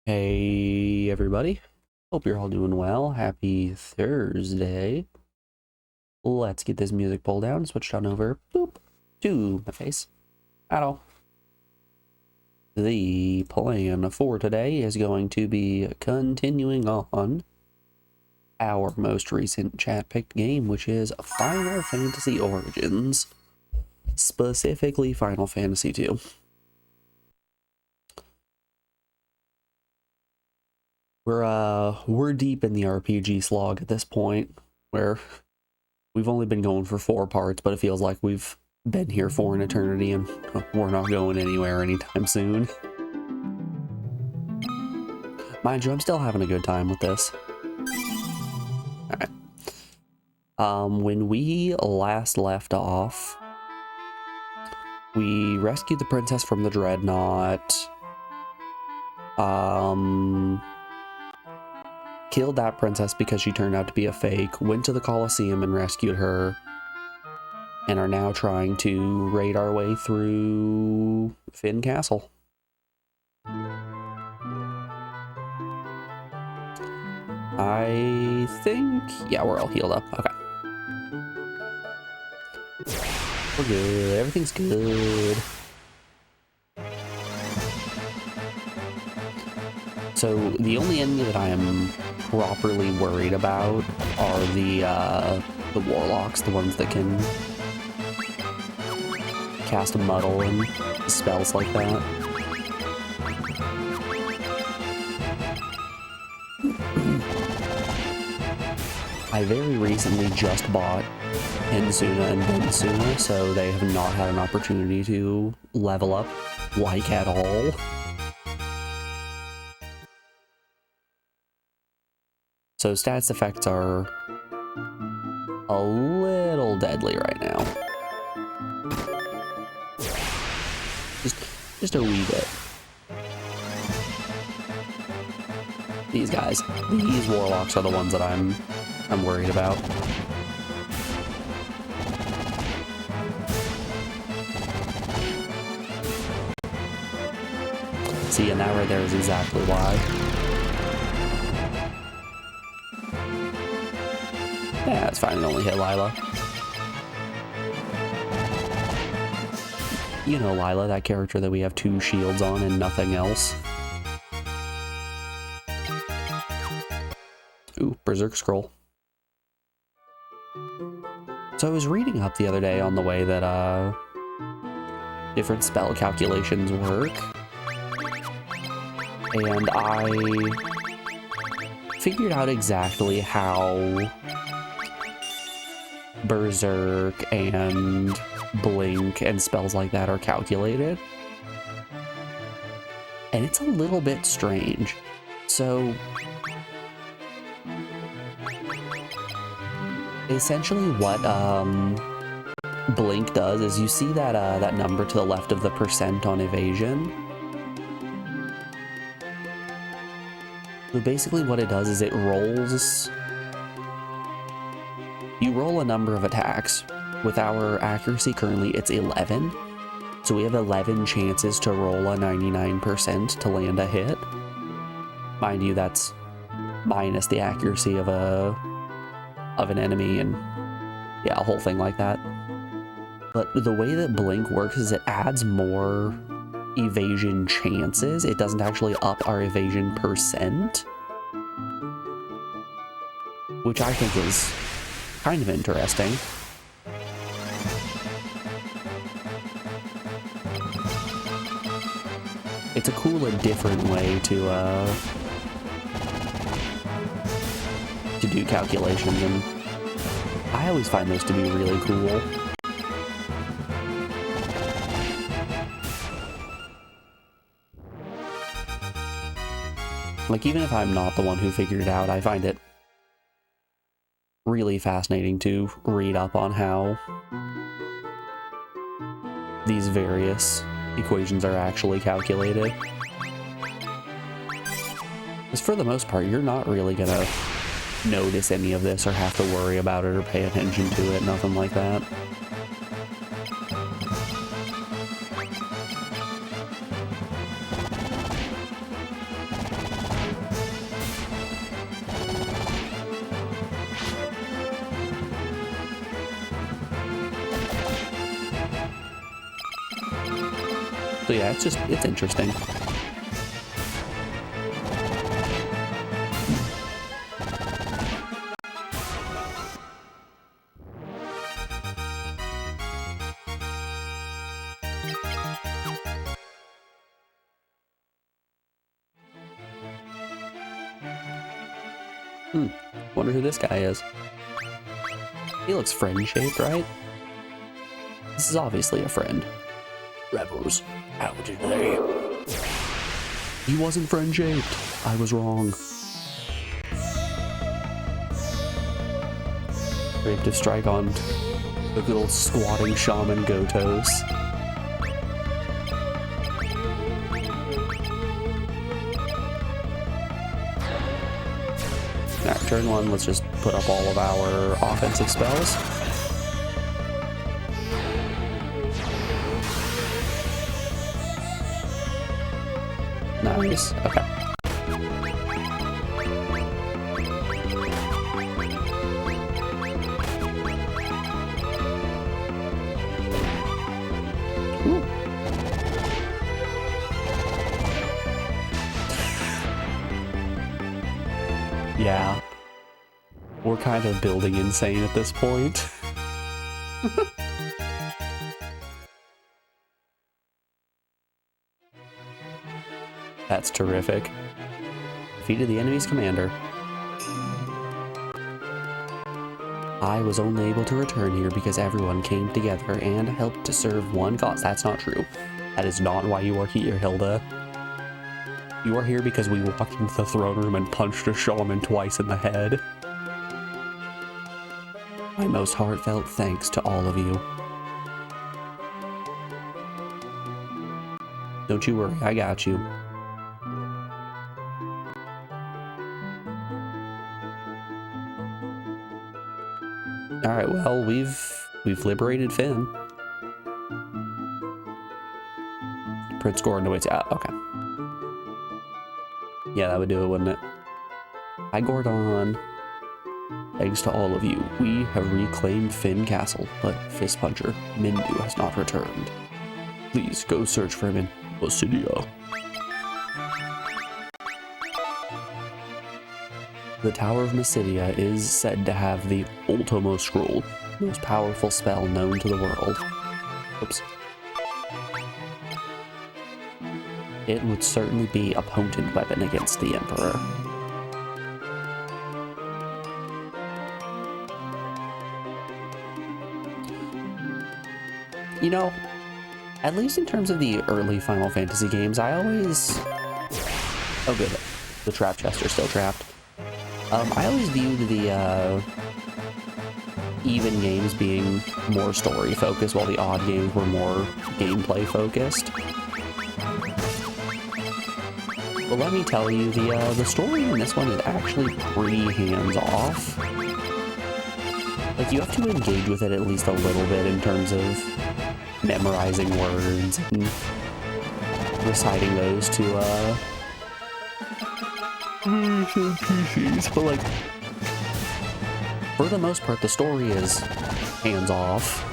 Hey everybody, hope you're all doing well. Happy Thursday. Let's get this music pulled down, switched on over to my face. Ow. The plan for today is going to be continuing on our most recent chat picked game, which is Final Fantasy Origins, specifically Final Fantasy II. We're deep in the RPG slog at this point, where we've only been going for 4 parts, but it feels like we've been here for an eternity and we're not going anywhere anytime soon. Mind you, I'm still having a good time with this. Alright. When we last left off, we rescued the princess from the dreadnought. Killed that princess because she turned out to be a fake, went to the Colosseum and rescued her, and are now trying to raid our way through Finn Castle. I think, yeah, we're all healed up. Okay. We're good. Everything's good. So the only enemy that I am properly worried about are the warlocks, the ones that can cast a muddle and spells like that. I very recently just bought Ensuna and Bensuna, so they have not had an opportunity to level up like at all. So stats effects are a little deadly right now. Just a wee bit. These guys, these warlocks are the ones that I'm worried about. See, and that right there is exactly why. Yeah, it's fine. It only hit Lila. You know Lila, that character that we have 2 shields on and nothing else. Ooh, Berserk Scroll. So I was reading up the other day on the way that different spell calculations work. And I figured out exactly how Berserk and Blink and spells like that are calculated. And it's a little bit strange. So essentially what Blink does is, you see that that number to the left of the percent on evasion. So basically what it does is it rolls. You roll a number of attacks. With our accuracy currently, it's 11. So we have 11 chances to roll a 99% to land a hit. Mind you, that's minus the accuracy of an enemy and yeah, a whole thing like that. But the way that Blink works is it adds more evasion chances. It doesn't actually up our evasion percent, which I think is kind of interesting. It's a cool and different way to do calculations, and I always find those to be really cool. Like, even if I'm not the one who figured it out, I find it really fascinating to read up on how these various equations are actually calculated. Because for the most part, you're not really gonna notice any of this or have to worry about it or pay attention to it, nothing like that. So yeah, it's interesting. Wonder who this guy is. He looks friend-shaped, right? This is obviously a friend. Rebels, how did they? He wasn't friend-shaped. I was wrong. Preemptive strike on the good old squatting shaman Gotos. Alright, turn one, let's just put up all of our offensive spells. Nice, okay. Ooh. Yeah. We're kind of building insane at this point. That's terrific. Defeated the enemy's commander. I was only able to return here because everyone came together and helped to serve one cause. That's not true. That is not why you are here, Hilda. You are here because we walked into the throne room and punched a shaman twice in the head. My most heartfelt thanks to all of you. Don't you worry, I got you. Alright, well, we've liberated Finn. Prince Gordon awaits. Okay. Yeah, that would do it, wouldn't it? Hi, Gordon. Thanks to all of you, we have reclaimed Finn Castle, but Fist Puncher Mindu has not returned. Please go search for him in Basidia. The Tower of Mysidia is said to have the Ultimo Scroll, the most powerful spell known to the world. Oops. It would certainly be a potent weapon against the Emperor. You know, at least in terms of the early Final Fantasy games, I always... Oh good, the trap chests are still trapped. I always viewed the even games being more story focused, while the odd games were more gameplay focused. But let me tell you, the story in this one is actually pretty hands-off. Like, you have to engage with it at least a little bit in terms of memorizing words and reciting those to PCs, but like, for the most part, the story is hands-off.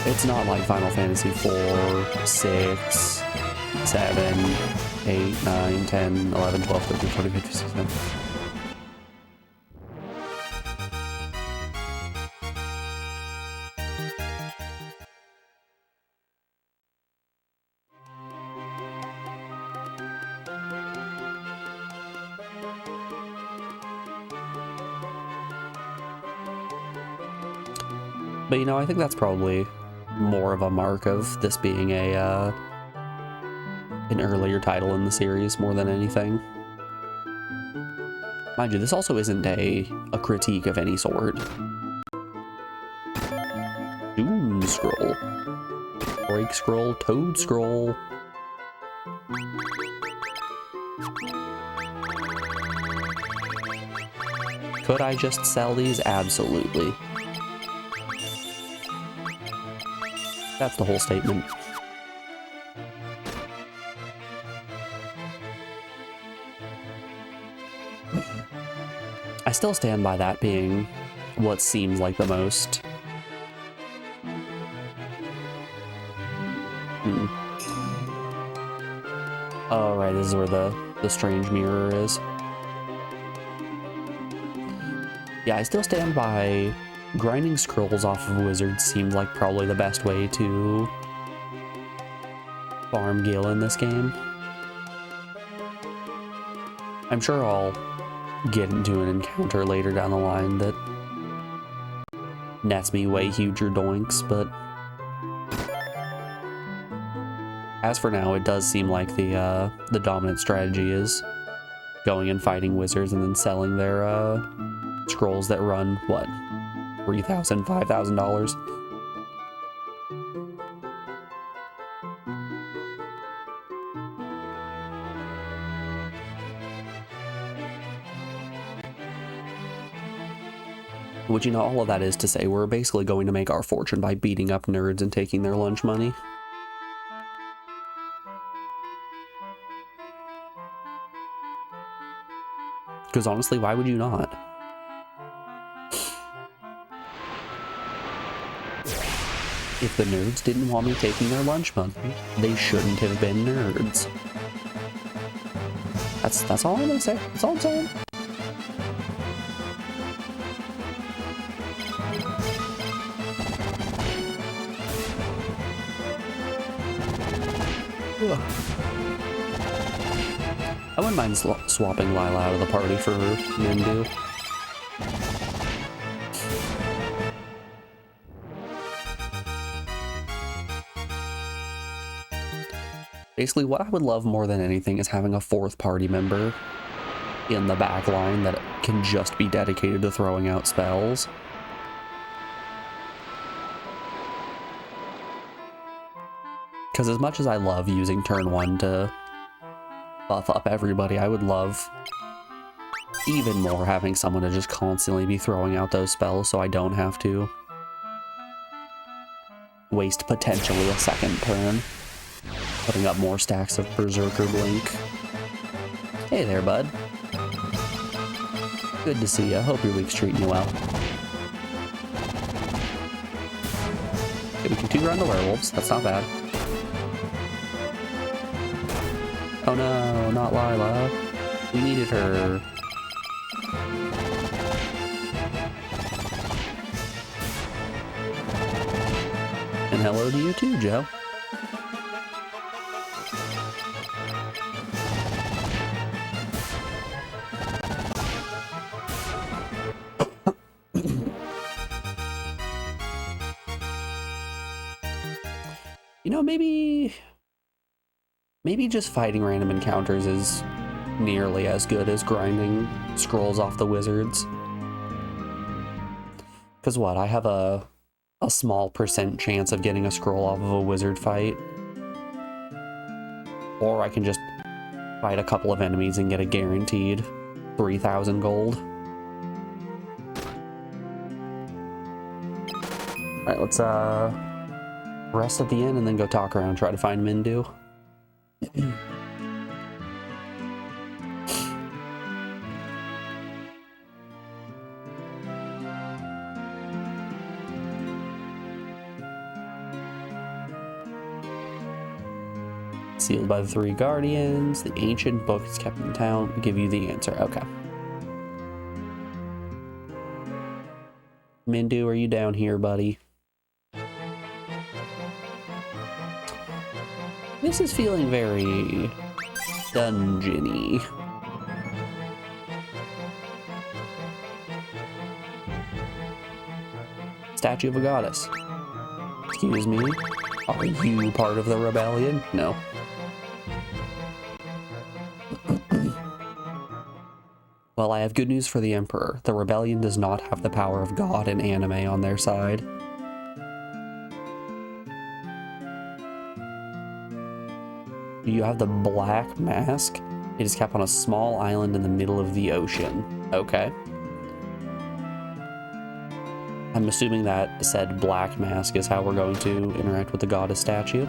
It's not like Final Fantasy 4, 6, 7, 8, 9, 10, 11, 12, 13, 14, 15, 16, 17. But you know, I think that's probably more of a mark of this being a an earlier title in the series more than anything. Mind you, this also isn't a critique of any sort. Doom Scroll. Break Scroll, Toad Scroll. Could I just sell these? Absolutely. That's the whole statement. I still stand by that being what seems like the most. Oh, right, this is where the strange mirror is. Yeah, I still stand by grinding scrolls off of wizards seems like probably the best way to farm Gil in this game. I'm sure I'll get into an encounter later down the line that nets me way huger doinks, but as for now, it does seem like the dominant strategy is going and fighting wizards and then selling their scrolls that run, what, $3,000, $5,000? Which, you know, all of that is to say we're basically going to make our fortune by beating up nerds and taking their lunch money. Because honestly, why would you not? If the nerds didn't want me taking their lunch money, they shouldn't have been nerds. That's all I'm gonna say. That's all I'm saying. Ugh. I wouldn't mind swapping Lila out of the party for Mindu. Basically, what I would love more than anything is having a fourth party member in the back line that can just be dedicated to throwing out spells. Because as much as I love using turn 1 to buff up everybody, I would love even more having someone to just constantly be throwing out those spells so I don't have to waste potentially a second turn putting up more stacks of Berserker Blink. Hey there, bud. Good to see you. Hope your week's treating you well. Okay, we can 2-run the werewolves. That's not bad. Oh no, not Lila. We needed her. And hello to you too, Joe. You know, maybe just fighting random encounters is nearly as good as grinding scrolls off the wizards. Because what, I have a small % chance of getting a scroll off of a wizard fight. Or I can just fight a couple of enemies and get a guaranteed 3,000 gold. Alright, let's rest at the inn and then go talk around, try to find Mindu. Sealed by the 3 guardians. The ancient book is kept in town. Give you the answer. Okay. Mindu, are you down here, buddy? This is feeling very dungeony. Statue of a goddess. Excuse me. Are you part of the rebellion? No. Well, I have good news for the Emperor. The rebellion does not have the power of God and anime on their side. You have the Black Mask. It is kept on a small island in the middle of the ocean. Okay. I'm assuming that said Black Mask is how we're going to interact with the goddess statue.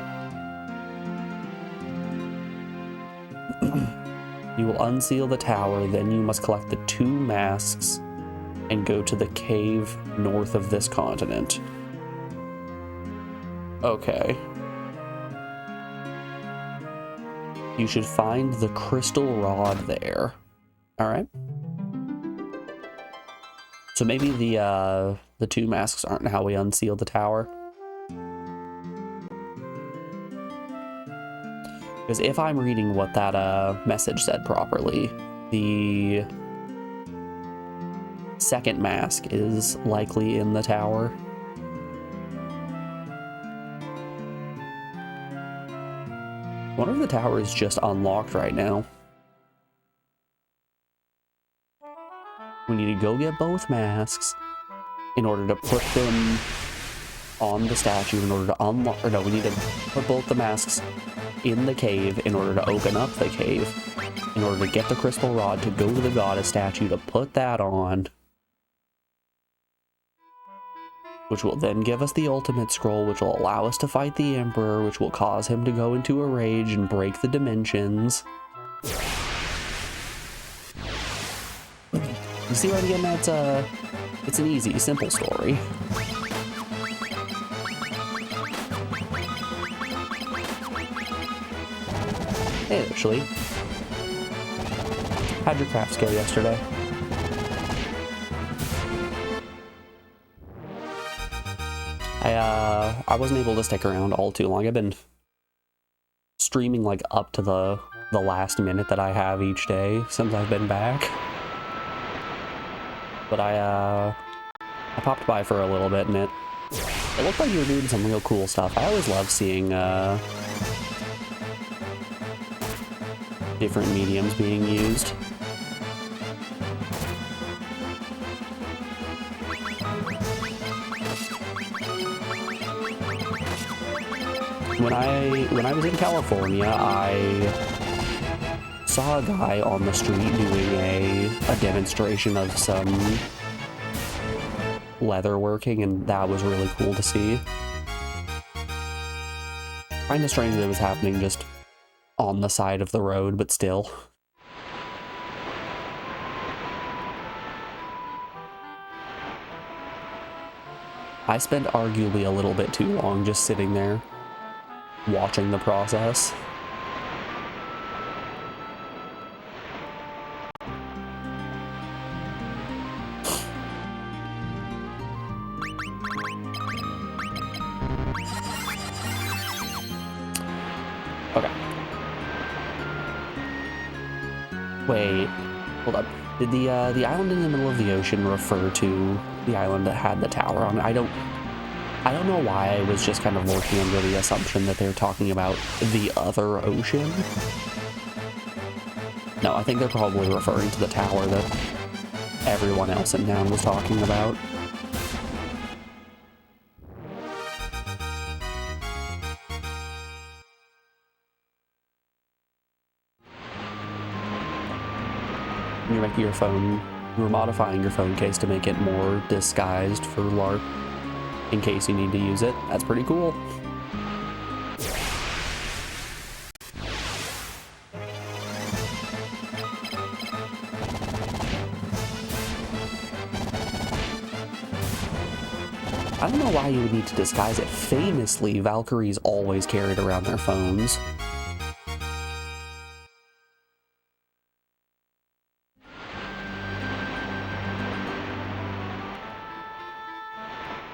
You will unseal the tower, then you must collect the 2 masks and go to the cave north of this continent. Okay. You should find the crystal rod there. Alright. So maybe the 2 masks aren't how we unseal the tower. Because if I'm reading what that message said properly, the second mask is likely in the tower. I wonder if the tower is just unlocked right now. We need to go get both masks in order to put them on the statue in order to unlock, or no, we need to put both the masks in the cave in order to open up the cave, in order to get the crystal rod to go to the goddess statue to put that on, which will then give us the ultimate scroll, which will allow us to fight the Emperor, which will cause him to go into a rage and break the dimensions. You see what I'm getting at? It's an easy, simple story. Hey, Ashley. How'd your crafts go yesterday? I wasn't able to stick around all too long. I've been streaming like up to the last minute that I have each day since I've been back. But I popped by for a little bit and it looked like you were doing some real cool stuff. I always love seeing different mediums being used. When I was in California, I saw a guy on the street doing a demonstration of some leather working, and that was really cool to see. Kinda strange that it was happening just on the side of the road, but still. I spent arguably a little bit too long just sitting there, watching the process. Okay. Wait, hold up. Did the island in the middle of the ocean refer to the island that had the tower on it? I don't know why I was just kind of working under the assumption that they were talking about the other ocean. No, I think they're probably referring to the tower that everyone else in town was talking about. You're making your phone, you're modifying your phone case to make it more disguised for LARP in case you need to use it. That's pretty cool. I don't know why you would need to disguise it. Famously, Valkyries always carried around their phones.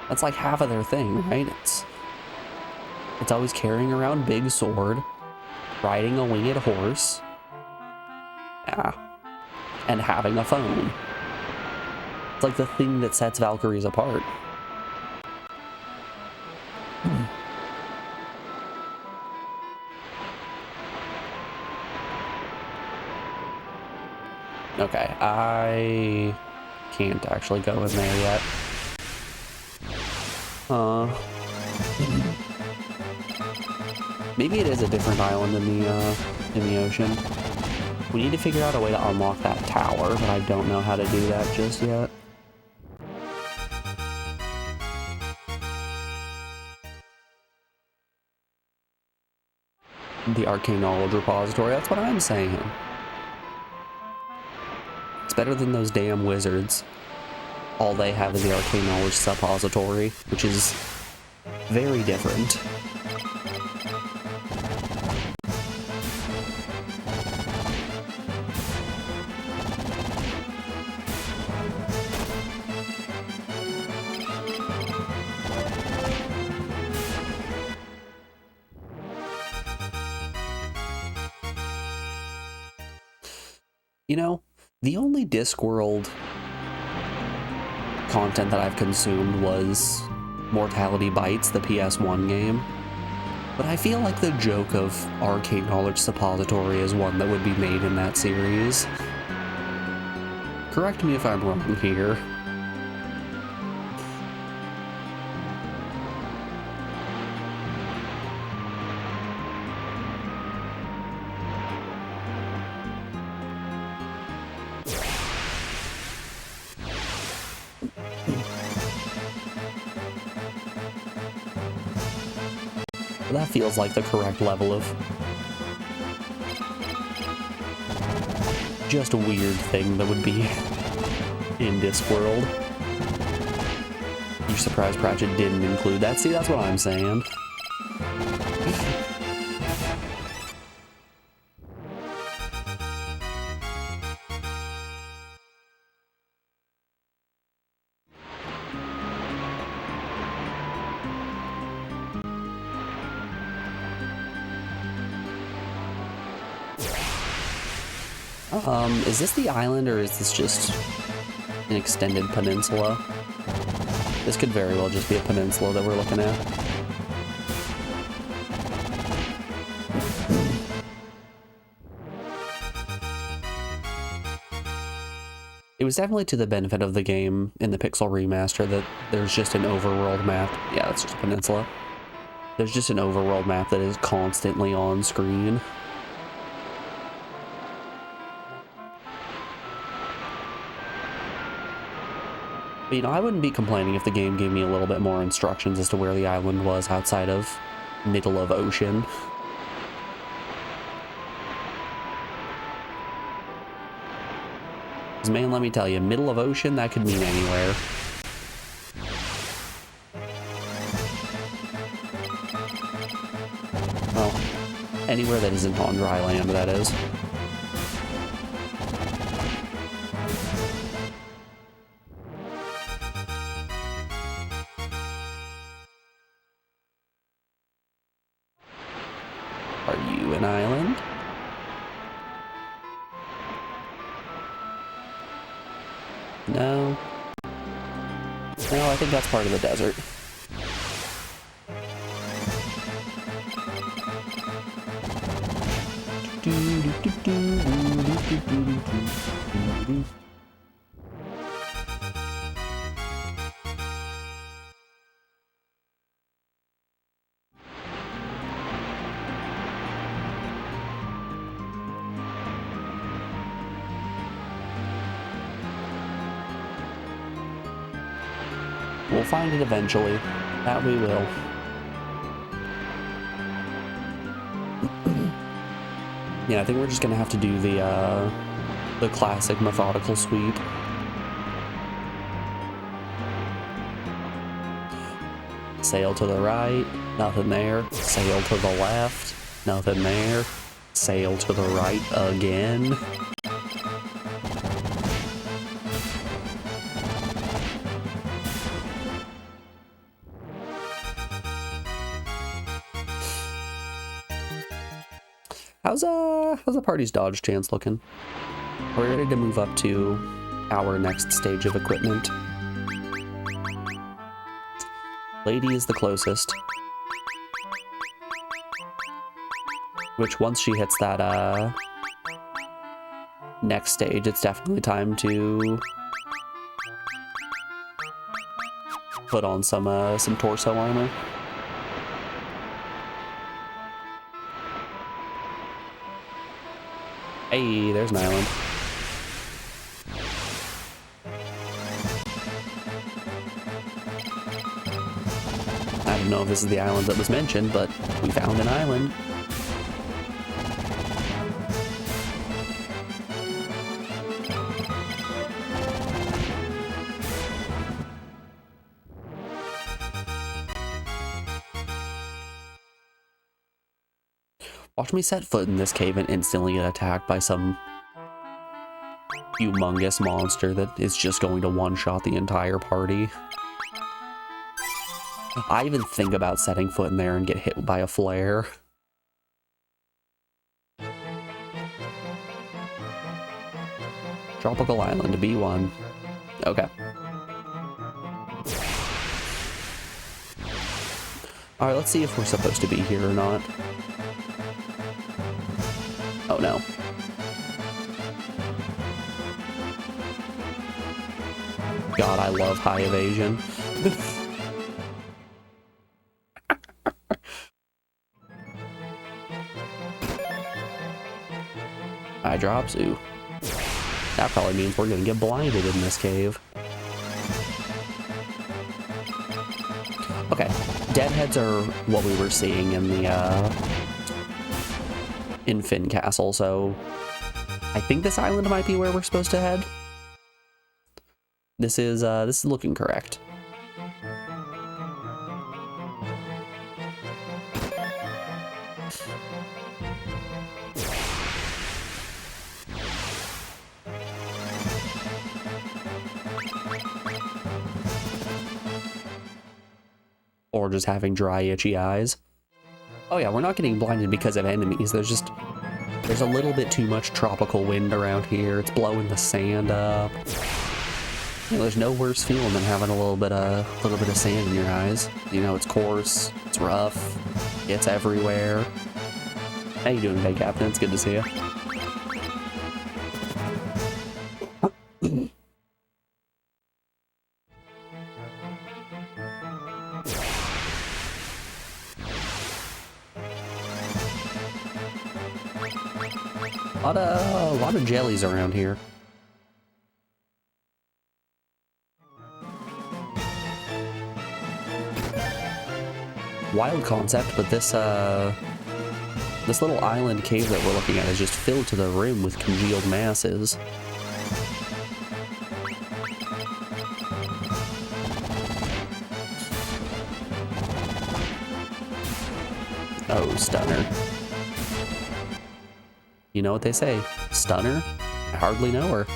That's like half of their thing, right? It's always carrying around big sword, riding a winged horse, yeah, and having a phone. It's like the thing that sets Valkyries apart. Okay, I can't actually go in there yet. Maybe it is a different island in the ocean. We need to figure out a way to unlock that tower, but I don't know how to do that just yet. The arcane knowledge repository, that's what I'm saying. It's better than those damn wizards. All they have is the arcane knowledge suppository, which is very different. You know, the only Discworld content that I've consumed was Mortality Bites, the ps1 game. But I feel like the joke of arcane knowledge suppository is one that would be made in that series. Correct me if I'm wrong here. That feels like the correct level of just a weird thing that would be in Discworld. You're surprised Pratchett didn't include that? See, that's what I'm saying. Is this the island, or is this just an extended peninsula? This could very well just be a peninsula that we're looking at. It was definitely to the benefit of the game in the Pixel Remaster that there's just an overworld map. Yeah, that's just a peninsula. There's just an overworld map that is constantly on screen. But, you know, I wouldn't be complaining if the game gave me a little bit more instructions as to where the island was outside of middle of ocean. Because, man, let me tell you, middle of ocean, that could mean anywhere. Well, anywhere that isn't on dry land, that is. Are you an island? No. No, I think that's part of the desert. We'll find it eventually. That we will. Yeah, I think we're just gonna have to do the classic methodical sweep. Sail to the right, nothing there. Sail to the left, nothing there. Sail to the right again. How's the party's dodge chance looking? Are we ready to move up to our next stage of equipment? Lady is the closest. Which once she hits that next stage, it's definitely time to put on some torso armor. Hey, there's an island. I don't know if this is the island that was mentioned, but we found an island. Watch me set foot in this cave and instantly get attacked by some humongous monster that is just going to one-shot the entire party. I even think about setting foot in there and get hit by a flare. Tropical Island, B1. Okay. Alright, let's see if we're supposed to be here or not. Oh no. God, I love high evasion. Eye drops, ooh. That probably means we're gonna get blinded in this cave. Okay, deadheads are what we were seeing in the, in Finn Castle, so I think this island might be where we're supposed to head. This is looking correct. Or just having dry, itchy eyes. Oh yeah, we're not getting blinded because of enemies. There's a little bit too much tropical wind around here. It's blowing the sand up. You know, there's no worse feeling than having a little bit of sand in your eyes. You know, it's coarse, it's rough, it's everywhere. How you doing today, Captain? It's good to see you. A lot of jellies around here. Wild concept, but this little island cave that we're looking at is just filled to the rim with congealed masses. Oh, stunner. You know what they say, stunner? I hardly know her.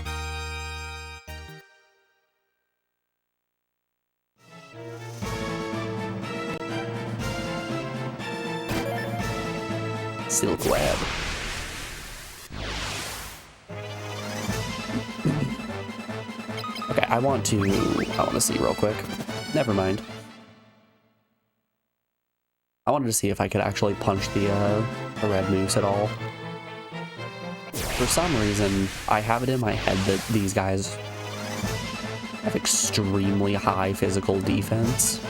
Silk web. Okay, I want to see real quick. Never mind. I wanted to see if I could actually punch the red moose at all. For some reason, I have it in my head that these guys have extremely high physical defense.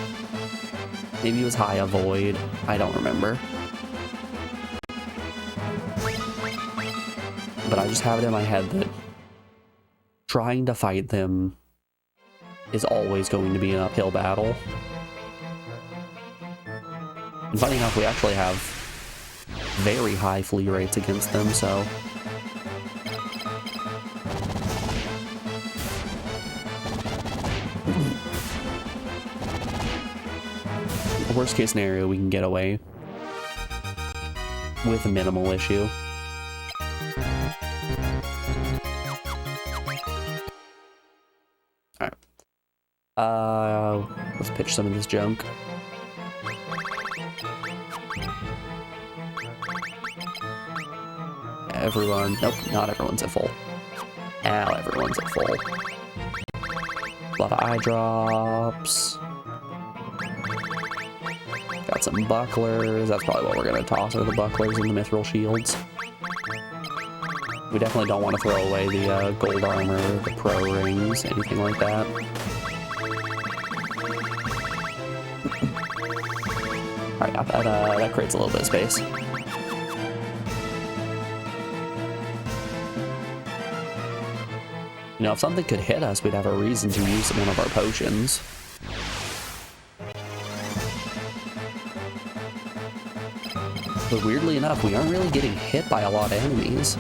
Maybe it was high avoid. I don't remember. But I just have it in my head that trying to fight them is always going to be an uphill battle. And funny enough, we actually have very high flee rates against them, so... Worst case scenario, we can get away with a minimal issue. Alright. Let's pitch some of this junk. Everyone, nope, not everyone's at full. Now everyone's at full. A lot of eye drops. Got some bucklers. That's probably what we're gonna toss, are the bucklers and the mithril shields. We definitely don't want to throw away the gold armor, the pro rings, anything like that. Alright, that creates a little bit of space. You know, if something could hit us, we'd have a reason to use one of our potions. But weirdly enough, we aren't really getting hit by a lot of enemies.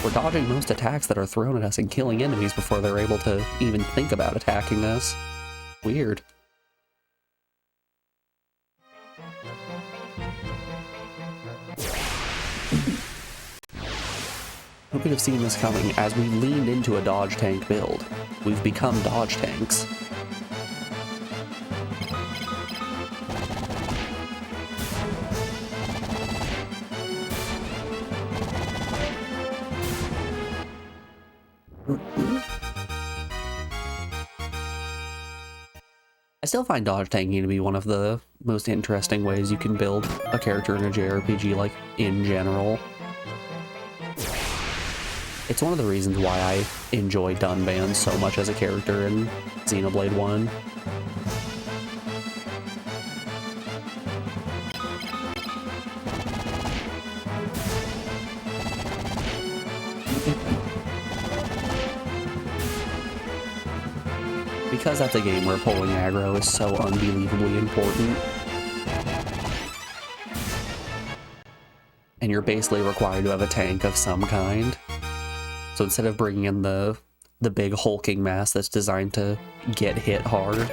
We're dodging most attacks that are thrown at us and killing enemies before they're able to even think about attacking us. Weird. Who could have seen this coming? As we leaned into a dodge tank build, we've become dodge tanks. I still find dodge tanking to be one of the most interesting ways you can build a character in a JRPG, like, in general. It's one of the reasons why I enjoy Dunban so much as a character in Xenoblade 1. Because that's a game where pulling aggro is so unbelievably important. And you're basically required to have a tank of some kind. So instead of bringing in the big hulking mass that's designed to get hit hard,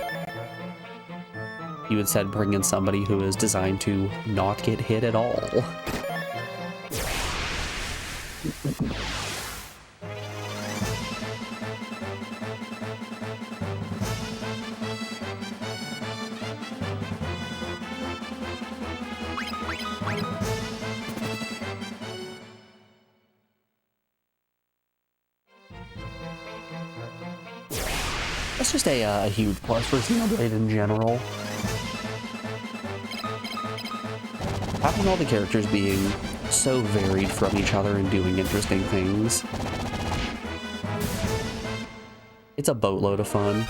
you instead bring in somebody who is designed to not get hit at all. That's just a huge plus for Xenoblade in general. Having all the characters being so varied from each other and doing interesting things. It's a boatload of fun.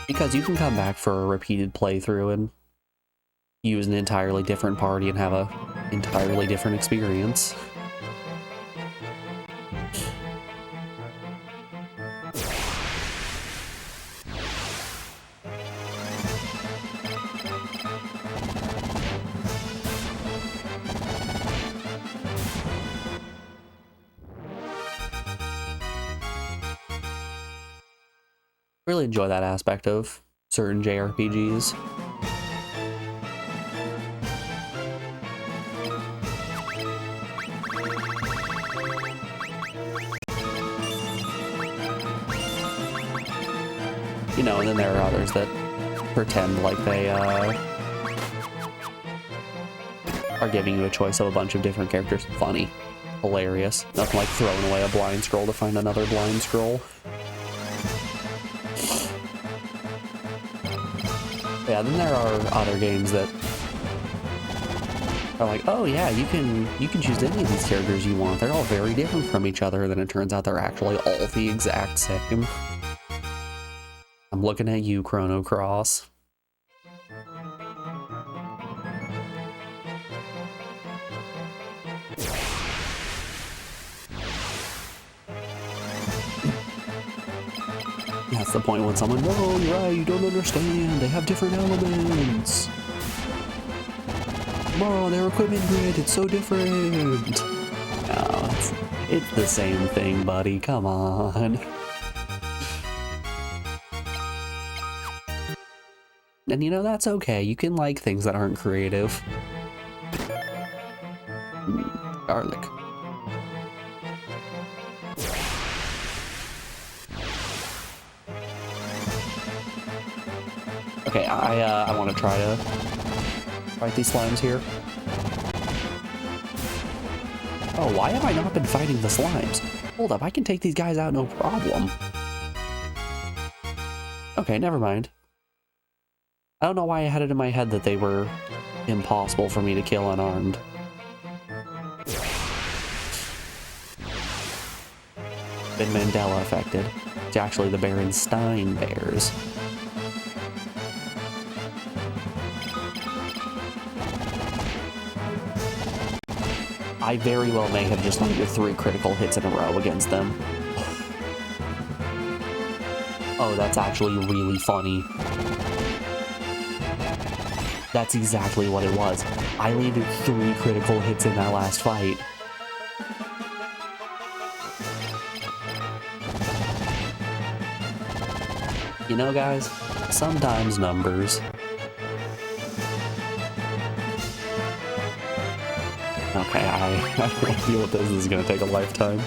Because you can come back for a repeated playthrough and use an entirely different party and have a entirely different experience. Really enjoy that aspect of certain JRPGs. You know, and then there are others that pretend like they are giving you a choice of a bunch of different characters. Funny. Hilarious. Nothing like throwing away a blind scroll to find another blind scroll. Yeah, then there are other games that are like, oh yeah, you can choose any of these characters you want. They're all very different from each other, then it turns out they're actually all the exact same. I'm looking at you, Chrono Cross. That's the point when someone, no, you're right, you don't understand, they have different elements. Come on, their equipment grid, it's so different. No, it's the same thing, buddy, come on. And you know, that's okay, you can like things that aren't creative. Garlic. Okay, I want to try to fight these slimes here. Oh, why have I not been fighting the slimes? Hold up, I can take these guys out no problem. Okay, never mind. I don't know why I had it in my head that they were impossible for me to kill unarmed. been Mandela affected. It's actually the Berenstain Bears. I very well may have just landed 3 critical hits in a row against them. Oh, that's actually really funny. That's exactly what it was. I landed 3 critical hits in that last fight. You know, guys, sometimes numbers. Okay, I don't feel with this. This is gonna take a lifetime.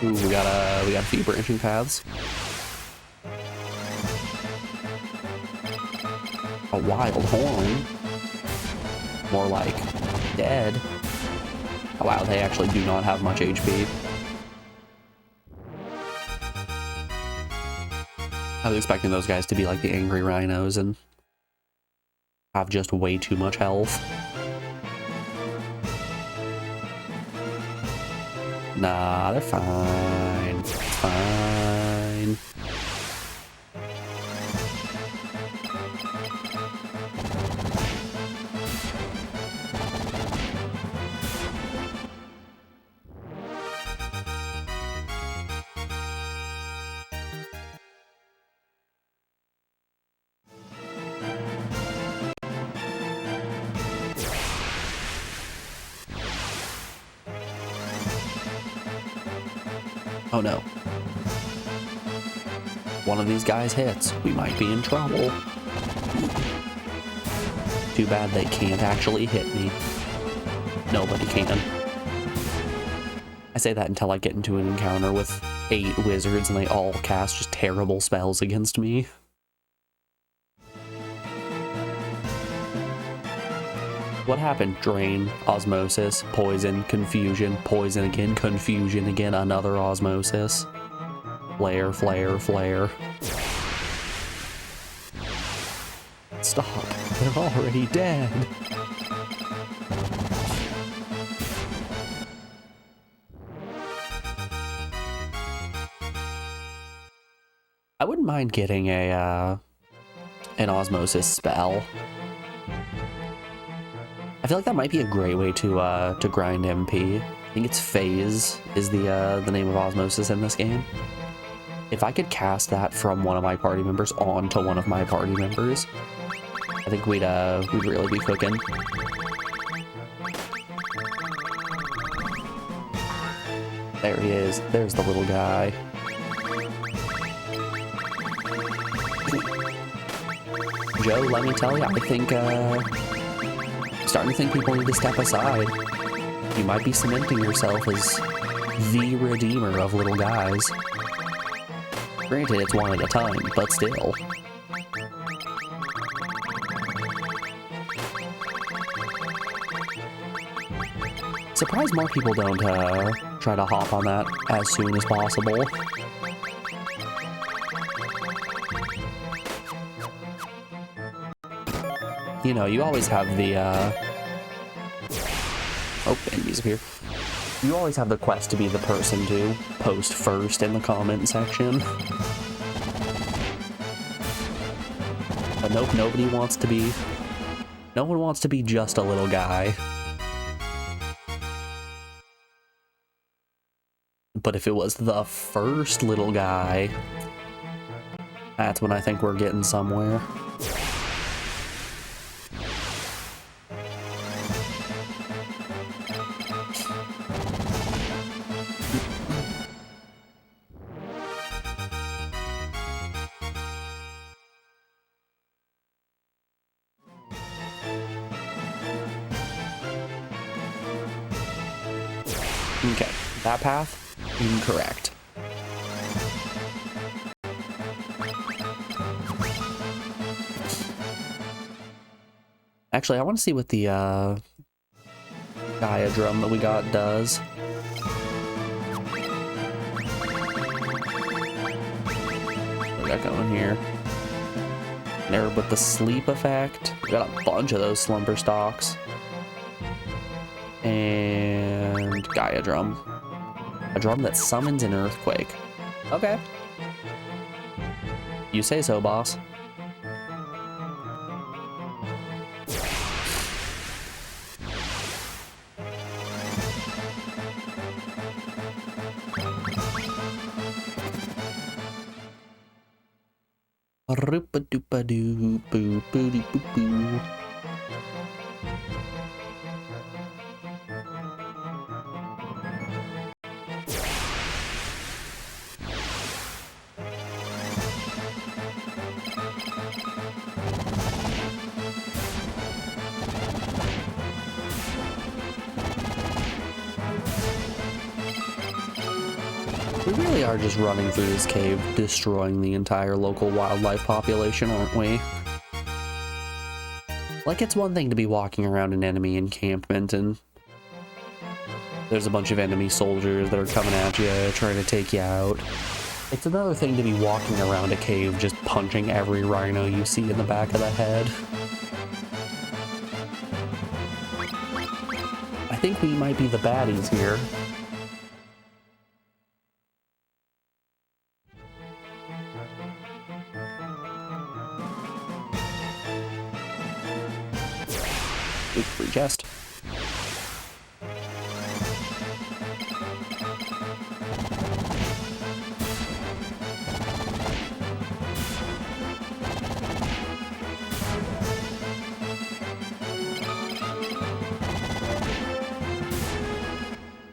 Ooh, we got a few branching paths. A wild horn. More like dead. Oh wow, they actually do not have much HP. I was expecting those guys to be like the angry rhinos and have just way too much health. Nah, they're fine. Fine. Oh no. One of these guys hits. We might be in trouble. Too bad they can't actually hit me. Nobody can. I say that until I get into an encounter with 8 wizards and they all cast just terrible spells against me. What happened? Drain, osmosis, poison, confusion, poison again, confusion again, another osmosis. Flare, flare, flare. Stop. They're already dead. I wouldn't mind getting a an osmosis spell. I feel like that might be a great way to grind MP. I think it's Phase is the name of osmosis in this game. If I could cast that from one of my party members onto one of my party members, I think we'd really be cooking. There he is. There's the little guy. Joe, let me tell you, I think starting to think people need to step aside. You might be cementing yourself as the redeemer of little guys. Granted, it's one at a time, but still. Surprised more people don't try to hop on that as soon as possible. You know, you always have the, oh, enemies appear. You always have the quest to be the person to post first in the comment section. But nope, nobody wants to be... No one wants to be just a little guy. But if it was the first little guy, that's when I think we're getting somewhere. Okay, that path, incorrect. Actually, I want to see what the Gaia drum that we got does. What we got going here? Nerve with the sleep effect. We got a bunch of those slumber stocks. And Gaia drum. A drum that summons an earthquake. Okay. You say so, boss. We really are just running through this cave, destroying the entire local wildlife population, aren't we? Like, it's one thing to be walking around an enemy encampment and there's a bunch of enemy soldiers that are coming at you, trying to take you out. It's another thing to be walking around a cave just punching every rhino you see in the back of the head. I think we might be the baddies here. Ooh, free chest.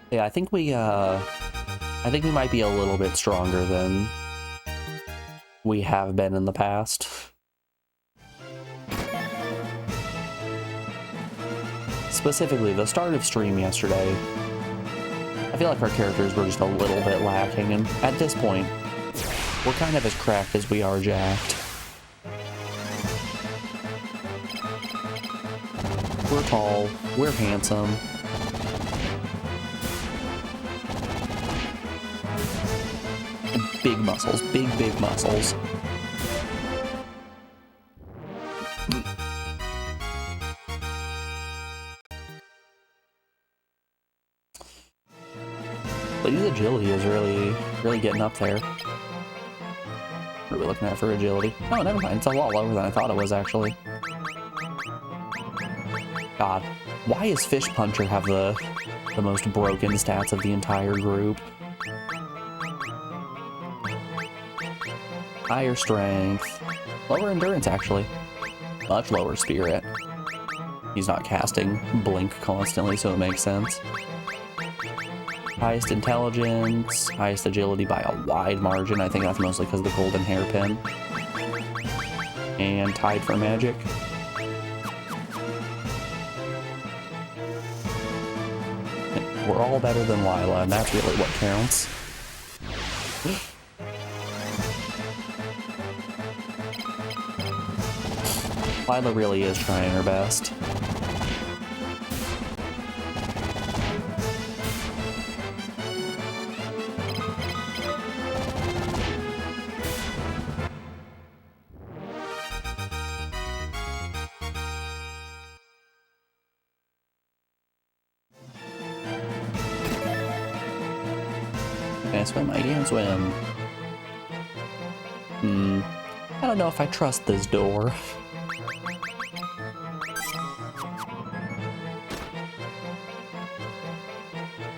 Yeah, I think we might be a little bit stronger than we have been in the past. Specifically, the start of stream yesterday, I feel like our characters were just a little bit lacking, and at this point, we're kind of as cracked as we are jacked. We're tall, we're handsome. And big muscles, big muscles. But his agility is really getting up there. What are we looking at for agility? Oh, never mind. It's a lot lower than I thought it was, actually. God, why does Fish Puncher have the most broken stats of the entire group? Higher strength. Lower endurance, actually. Much lower spirit. He's not casting Blink constantly, so it makes sense. Highest intelligence, highest agility by a wide margin. I think that's mostly because of the golden hairpin. And tied for magic. We're all better than Lila, and that's really what counts. Lila really is trying her best. Can't swim, I can't swim. I don't know if I trust this door.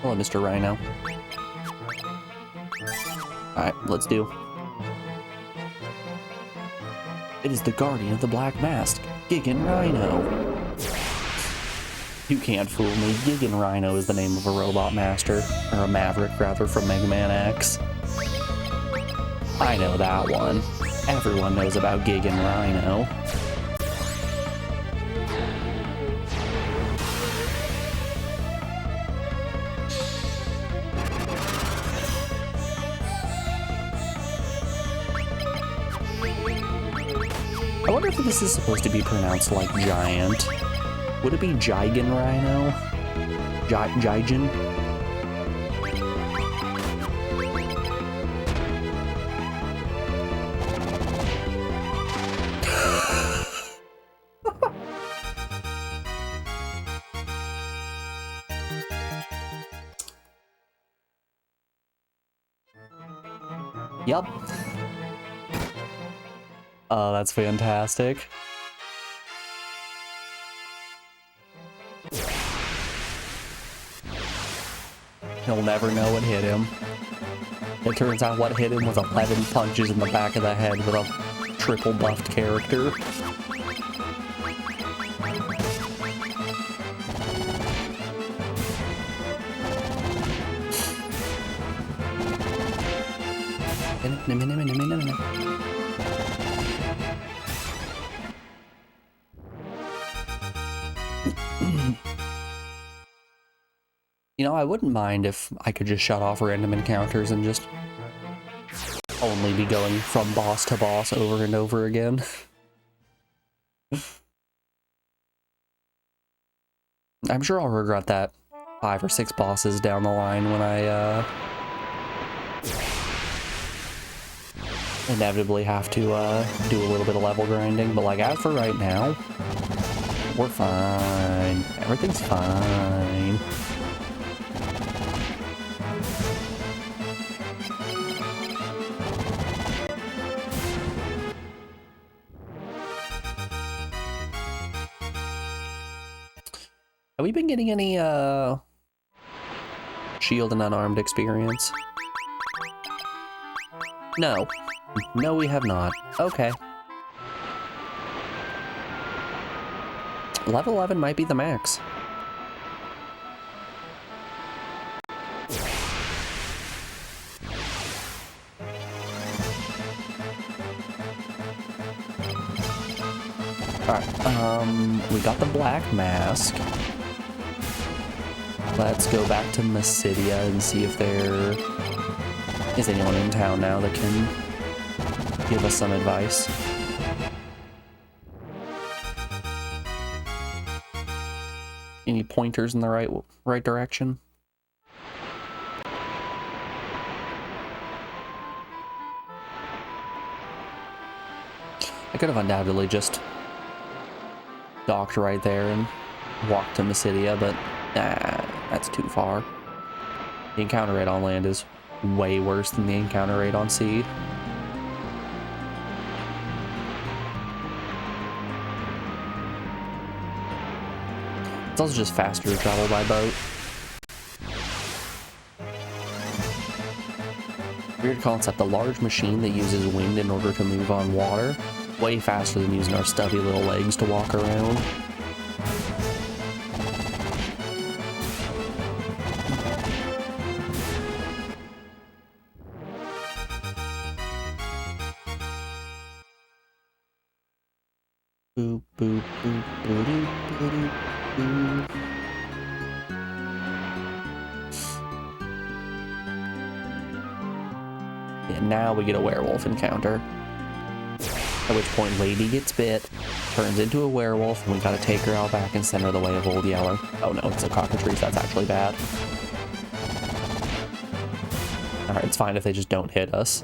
Hello, Mr. Rhino. Alright, let's do. It is the Guardian of the Black Mask, Gigan Rhino. You can't fool me. Gigan Rhino is the name of a robot master, or a maverick rather, from Mega Man X. I know that one. Everyone knows about Gigan Rhino. I wonder if this is supposed to be pronounced like giant. Would it be Gigan Rhino? Gigan? Yep. Oh, that's fantastic. He'll never know what hit him. It turns out what hit him was 11 punches in the back of the head with a triple buffed character. You know, I wouldn't mind if I could just shut off random encounters and just only be going from boss to boss over and over again. I'm sure I'll regret that 5 or 6 bosses down the line when I inevitably have to do a little bit of level grinding, but like as for right now, we're fine. Everything's fine. Have we been getting any shield and unarmed experience? No. No, we have not. Okay. Level 11 might be the max. Alright, we got the black mask. Let's go back to Mysidia and see if there is anyone in town now that can give us some advice. Any pointers in the right direction? I could have undoubtedly just docked right there and walked to Mysidia, but nah, that's too far. The encounter rate on land is way worse than the encounter rate on sea. It's also just faster to travel by boat. Weird concept, a large machine that uses wind in order to move on water. Way faster than using our stubby little legs to walk around. Boop, boop, boop, boop, boop, boop, boop. Yeah, now we get a werewolf encounter. At which point Lady gets bit, turns into a werewolf, and we gotta take her out back and send her the way of Old Yeller. Oh no, it's a cockatrice, that's actually bad. Alright, it's fine if they just don't hit us.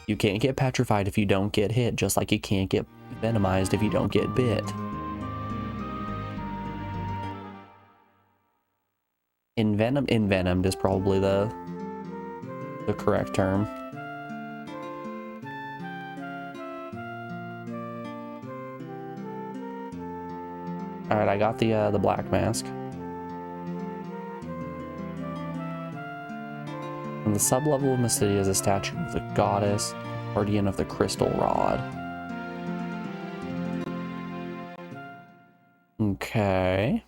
You can't get petrified if you don't get hit, just like you can't get venomized if you don't get bit. Envenomed is probably the correct term. Alright, I got the black mask. And the sublevel of Mysidia is a statue of the goddess, guardian of the crystal rod. Okay.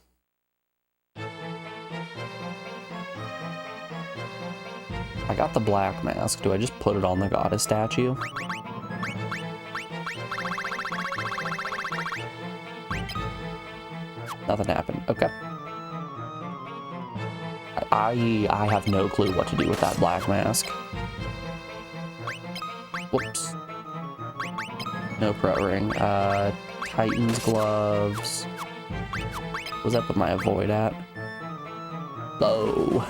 I got the black mask. Do I just put it on the goddess statue? Nothing happened. Okay. I have no clue what to do with that black mask. Whoops. No pro ring. Titan's gloves. What was I put my avoid at? Low.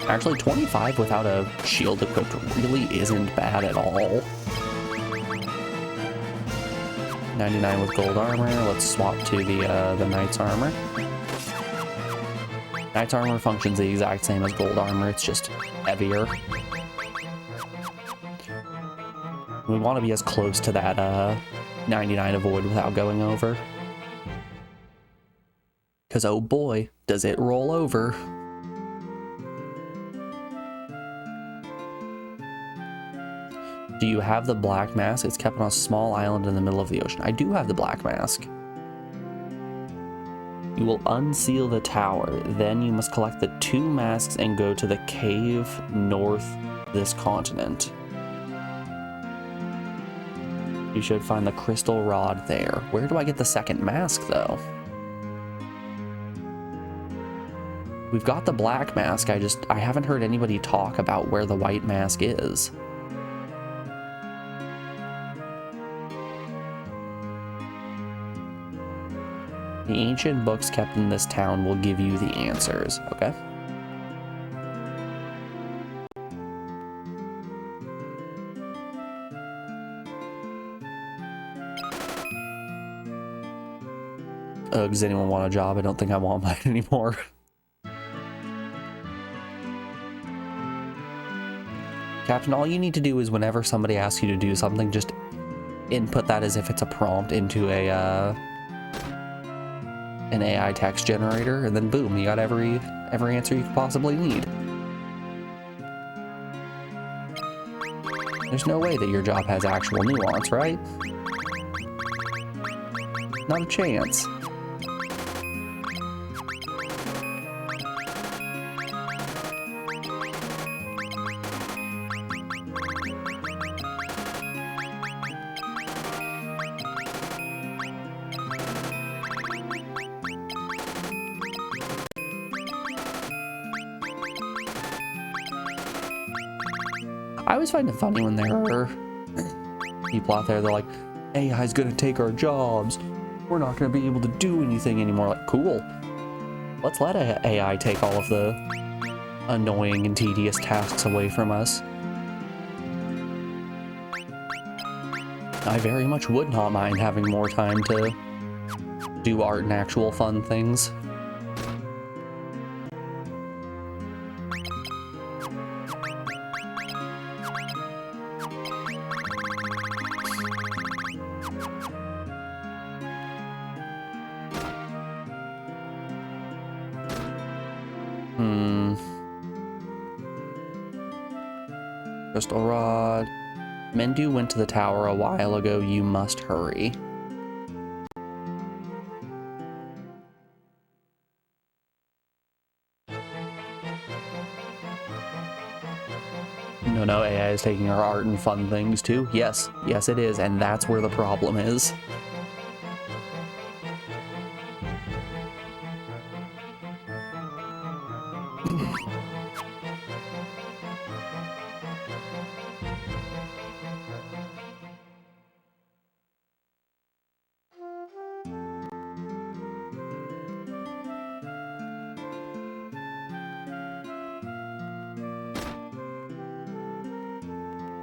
Actually, 25 without a shield equipped really isn't bad at all. 99 with gold armor. Let's swap to the knight's armor. Knight's armor functions the exact same as gold armor, it's just heavier. We want to be as close to that 99 avoid without going over. Because oh boy, does it roll over. Do you have the black mask? It's kept on a small island in the middle of the ocean. I do have the black mask. You will unseal the tower. Then you must collect the 2 masks and go to the cave north this continent. You should find the crystal rod there. Where do I get the second mask, though? We've got the black mask. I haven't heard anybody talk about where the white mask is. The ancient books kept in this town will give you the answers, okay? Does anyone want a job? I don't think I want mine anymore. Captain, all you need to do is whenever somebody asks you to do something, just input that as if it's a prompt into an AI text generator, and then boom, you got every answer you could possibly need. There's no way that your job has actual nuance, right? Not a chance. I always find it funny when there are people out there, they're like, AI's gonna take our jobs. We're not gonna be able to do anything anymore. Like, cool. Let's let AI take all of the annoying and tedious tasks away from us. I very much would not mind having more time to do art and actual fun things. Crystal rod. Mendu went to the tower a while ago. You must hurry. No, AI is taking our art and fun things too. Yes, it is, and that's where the problem is.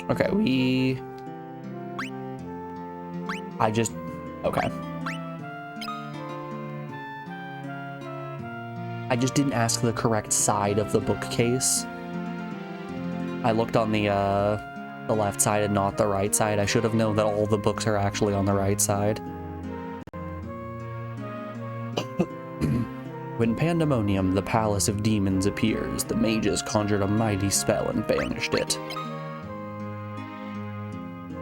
Okay, okay. I just didn't ask the correct side of the bookcase. I looked on the left side and not the right side. I should have known that all the books are actually on the right side. When Pandemonium, the palace of demons, appears, the mages conjured a mighty spell and banished it.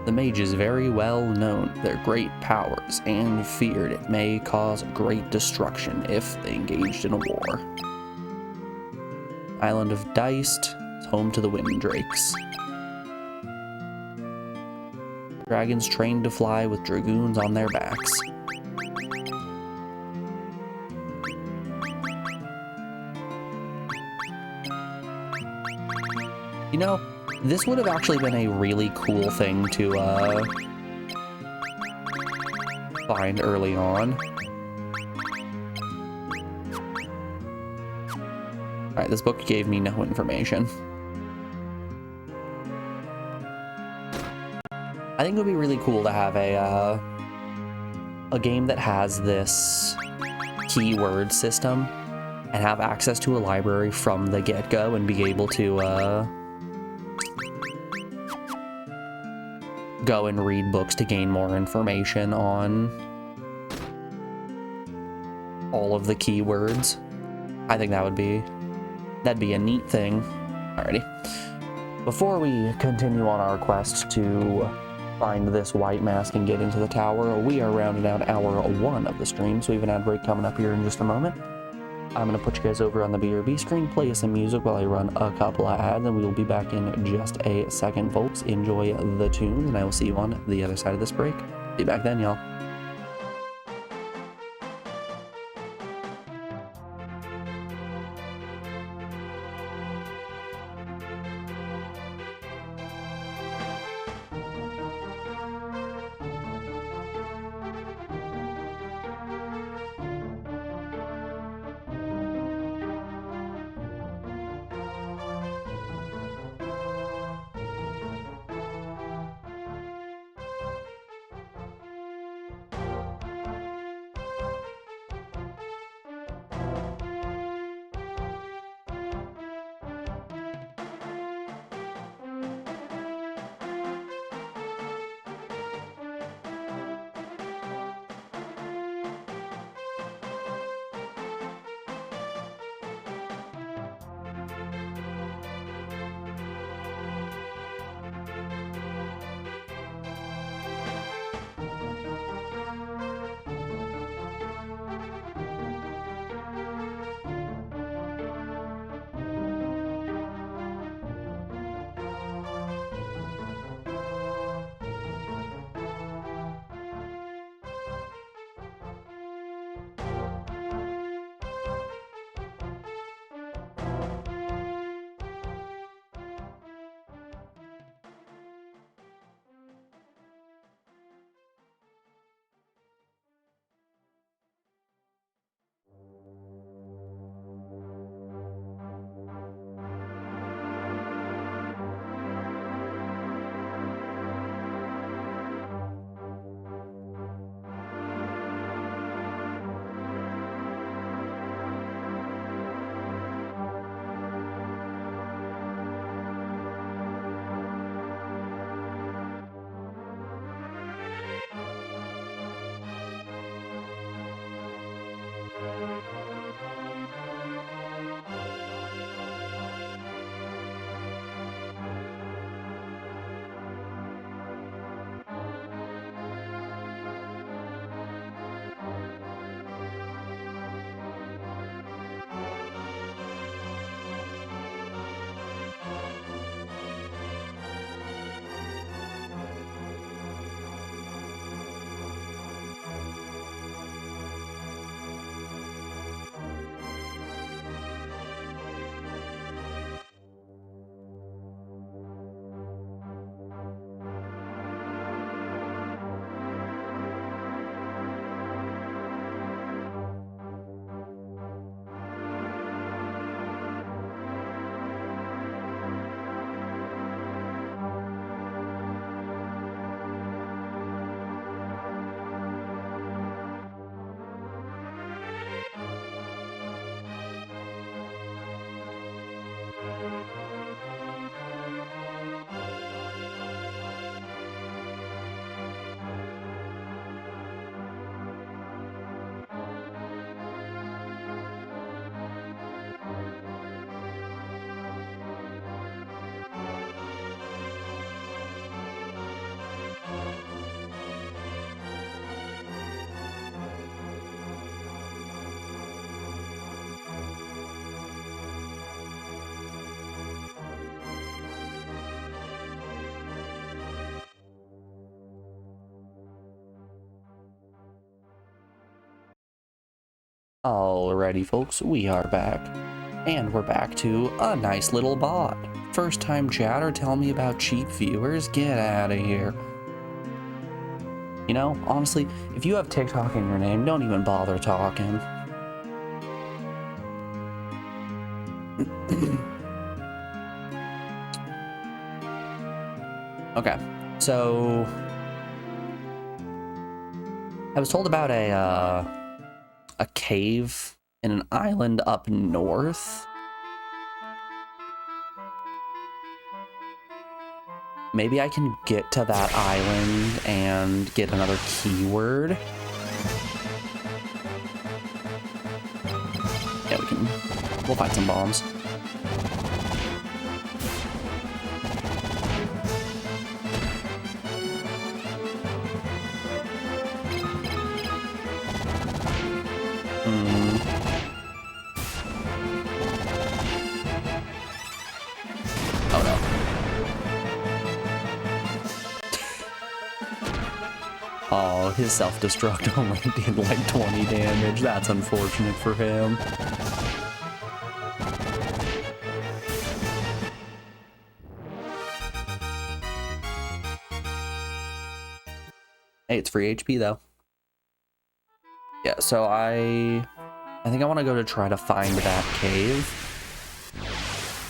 The mage is very well known for their great powers, and feared it may cause great destruction if they engaged in a war. Island of Deist is home to the Wind Drakes. Dragons trained to fly with dragoons on their backs. You know, this would have actually been a really cool thing to find early on. Alright, this book gave me no information. I think it would be really cool to have a game that has this keyword system and have access to a library from the get-go and be able to go and read books to gain more information on all of the keywords. I think that'd be a neat thing. Alrighty. Before we continue on our quest to find this white mask and get into the tower, we are rounding out hour 1 of the stream, so we have an ad break coming up here in just a moment. I'm going to put you guys over on the BRB screen, play some music while I run a couple of ads, and we will be back in just a second, folks. Enjoy the tunes, and I will see you on the other side of this break. Be back then, y'all. Alrighty, folks, we are back. And we're back to a nice little bot. First time chatter, tell me about cheap viewers? Get out of here. You know, honestly, if you have TikTok in your name, don't even bother talking. Okay, so I was told about a cave in an island up north. Maybe I can get to that island and get another keyword. Yeah, we'll find some bombs. Oh no. Oh, his self-destruct only did like 20 damage. That's unfortunate for him. Hey, it's free HP though. Yeah, so I think I want to go to try to find that cave.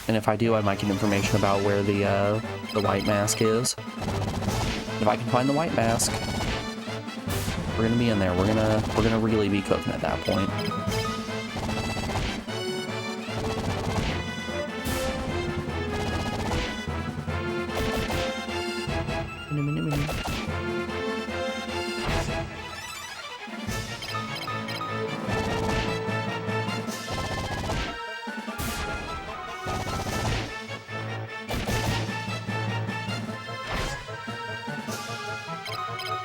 And if I do, I might get information about where the white mask is. If I can find the white mask, we're gonna be in there. We're gonna really be cooking at that point.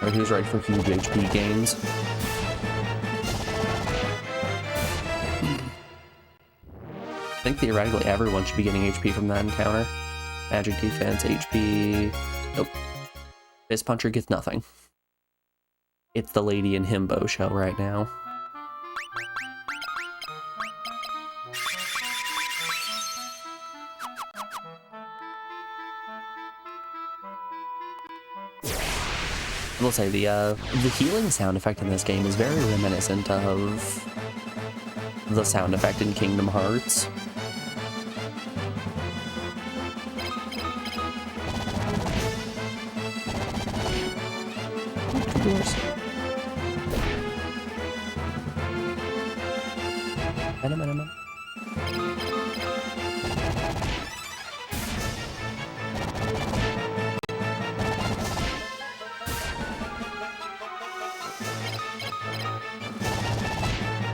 Alright, who's ready for huge HP gains? I think theoretically everyone should be getting HP from that encounter. Magic defense, HP... Nope. Fist Puncher gets nothing. It's the Lady in Himbo show right now. I will say the healing sound effect in this game is very reminiscent of the sound effect in Kingdom Hearts. Doors.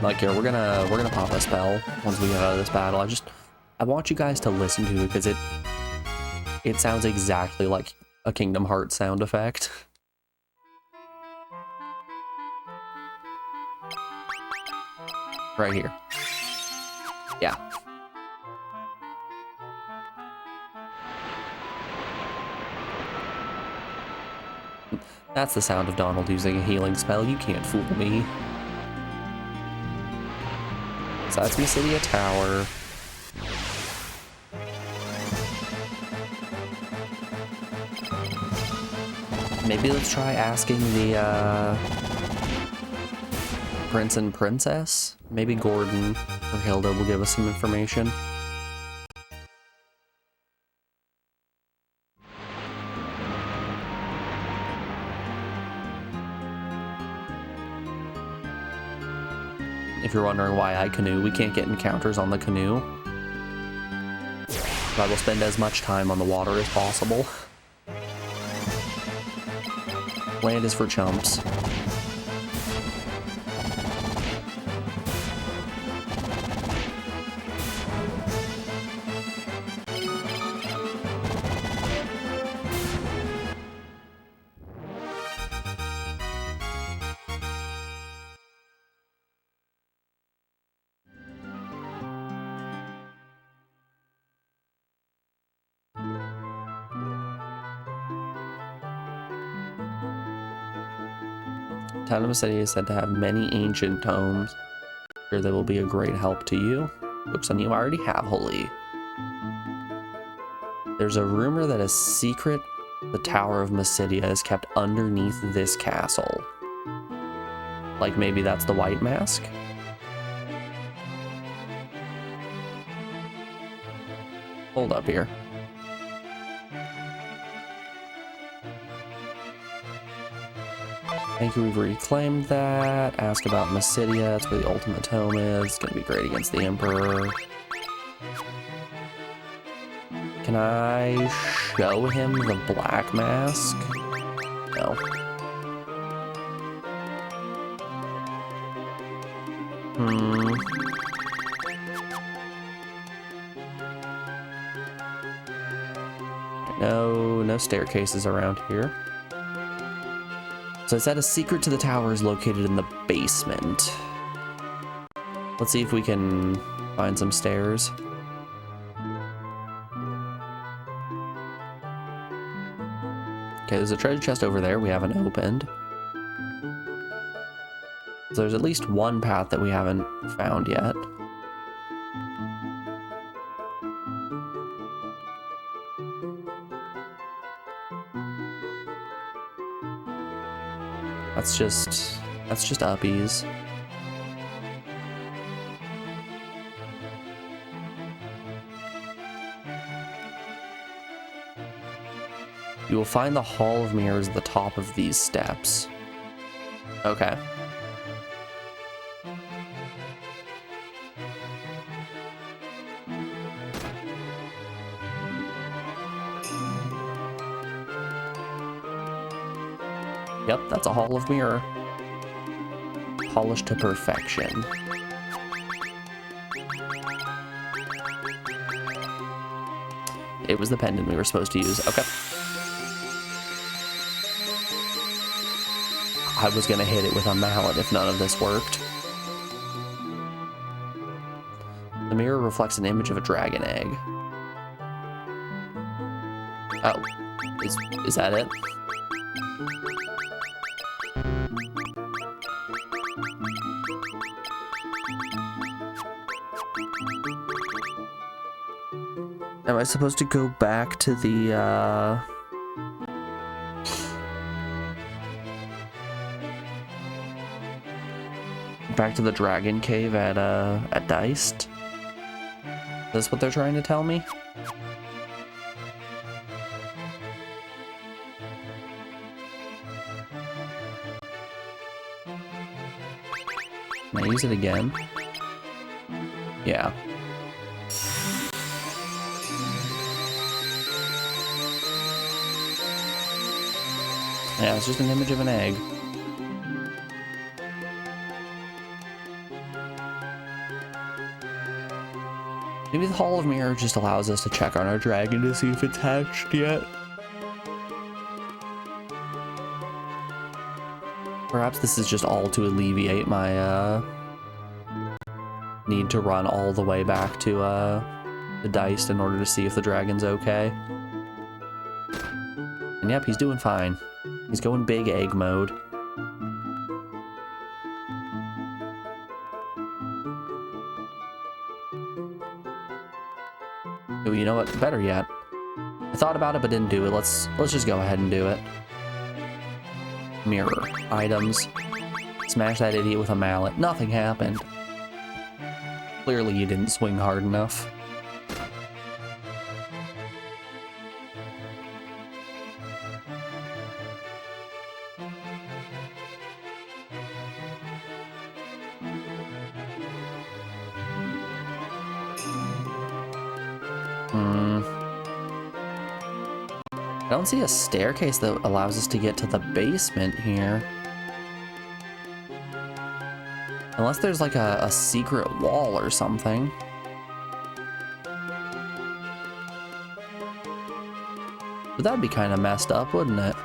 Like here, we're gonna pop a spell once we get out of this battle. I want you guys to listen to it because it sounds exactly like a Kingdom Hearts sound effect. Right here. Yeah. That's the sound of Donald using a healing spell. You can't fool me. So that's Mysidia Tower. Maybe let's try asking the Prince and Princess? Maybe Gordon or Hilda will give us some information. If you're wondering why I canoe, we can't get encounters on the canoe. So I will spend as much time on the water as possible. Land is for chumps. Town of City is said to have many ancient tomes. Sure, they will be a great help to you. Looks on you already have Holy. There's a rumor that a secret the Tower of Mysidia is kept underneath this castle. Like maybe that's the White Mask? Hold up here. Thank you, we've reclaimed that. Ask about Mysidia, it's where the ultimate tome is. It's gonna be great against the Emperor. Can I show him the Black Mask? No. No staircases around here. So I said a secret to the tower is located in the basement. Let's see if we can find some stairs. Okay, there's a treasure chest over there we haven't opened. So there's at least one path that we haven't found yet. That's just uppies. You will find the Hall of Mirrors at the top of these steps. Okay. Yep, that's a Hall of Mirror. Polished to perfection. It was the pendant we were supposed to use. Okay. I was gonna hit it with a mallet if none of this worked. The mirror reflects an image of a dragon egg. Oh, is that it? Am I supposed to go back to the, back to the dragon cave at Deist? Is this what they're trying to tell me? Can I use it again? Yeah. Yeah, it's just an image of an egg. Maybe the Hall of Mirror just allows us to check on our dragon to see if it's hatched yet. Perhaps this is just all to alleviate my need to run all the way back to the Deist in order to see if the dragon's okay. And yep, he's doing fine. He's going big egg mode. Oh, you know what? Better yet. I thought about it but didn't do it. Let's just go ahead and do it. Mirror. Items. Smash that idiot with a mallet. Nothing happened. Clearly you didn't swing hard enough. I don't see a staircase that allows us to get to the basement here. Unless there's like a secret wall or something. But that'd be kind of messed up, wouldn't it?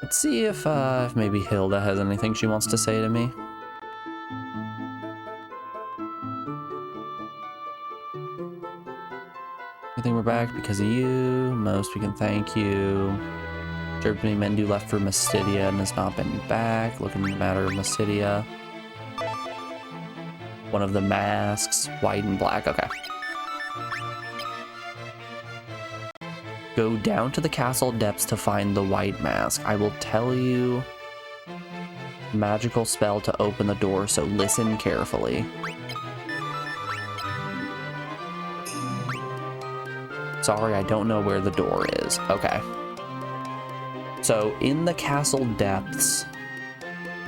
Let's see if maybe Hilda has anything she wants to say to me. I think we're back because of you. Most we can thank you. Served many men do left for Mystidia and has not been back. Looking at the matter of Mystidia. One of the masks, white and black. Okay. Go down to the castle depths to find the white mask. I will tell you magical spell to open the door, so listen carefully. Sorry, I don't know where the door is. Okay. So in the castle depths,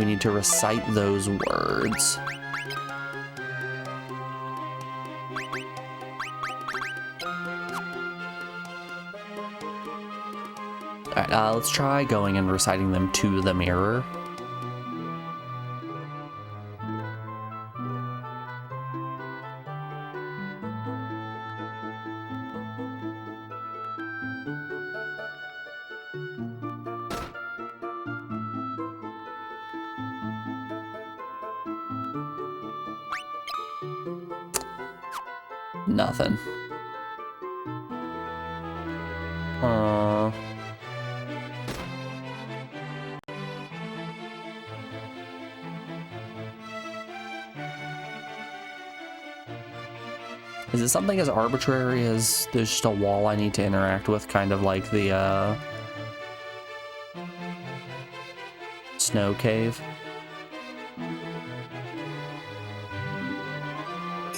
we need to recite those words. Alright, let's try going and reciting them to the mirror. Nothing. Is it something as arbitrary as there's just a wall I need to interact with, kind of like the snow cave?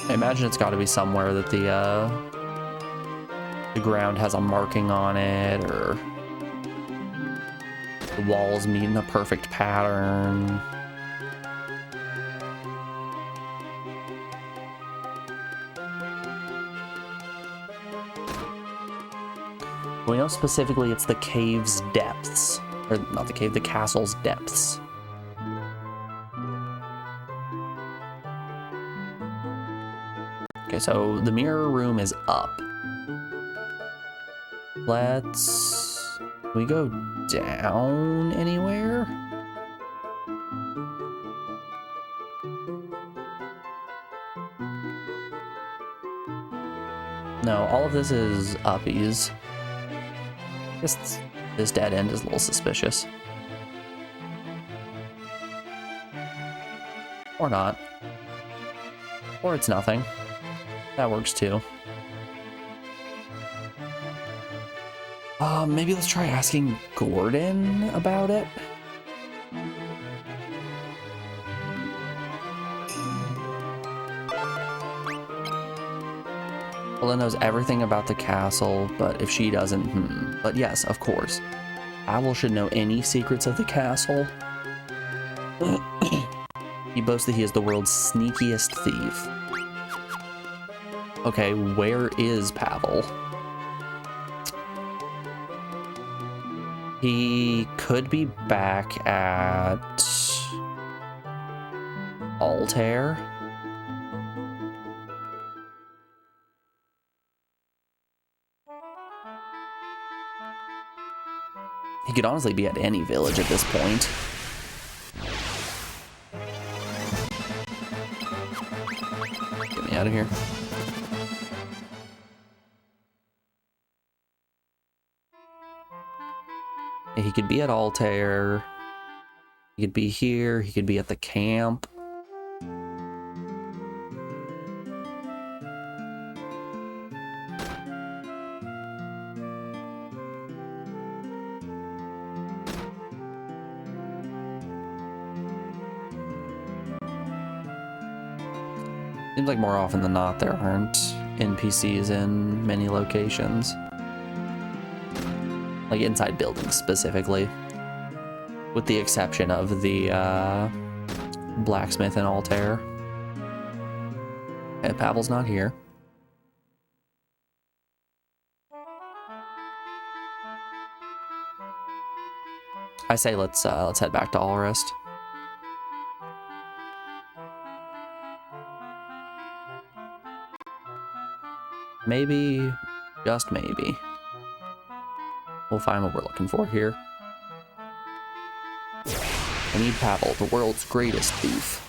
I imagine it's got to be somewhere that the ground has a marking on it, or the walls meet in a perfect pattern. We know specifically it's the cave's depths, or not the cave, the castle's depths. Okay, so the mirror room is up. Let's... Can we go down anywhere? No, all of this is uppies. I guess this dead end is a little suspicious. Or not. Or it's nothing. That works too. Maybe let's try asking Gordon about it. Ella knows everything about the castle, but if she doesn't, But yes, of course. Owl should know any secrets of the castle. He boasts that he is the world's sneakiest thief. Okay, where is Pavel? He could be back at Altair. He could honestly be at any village at this point. Get me out of here. He could be at Altair. He could be here. He could be at the camp. Seems like more often than not there aren't NPCs in many locations. Like inside buildings specifically. With the exception of the blacksmith in Altair. And Pavel's not here. I say let's head back to Allrest. Maybe, just maybe, we'll find what we're looking for here. I need Pavel, the world's greatest thief.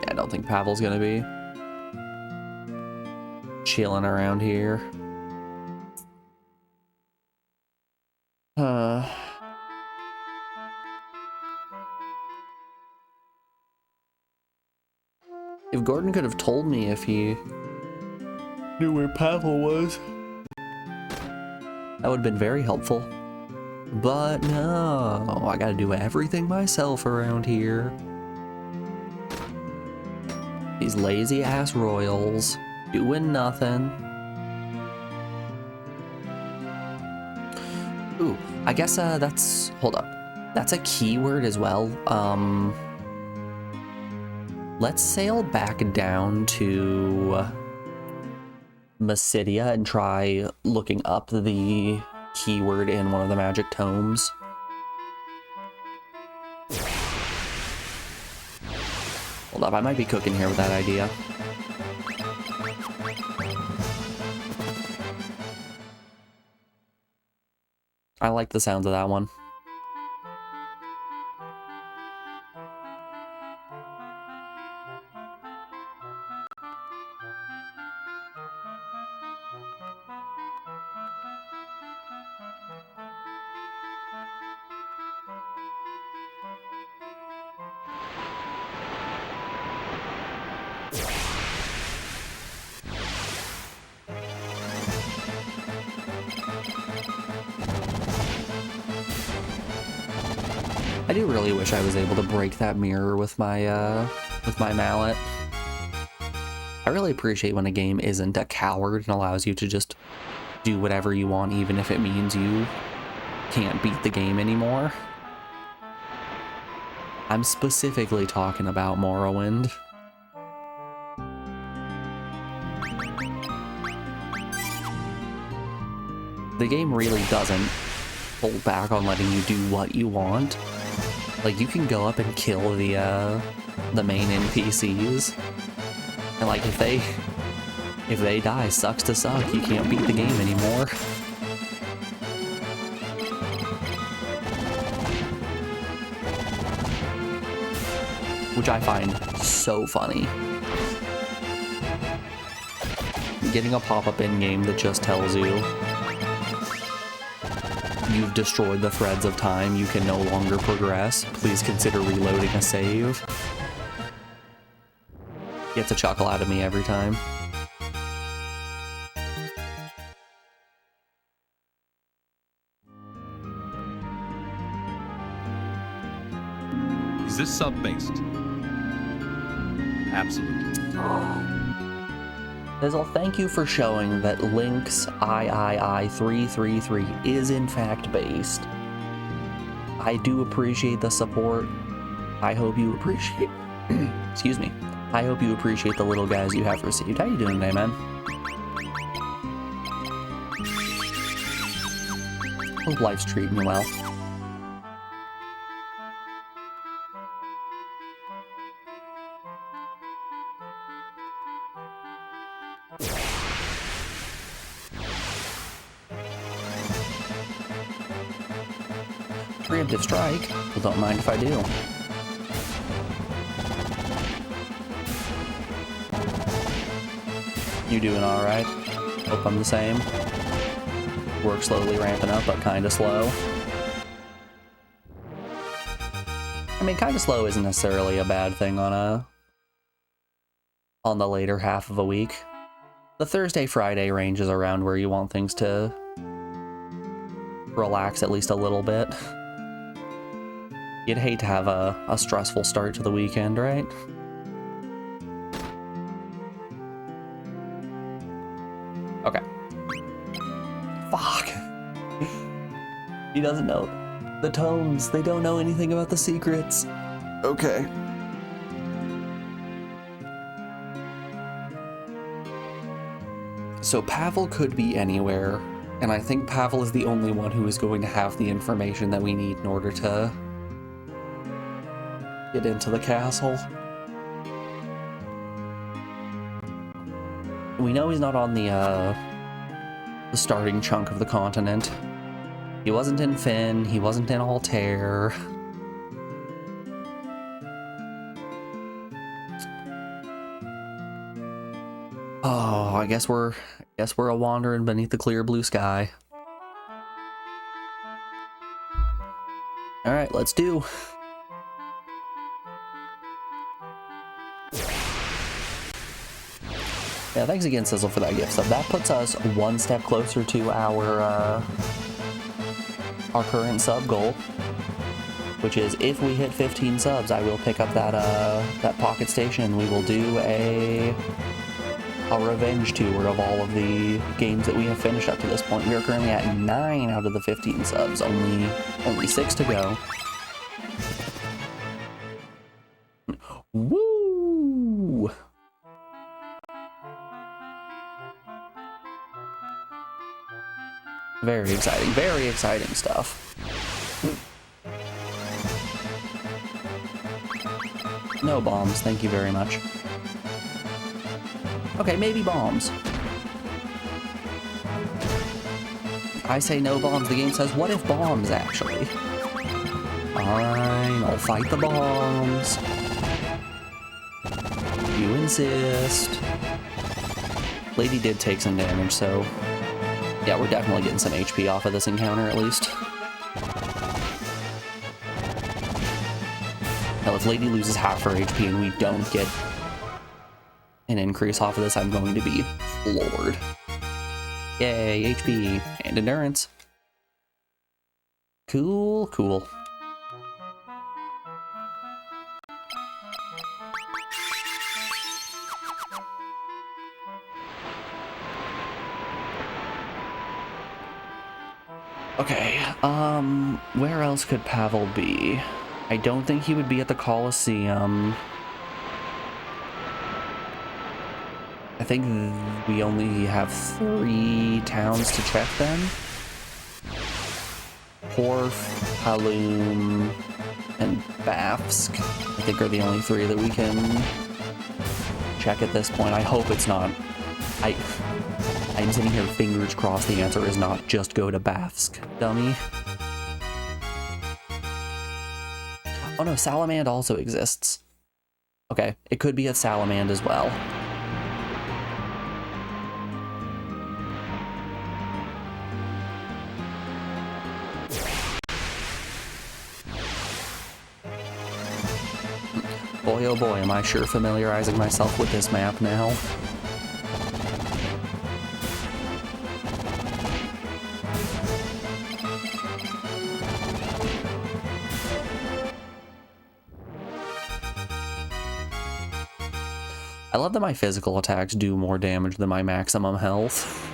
I don't think Pavel's gonna be chilling around here. If Gordon could have told me if he knew where Pavel was, that would have been very helpful. But no, I gotta do everything myself around here. These lazy ass royals doing nothing. Ooh, I guess that's, hold up. That's a keyword as well. Let's sail back down to Mysidia and try looking up the keyword in one of the magic tomes. Hold up, I might be cooking here with that idea. I like the sounds of that one. I do really wish I was able to break that mirror with my mallet. I really appreciate when a game isn't a coward and allows you to just do whatever you want, even if it means you can't beat the game anymore. I'm specifically talking about Morrowind. The game really doesn't hold back on letting you do what you want. Like, you can go up and kill the main NPCs, and like if they die, sucks to suck. You can't beat the game anymore. Which I find so funny. Getting a pop-up in-game that just tells you you've destroyed the threads of time, you can no longer progress. Please consider reloading a save. Gets a chuckle out of me every time. Is this sub-based? Absolutely. Dizzle, thank you for showing that Link's III333 is in fact based. I do appreciate the support. I hope you appreciate... Excuse me. I hope you appreciate the little guys you have received. How you doing today, man? Hope life's treating you well. Preemptive strike? Well, don't mind if I do. You doing alright? Hope I'm the same. Work slowly ramping up, but kinda slow. I mean, kinda slow isn't necessarily a bad thing on the later half of a week. The Thursday-Friday range is around where you want things to relax at least a little bit. You'd hate to have a stressful start to the weekend, right? Okay. Fuck. He doesn't know. The tomes, they don't know anything about the secrets. Okay. So Pavel could be anywhere, and I think Pavel is the only one who is going to have the information that we need in order to get into the castle. We know he's not on the starting chunk of the continent. He wasn't in Finn, he wasn't in Altair. Oh, I guess we're a wandering beneath the clear blue sky. All right, let's do. Yeah, thanks again, Sizzle, for that gift sub. That puts us one step closer to our current sub goal, which is if we hit 15 subs, I will pick up that pocket station. We will do a revenge tour of all of the games that we have finished up to this point. We are currently at 9 out of the 15 subs, only 6 to go. Woo! Very exciting stuff. No bombs, thank you very much. Okay, maybe bombs. I say no bombs, the game says, what if bombs, actually? Fine, I'll fight the bombs. You insist. Lady did take some damage, so... yeah, we're definitely getting some HP off of this encounter, at least. Hell, if Lady loses half her HP and we don't get an increase off of this, I'm going to be floored. Yay, HP and endurance. Cool, cool. Okay, where else could Pavel be? I don't think he would be at the Colosseum. I think we only have 3 towns to check then. Porf, Halum, and Bafsk, I think are the only 3 that we can check at this point. I hope it's not. I'm sitting here, fingers crossed, the answer is not just go to Bafsk, dummy. Oh no, Salamand also exists. Okay, it could be at Salamand as well. Boy, oh boy, am I sure familiarizing myself with this map now. I love that my physical attacks do more damage than my maximum health.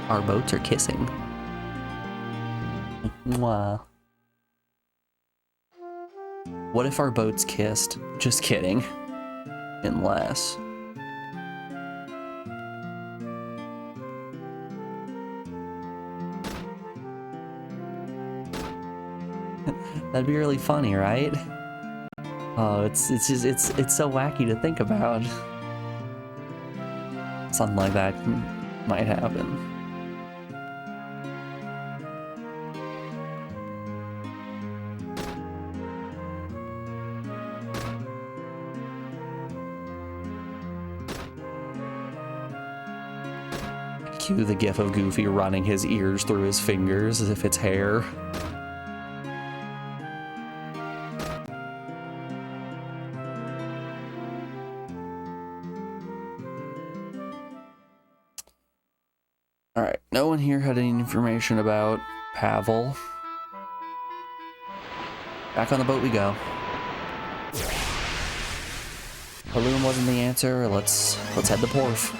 Our boats are kissing. Mwah. What if our boats kissed? Just kidding. Unless... that'd be really funny, right? Oh, it's so wacky to think about. Something like that might happen. Cue the gif of Goofy running his ears through his fingers as if it's hair. Alright, no one here had any information about Pavel. Back on the boat we go. Balloon wasn't the answer, let's head to Porf.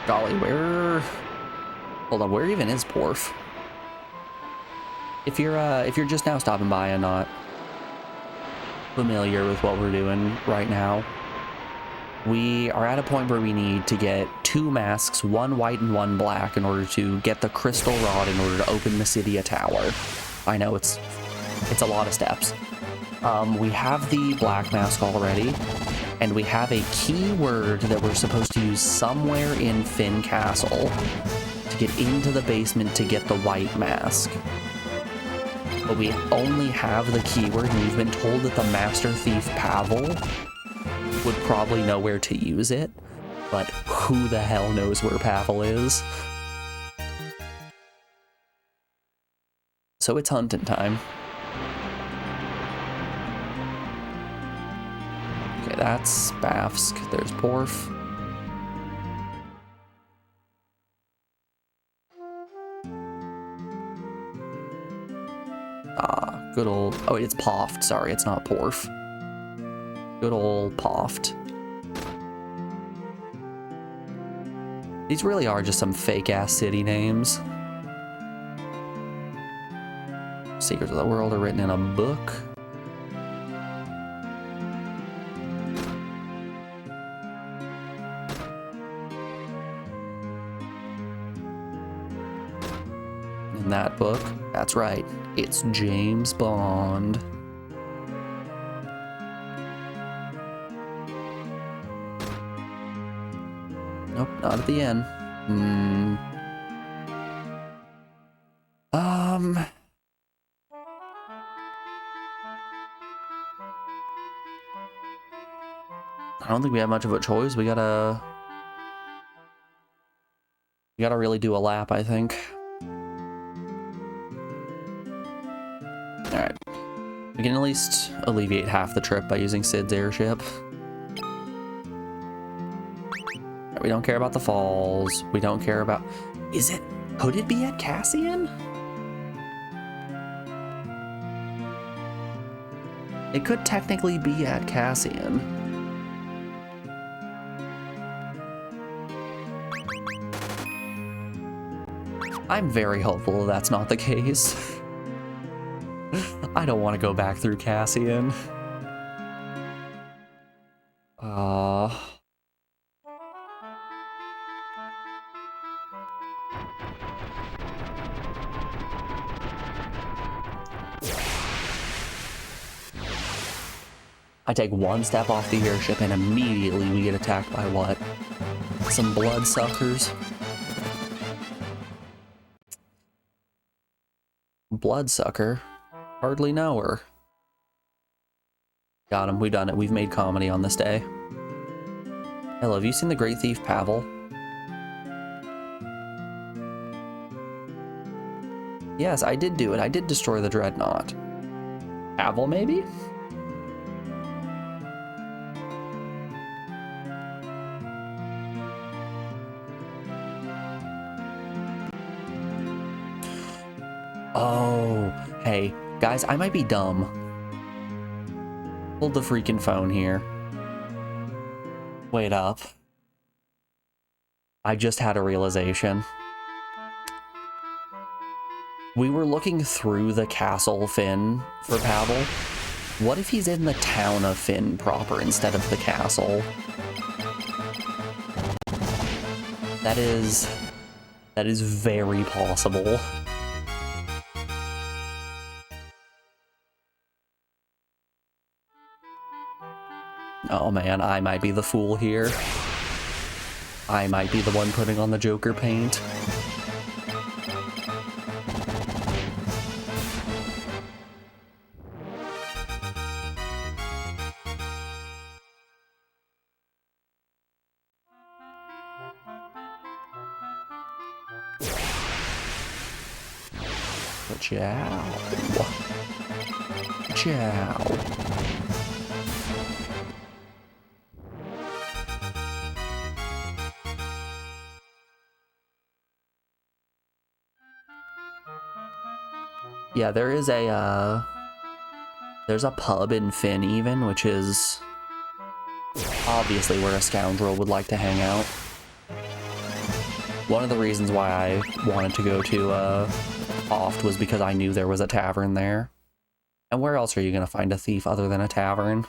Golly, where... hold on, where even is Porf? If you're just now stopping by and not familiar with what we're doing right now. We are at a point where we need to get 2 masks, 1 white and 1 black, in order to get the crystal rod in order to open the city a tower. I know it's a lot of steps. We have the black mask already, and we have a keyword that we're supposed to use somewhere in Finn Castle to get into the basement to get the white mask. But we only have the keyword, and we've been told that the Master Thief Pavel would probably know where to use it, but who the hell knows where Pavel is? So it's hunting time. Okay, that's Spafsk. There's Porf. Ah, good old... Oh, it's Poft. Sorry, it's not Porf. Good old Poft. These really are just some fake-ass city names. Secrets of the world are written in a book. In that book, that's right, it's James Bond. Nope, not at the end. I don't think we have much of a choice. We gotta really do a lap, I think. Alright. We can at least alleviate half the trip by using Sid's airship. We don't care about the falls. We don't care about... Could it be at Cassian? It could technically be at Cassian. I'm very hopeful that's not the case. I don't want to go back through Cassian. I take 1 step off the airship and immediately we get attacked by what? Some bloodsuckers? Bloodsucker? Hardly know her. Got him, we done it. We've made comedy on this day. Hello, have you seen the Great Thief Pavel? Yes, I did do it. I did destroy the Dreadnought. Pavel, maybe? Oh, hey, guys, I might be dumb. Hold the freaking phone here. Wait up. I just had a realization. We were looking through the castle Finn for Pavel. What if he's in the town of Finn proper instead of the castle? That is very possible. Oh man, I might be the fool here. I might be the one putting on the Joker paint. Ciao. Ciao. Yeah, there is there's a pub in Finn even, which is obviously where a scoundrel would like to hang out. One of the reasons why I wanted to go to Oft was because I knew there was a tavern there. And where else are you gonna find a thief other than a tavern?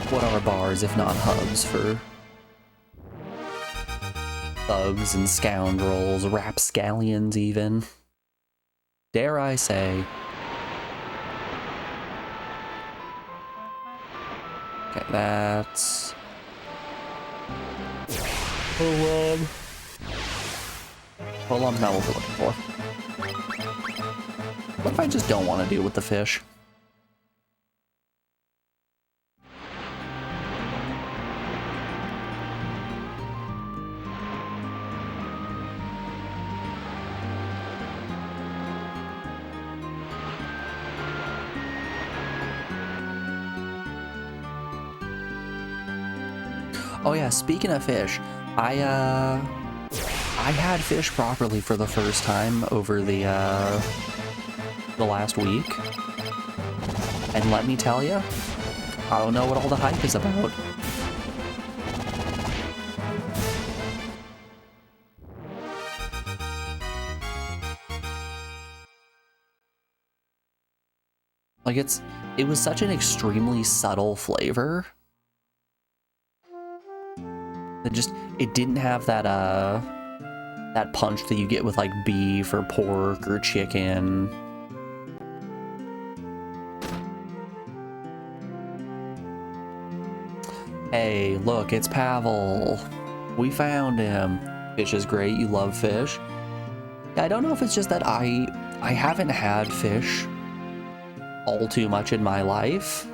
What are bars if not hubs for thugs and scoundrels, rapscallions even? Dare I say. Okay, that's... Hold on, not what we're looking for. What if I just don't want to deal with the fish? Oh yeah, speaking of fish, I had fish properly for the first time over the last week. And let me tell you, I don't know what all the hype is about. Like it was such an extremely subtle flavor. It didn't have that that punch that you get with like beef or pork or chicken. Hey, look, it's Pavel. We found him. Fish is great. You love fish. Yeah, I don't know if it's just that I haven't had fish all too much in my life.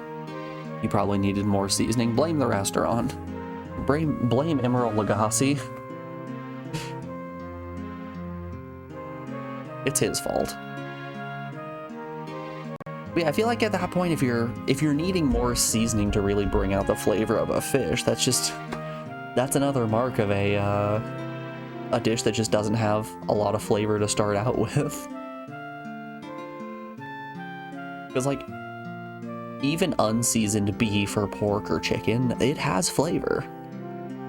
You probably needed more seasoning. Blame the restaurant. Blame Emerald Lagasse. It's his fault. But yeah, I feel like at that point, if you're needing more seasoning to really bring out the flavor of a fish, that's another mark of a dish that just doesn't have a lot of flavor to start out with. Because like, even unseasoned beef or pork or chicken, it has flavor.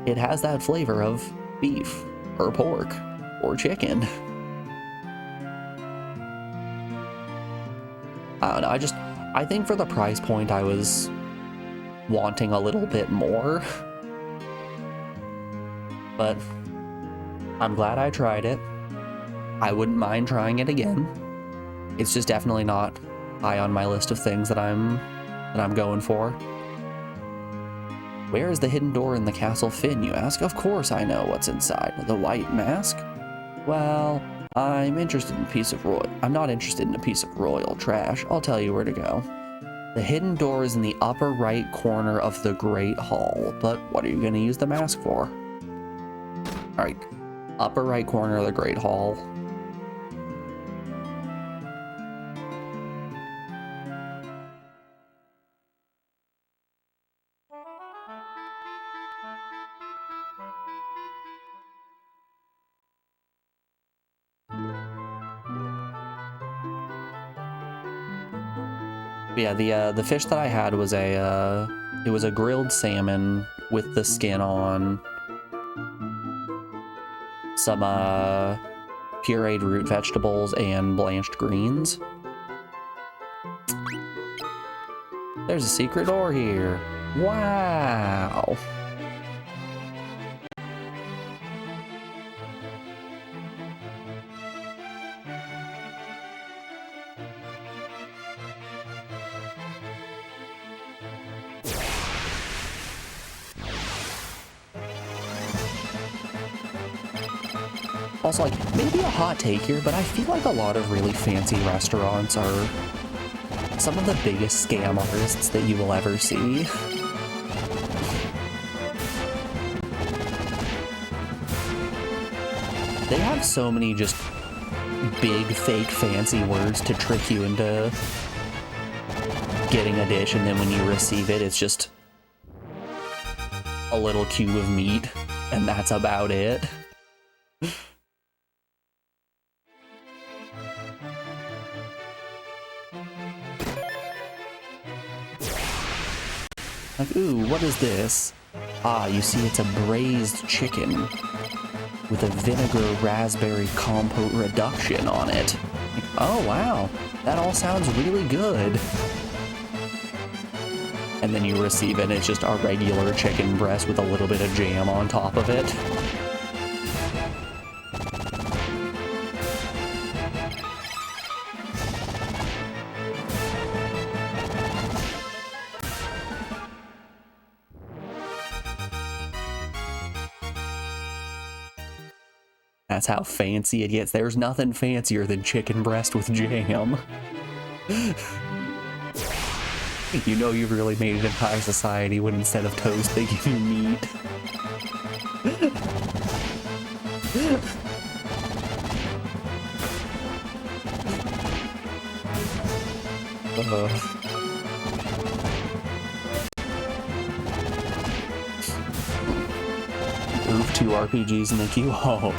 It has that flavor of beef or pork or chicken. I don't know, I think for the price point I was wanting a little bit more. But I'm glad I tried it. I wouldn't mind trying it again. It's just definitely not high on my list of things that I'm going for. Where is the hidden door in the castle Finn, you ask? Of course I know what's inside. The white mask? Well, I'm not interested in a piece of royal trash. I'll tell you where to go. The hidden door is in the upper right corner of the Great Hall. But what are you going to use the mask for? Alright, upper right corner of the Great Hall. But yeah, the fish that I had was it was a grilled salmon with the skin on, some pureed root vegetables and blanched greens. There's a secret door here. Wow. Also, like, maybe a hot take here, but I feel like a lot of really fancy restaurants are some of the biggest scam artists that you will ever see. They have so many just big, fake, fancy words to trick you into getting a dish, and then when you receive it, it's just a little cube of meat, and that's about it. Like, ooh, what is this? Ah, you see, it's a braised chicken with a vinegar raspberry compote reduction on it. Like, oh, wow, that all sounds really good. And then you receive it, and it's just a regular chicken breast with a little bit of jam on top of it. That's how fancy it gets. There's nothing fancier than chicken breast with jam. You know you've really made it in high society when instead of toast they give you meat. Oof, 2 RPGs in the queue. Oh.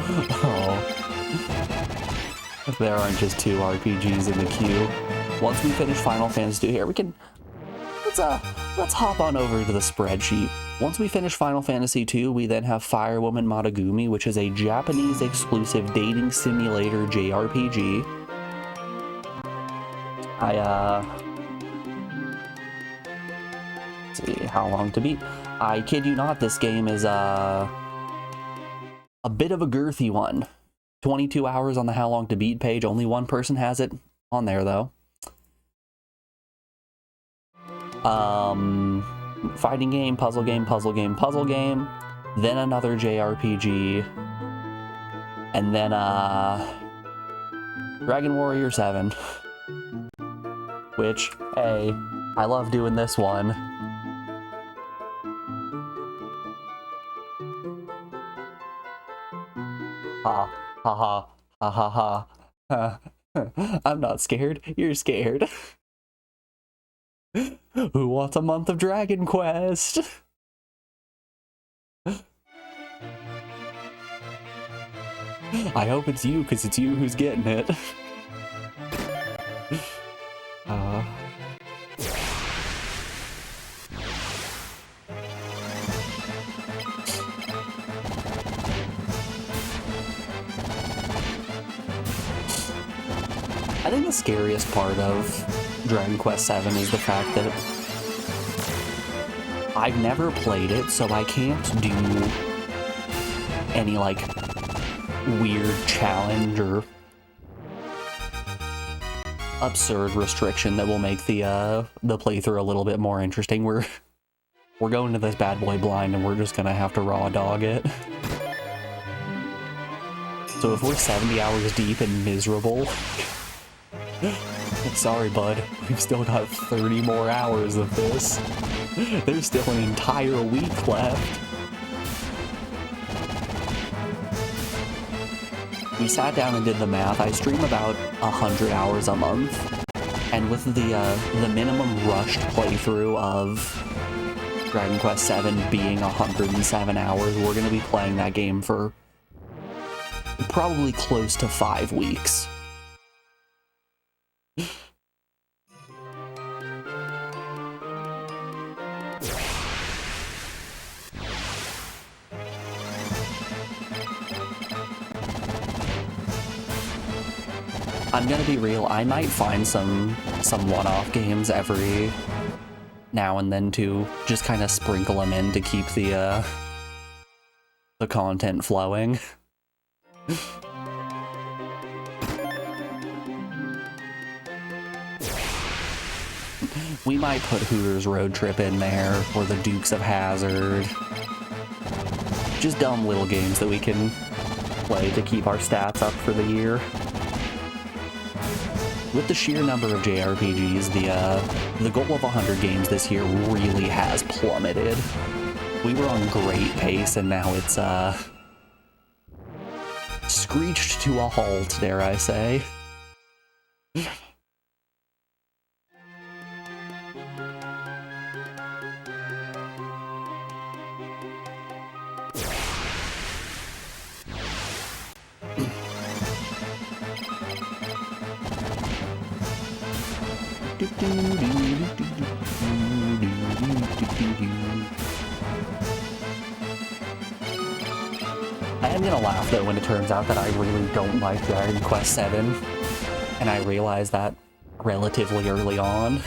There aren't just 2 RPGs in the queue. Once we finish Final Fantasy 2 here, we can... Let's hop on over to the spreadsheet. Once we finish Final Fantasy 2, we then have Firewoman Matagumi, which is a Japanese exclusive dating simulator JRPG. Let's see how long to beat. I kid you not, this game is a bit of a girthy one. 22 hours on the how long to beat page. Only one person has it on there though. Fighting game, puzzle game, puzzle game, puzzle game, then another JRPG, and then Dragon Warrior 7, which, hey, I love doing this one. Ha ha ha ha ha ha. I'm not scared, you're scared. Who wants a month of Dragon Quest? I hope it's you, because it's you who's getting it. I think the scariest part of Dragon Quest VII is the fact that I've never played it, so I can't do any, like, weird challenge or absurd restriction that will make the playthrough a little bit more interesting. We're going to this bad boy blind, and we're just gonna have to raw dog it. So if we're 70 hours deep and miserable... Sorry, bud. We've still got 30 more hours of this. There's still an entire week left. We sat down and did the math. I stream about 100 hours a month. And with the minimum rushed playthrough of Dragon Quest VII being 107 hours, we're going to be playing that game for probably close to 5 weeks. I'm gonna be real, I might find some one-off games every now and then to just kind of sprinkle them in to keep the content flowing. We might put Hooters Road Trip in there, or the Dukes of Hazzard. Just dumb little games that we can play to keep our stats up for the year. With the sheer number of JRPGs, the goal of 100 games this year really has plummeted. We were on great pace, and now it's, screeched to a halt, dare I say. I am gonna laugh though when it turns out that I really don't like Dragon Quest VII, and I realize that relatively early on.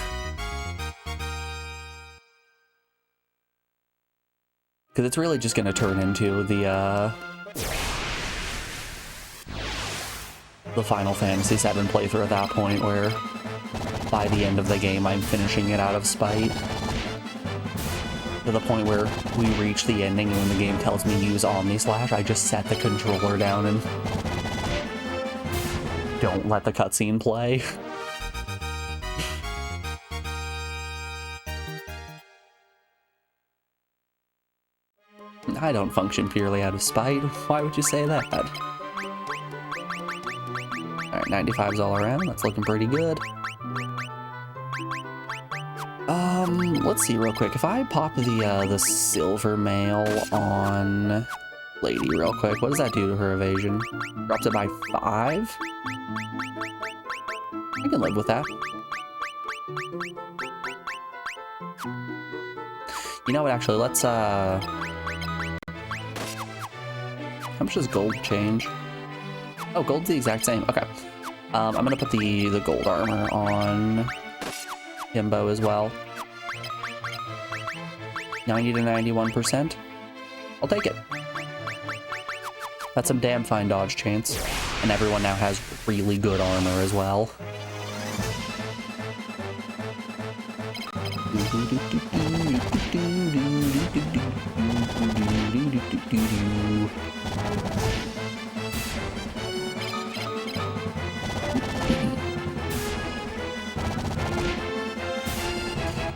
Because it's really just gonna turn into the Final Fantasy VII playthrough at that point, where by the end of the game I'm finishing it out of spite. To the point where we reach the ending and when the game tells me use Omni Slash, I just set the controller down and don't let the cutscene play. I don't function purely out of spite. Why would you say that? Alright, 95s all around. That's looking pretty good. Let's see real quick. If I pop the silver mail on Lady real quick, what does that do to her evasion? Drops it by 5? I can live with that. You know what, actually, let's, how much does gold change? Oh, gold's the exact same. Okay. I'm gonna put the gold armor on Himbo as well. 90 to 91%. I'll take it. That's some damn fine dodge chance. And everyone now has really good armor as well.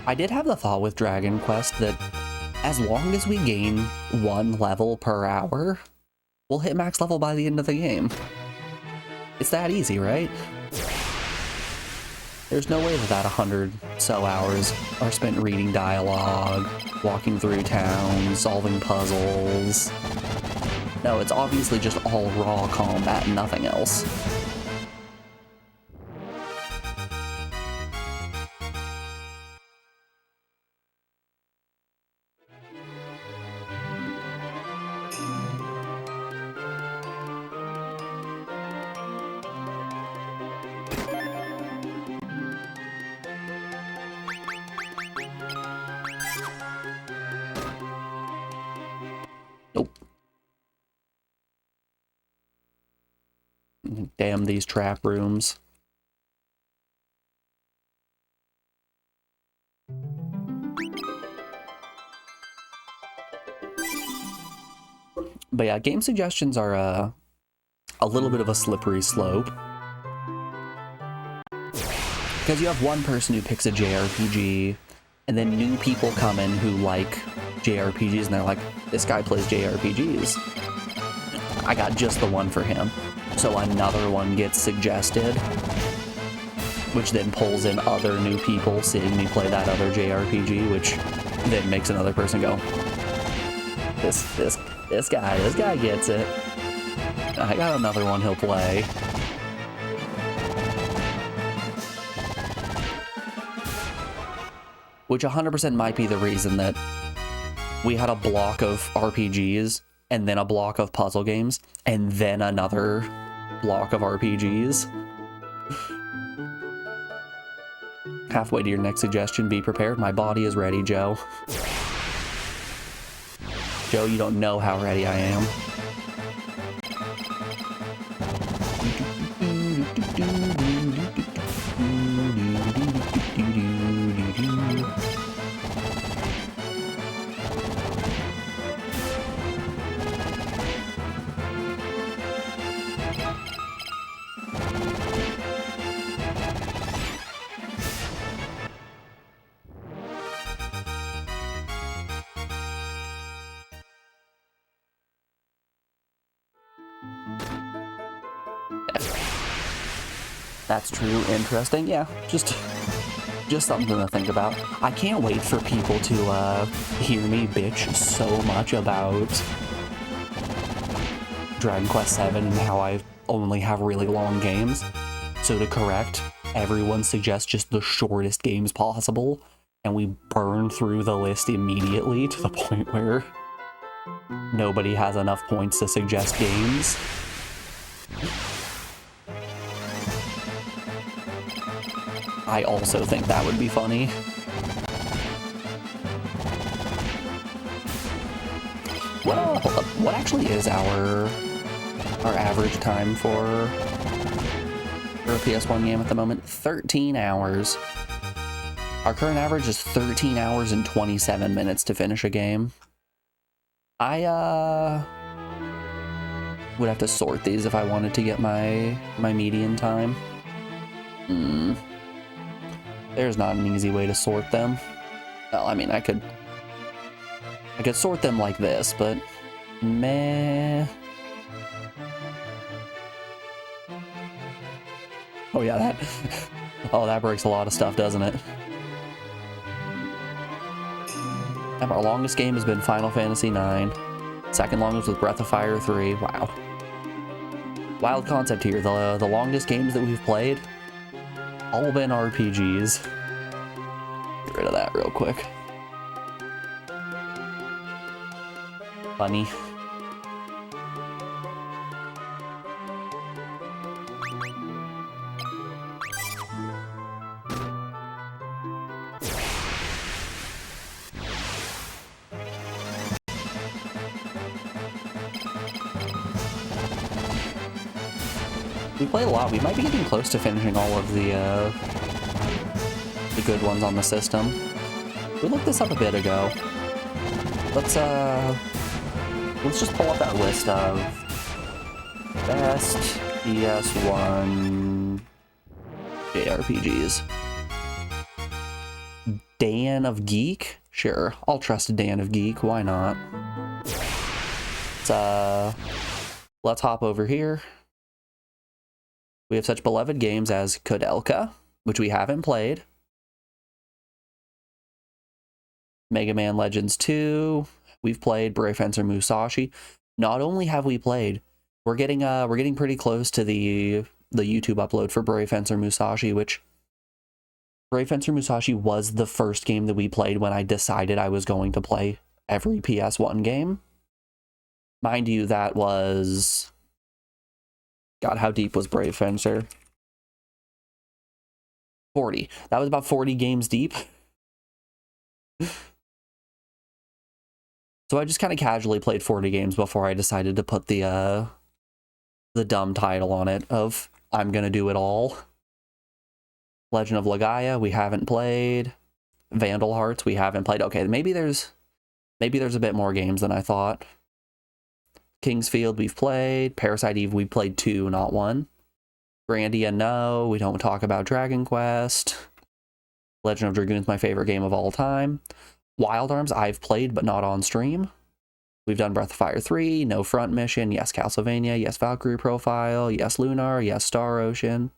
I did have the thought with Dragon Quest that as long as we gain 1 level per hour, we'll hit max level by the end of the game. It's that easy, right? There's no way that 100 so hours are spent reading dialogue, walking through town, solving puzzles. No, it's obviously just all raw combat and nothing else. Damn these trap rooms. But yeah, game suggestions are a little bit of a slippery slope. Because you have one person who picks a JRPG, and then new people come in who like JRPGs, and they're like, this guy plays JRPGs. I got just the one for him. So another one gets suggested, which then pulls in other new people seeing me play that other JRPG, which then makes another person go, this guy gets it. I got another one he'll play. Which 100% might be the reason that we had a block of RPGs and then a block of puzzle games, and then another block of RPGs. Halfway to your next suggestion, be prepared. My body is ready, Joe. Joe, you don't know how ready I am. That's true. Interesting. Yeah, just something to think about. I can't wait for people to hear me bitch so much about Dragon Quest VII and how I only have really long games. So to correct, everyone suggests just the shortest games possible, and we burn through the list immediately to the point where nobody has enough points to suggest games. I also think that would be funny. What actually is our average time for a PS1 game at the moment? 13 hours. Our current average is 13 hours and 27 minutes to finish a game. I would have to sort these if I wanted to get my median time. There's not an easy way to sort them. Well, I mean, I could sort them like this, but meh. Oh yeah, that breaks a lot of stuff, doesn't it? And our longest game has been Final Fantasy IX. Second longest was Breath of Fire 3. Wow. Wild concept here. The longest games that we've played, all been RPGs. Get rid of that real quick. Funny. We played a lot. We might be getting close to finishing all of the good ones on the system. We looked this up a bit ago. Let's just pull up that list of best PS1 JRPGs. Dan of Geek? Sure, I'll trust Dan of Geek. Why not? Let's hop over here. We have such beloved games as Kodelka, which we haven't played. Mega Man Legends 2, we've played. Brave Fencer Musashi. Not only have we played, we're getting pretty close to the YouTube upload for Brave Fencer Musashi, which Brave Fencer Musashi was the first game that we played when I decided I was going to play every PS1 game. Mind you, that was... God, how deep was Brave Fencer? 40. That was about 40 games deep. So I just kind of casually played 40 games before I decided to put the dumb title on it of I'm gonna do it all. Legend of Legaia, we haven't played. Vandal Hearts, we haven't played. Okay, maybe there's a bit more games than I thought. Kingsfield, we've played. Parasite Eve, we played 2, not 1. Grandia, no. We don't talk about Dragon Quest. Legend of Dragoon's my favorite game of all time. Wild Arms, I've played, but not on stream. We've done Breath of Fire 3, no Front Mission, yes Castlevania, yes Valkyrie Profile, yes Lunar, yes Star Ocean.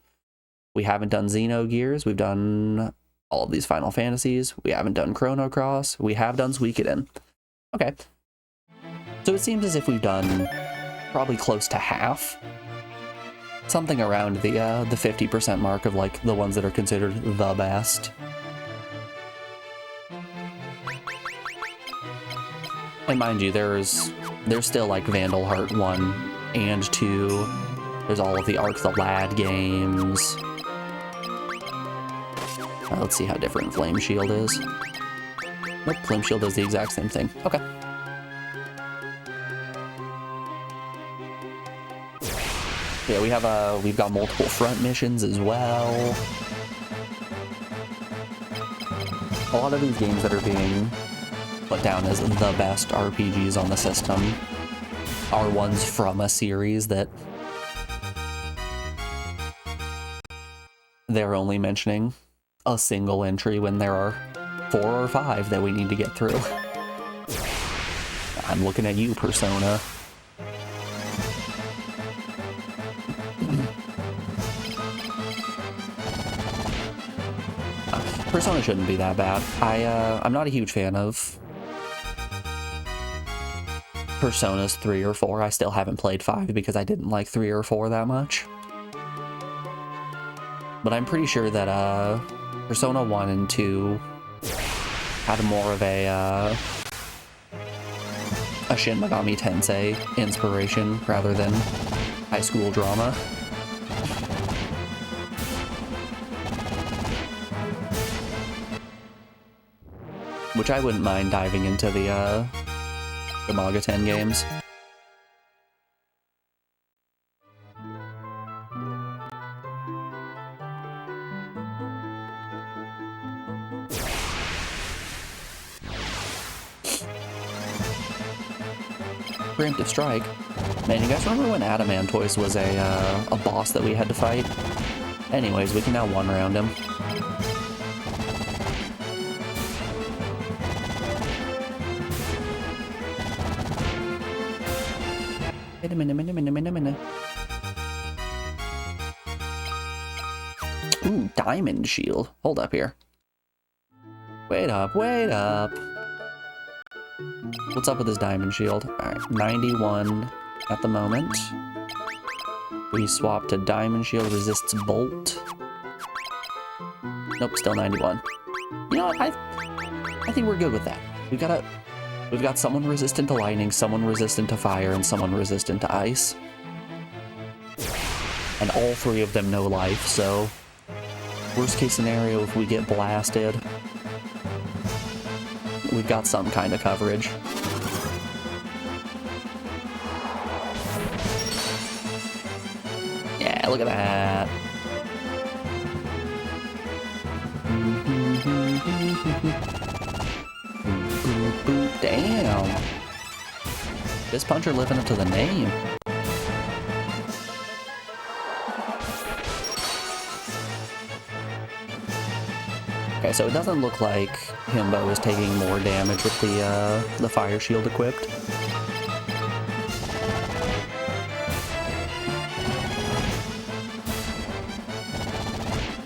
We haven't done Xenogears. We've done all of these Final Fantasies. We haven't done Chrono Cross. We have done Suikoden. Okay. So it seems as if we've done probably close to half. Something around the 50% mark of like the ones that are considered the best. And mind you, there's still like Vandal Heart 1 and 2. There's all of the Arc the Lad games. Let's see how different Flame Shield is. Nope, Flame Shield does the exact same thing. Okay. Yeah, we've got multiple front missions as well. A lot of these games that are being put down as the best RPGs on the system are ones from a series that they're only mentioning a single entry when there are 4 or 5 that we need to get through. I'm looking at you, Persona. Persona shouldn't be that bad. I'm not a huge fan of Personas 3 or 4. I still haven't played 5 because I didn't like 3 or 4 that much. But I'm pretty sure that Persona 1 and 2 had more of a Shin Megami Tensei inspiration rather than high school drama. Which I wouldn't mind diving into the Magaten games. Preemptive Strike. Man, you guys remember when Adamantoise was a boss that we had to fight? Anyways, we can now one-round him. Wait a minute. Ooh, Diamond Shield. Hold up here. Wait up. What's up with this Diamond Shield? Alright, 91 at the moment. We swap to Diamond Shield, resists Bolt. Nope, still 91. You know what? I think we're good with that. We've got someone resistant to lightning, someone resistant to fire, and someone resistant to ice. And all three of them no life, so worst case scenario, if we get blasted, we've got some kind of coverage. Yeah, look at that. Damn. This puncher living up to the name. Okay, so it doesn't look like Himbo is taking more damage with the fire shield equipped.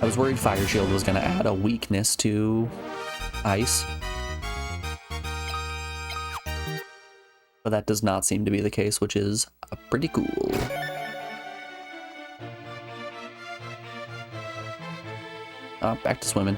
I was worried fire shield was going to add a weakness to ice. But that does not seem to be the case, which is pretty cool. Back to swimming.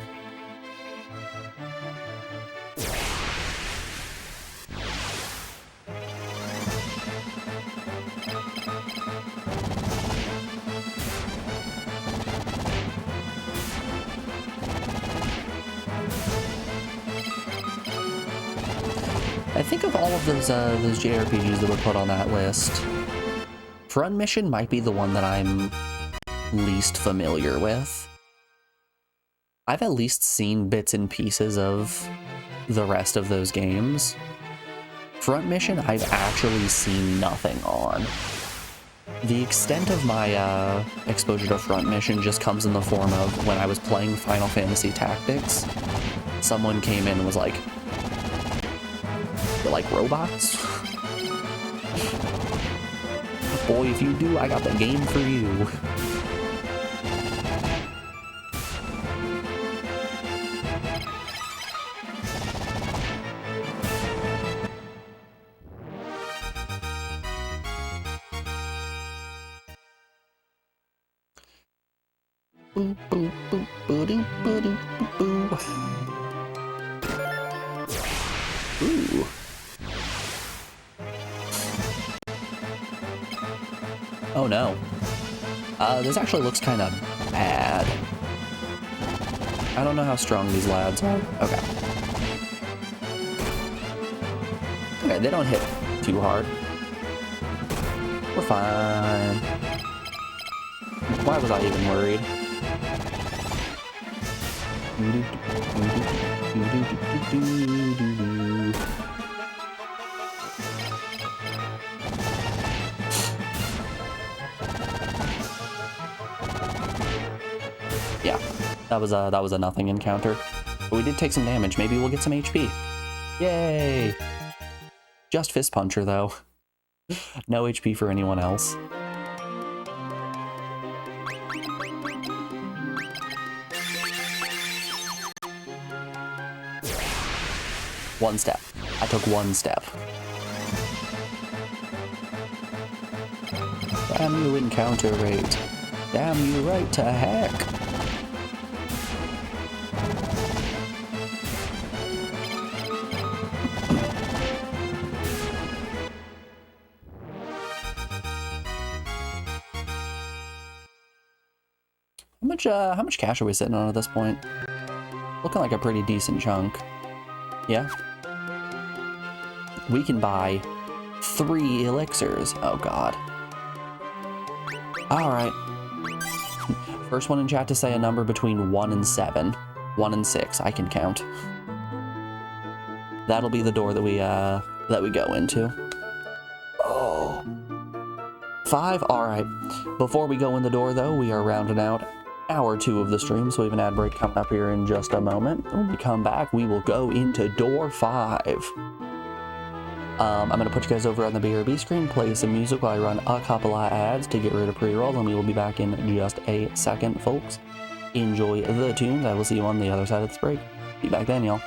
I think of all of those JRPGs that were put on that list, Front Mission might be the one that I'm least familiar with. I've at least seen bits and pieces of the rest of those games. Front Mission, I've actually seen nothing on. The extent of my exposure to Front Mission just comes in the form of when I was playing Final Fantasy Tactics, someone came in and was like, "You like robots?" Boy, if you do, I got the game for you. Boop, boop, boop, boo-doo, boo-doo, boo-boo. Ooh. Oh no. This actually looks kind of bad. I don't know how strong these lads are. Okay. Okay, they don't hit too hard. We're fine. Why was I even worried? Yeah, that was a nothing encounter. But we did take some damage. Maybe we'll get some HP. Yay! Just fist puncher though. No HP for anyone else. One step. I took one step. Damn you, encounter rate. Damn you right to heck. how much cash are we sitting on at this point? Looking like a pretty decent chunk. Yeah. We can buy 3 elixirs. Oh god. Alright. First one in chat to say a number between 1 and 7. 1 and 6, I can count. That'll be the door that we go into. Oh. 5, alright. Before we go in the door though, we are rounding out hour 2 of the stream, so we have an ad break coming up here in just a moment. When we come back, we will go into door 5. I'm going to put you guys over on the BRB screen, play some music while I run a couple of ads to get rid of pre-roll, and we will be back in just a second, folks. Enjoy the tunes. I will see you on the other side of this break. Be back then, y'all.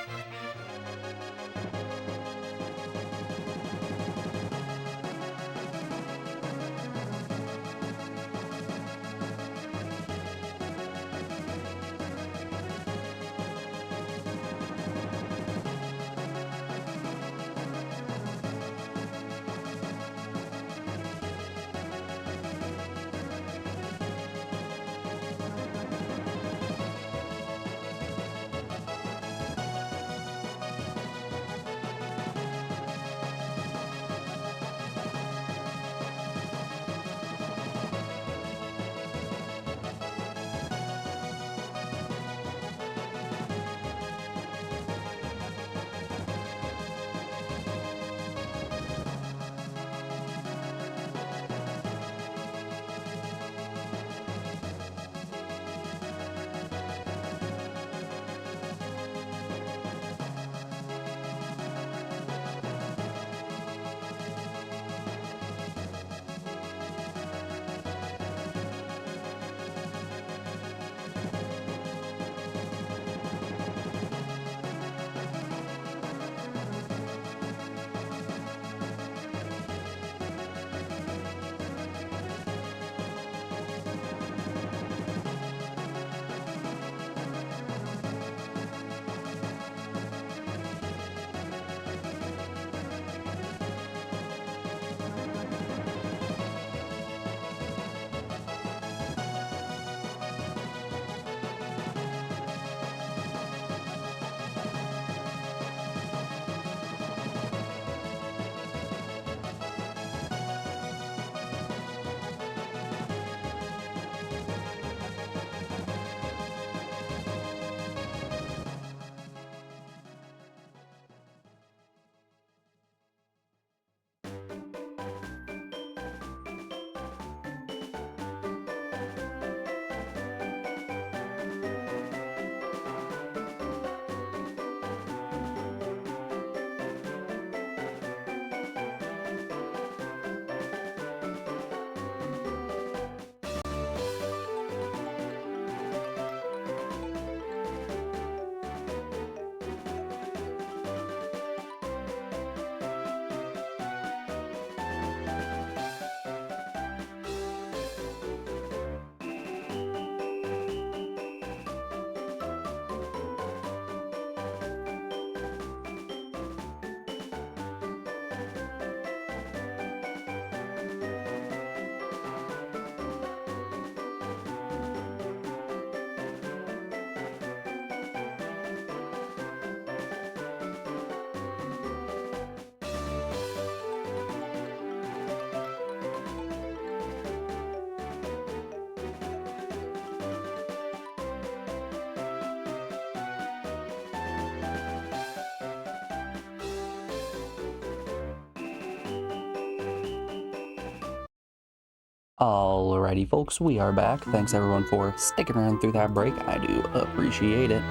Alrighty, folks, we are back. Thanks everyone for sticking around through that break. I do appreciate it.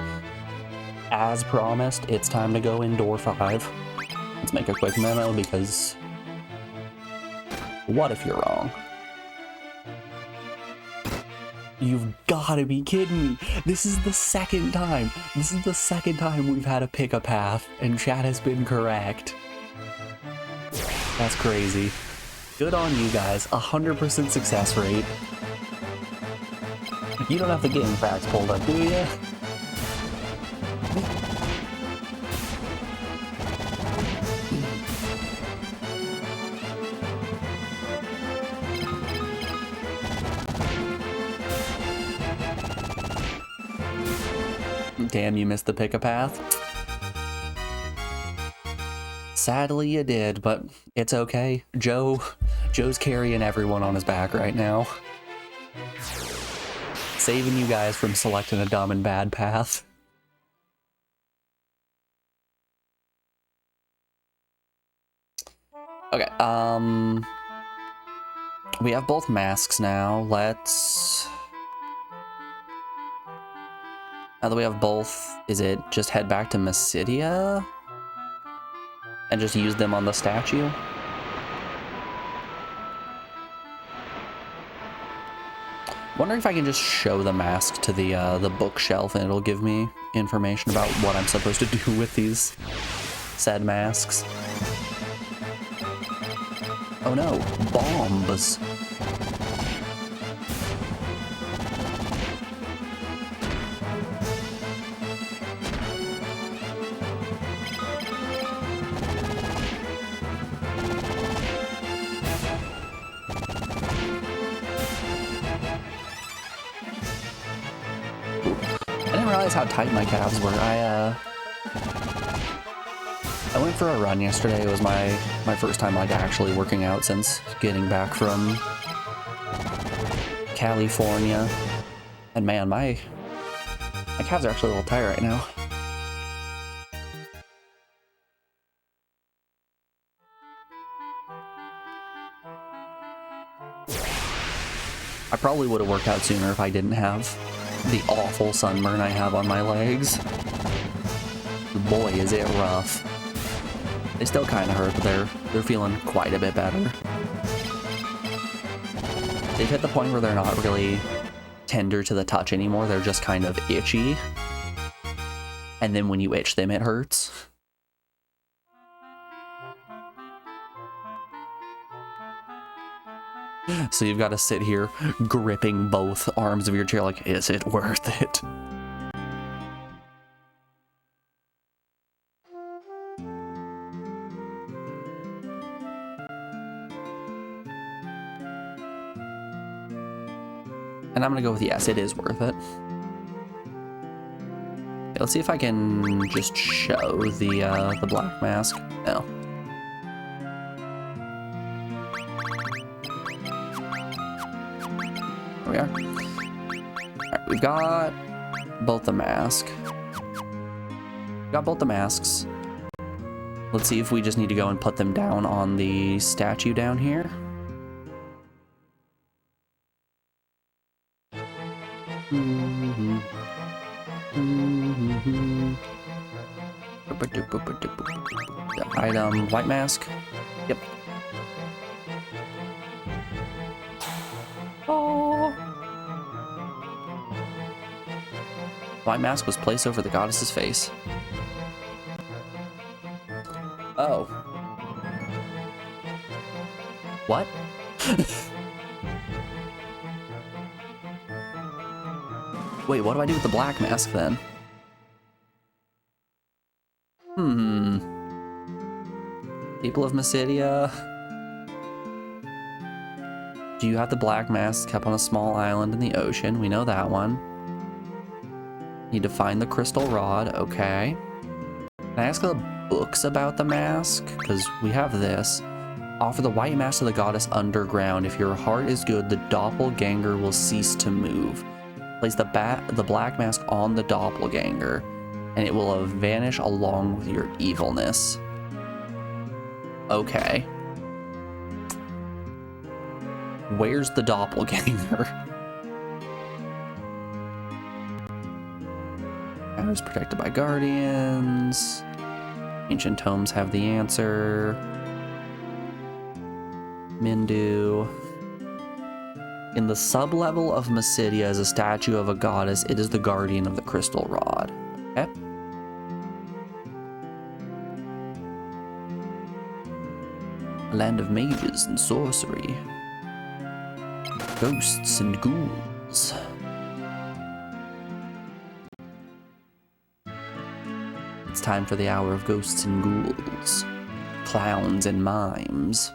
As promised, it's time to go in door 5. Let's make a quick memo because what if you're wrong? You've gotta be kidding me. This is the second time. This is the second time we've had to pick a path and chat has been correct. That's crazy. Good on you guys, 100% success rate. You don't have the game facts pulled up, do you? Damn, you missed the pick-a-path. Sadly, you did, but it's okay. Joe's carrying everyone on his back right now. Saving you guys from selecting a dumb and bad path. Okay, we have both masks now. Let's... Now that we have both, is it just head back to Mysidia? And just use them on the statue? Wondering if I can just show the mask to the bookshelf and it'll give me information about what I'm supposed to do with these said masks. Oh no, bombs. I didn't realize how tight my calves were. I went for a run yesterday. It was my first time like actually working out since getting back from California. And man, my calves are actually a little tight right now. I probably would have worked out sooner if I didn't have the awful sunburn I have on my legs. Boy, is it rough. They still kind of hurt, but they're feeling quite a bit better. They've hit the point where they're not really tender to the touch anymore. They're just kind of itchy. And then when you itch them, it hurts. So you've got to sit here gripping both arms of your chair like, is it worth it? And I'm gonna go with yes, it is worth it. Okay, let's see if I can just show the black mask. No. There we are. Alright, we've got both the masks. Let's see if we just need to go and put them down on the statue down here. The item, white mask. Yep. Oh. White mask was placed over the goddess's face. Oh. What? Wait, what do I do with the black mask then? People of Mysidia. Do you have the black mask kept on a small island in the ocean? We know that one. Need to find the crystal rod. Okay. Can I ask the books about the mask? Because we have this. Offer the white mask to the goddess underground. If your heart is good, the doppelganger will cease to move. Place the black mask on the doppelganger, and it will vanish along with your evilness. Okay. Where's the doppelganger? Hours protected by guardians. Ancient tomes have the answer. Mindu. In the sub-level of Mysidia is a statue of a goddess. It is the guardian of the crystal rod. Okay. A land of mages and sorcery. Ghosts and ghouls. It's time for the hour of ghosts and ghouls. Clowns and mimes.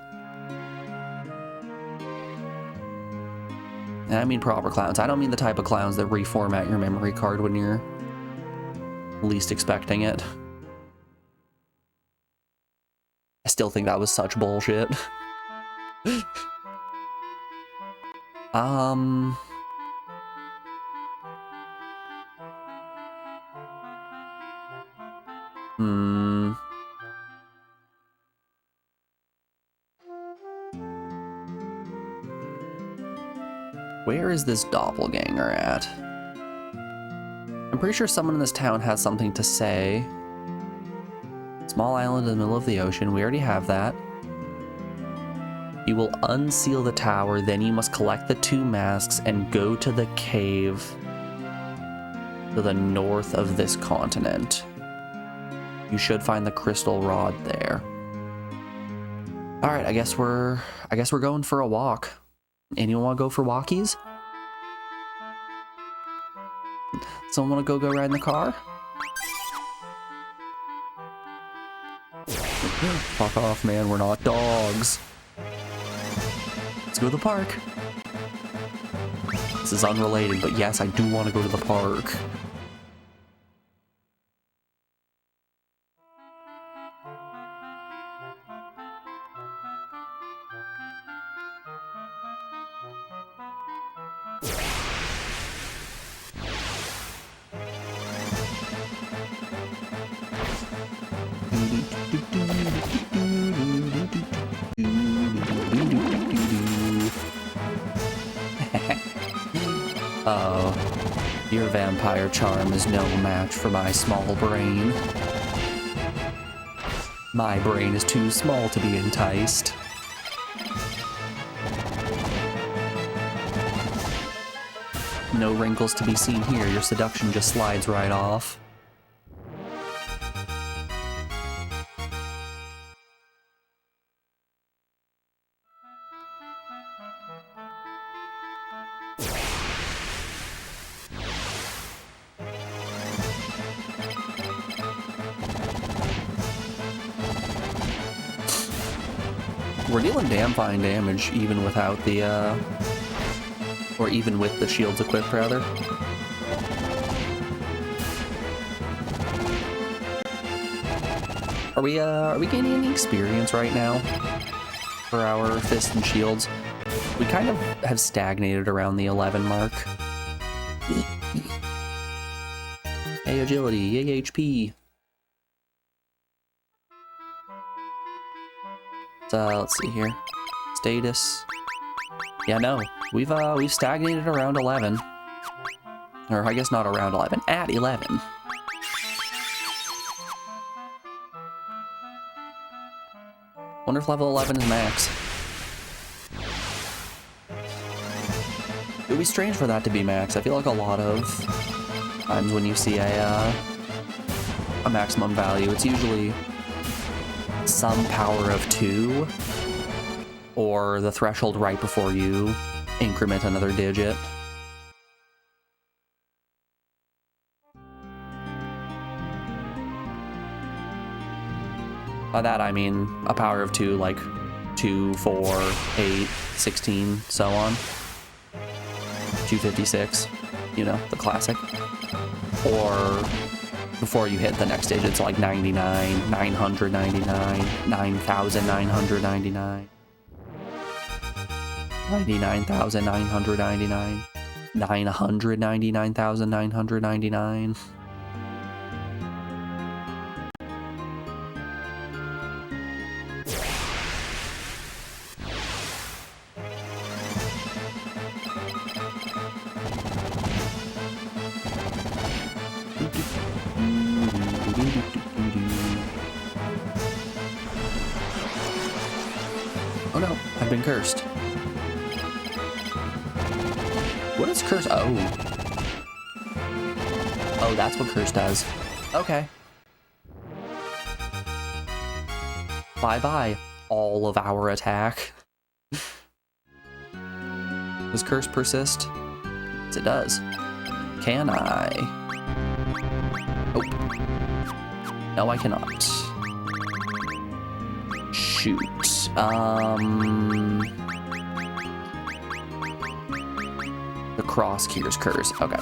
And I mean proper clowns. I don't mean the type of clowns that reformat your memory card when you're least expecting it. I still think that was such bullshit. Hmm. Where is this doppelganger at? I'm pretty sure someone in this town has something to say. Small island in the middle of the ocean. We already have that. You will unseal the tower, then you must collect the 2 masks and go to the cave to the north of this continent. You should find the crystal rod there. All right, I guess we're going for a walk. Anyone want to go for walkies? Someone want to go ride in the car? Fuck off, man. We're not dogs. Let's go to the park. This is unrelated, but yes, I do want to go to the park. Oh, your vampire charm is no match for my small brain. My brain is too small to be enticed. No wrinkles to be seen here, your seduction just slides right off. We're dealing damn fine damage even without the, or even with the shields equipped, rather. Are we gaining any experience right now for our fists and shields? We kind of have stagnated around the 11 mark. Hey, agility, yay, HP. Let's see here. Status. Yeah, no, we've stagnated around 11. Or I guess not around 11, at 11. Wonder if level 11 is max. It would be strange for that to be max. I feel like a lot of times when you see a maximum value, it's usually some power of 2 or the threshold right before you increment another digit. By that I mean a power of 2, like 2, 4, 8, 16, so on. 256, you know, the classic. Or before you hit the next digits, like 99, 999, 9,999, 99,999, 999,999. Oh no, I've been cursed. What is curse? Oh. Oh, that's what curse does. Okay. Bye-bye, all of our attack. Does curse persist? Yes, it does. Can I? Oh. No, I cannot. Shoot. The cross cures curse. Okay.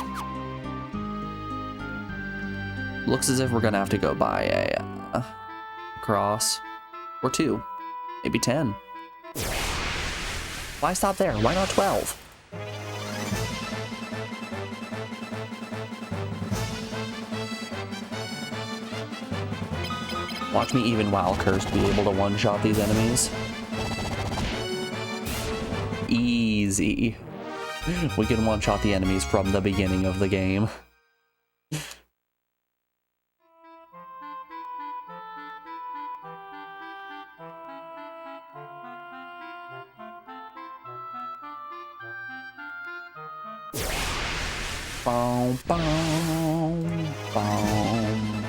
Looks as if we're gonna have to go buy a cross. Or 2. Maybe 10. Why stop there? Why not 12? Watch me even while cursed be able to one-shot these enemies. Easy. We can one-shot the enemies from the beginning of the game. Boom, boom, boom.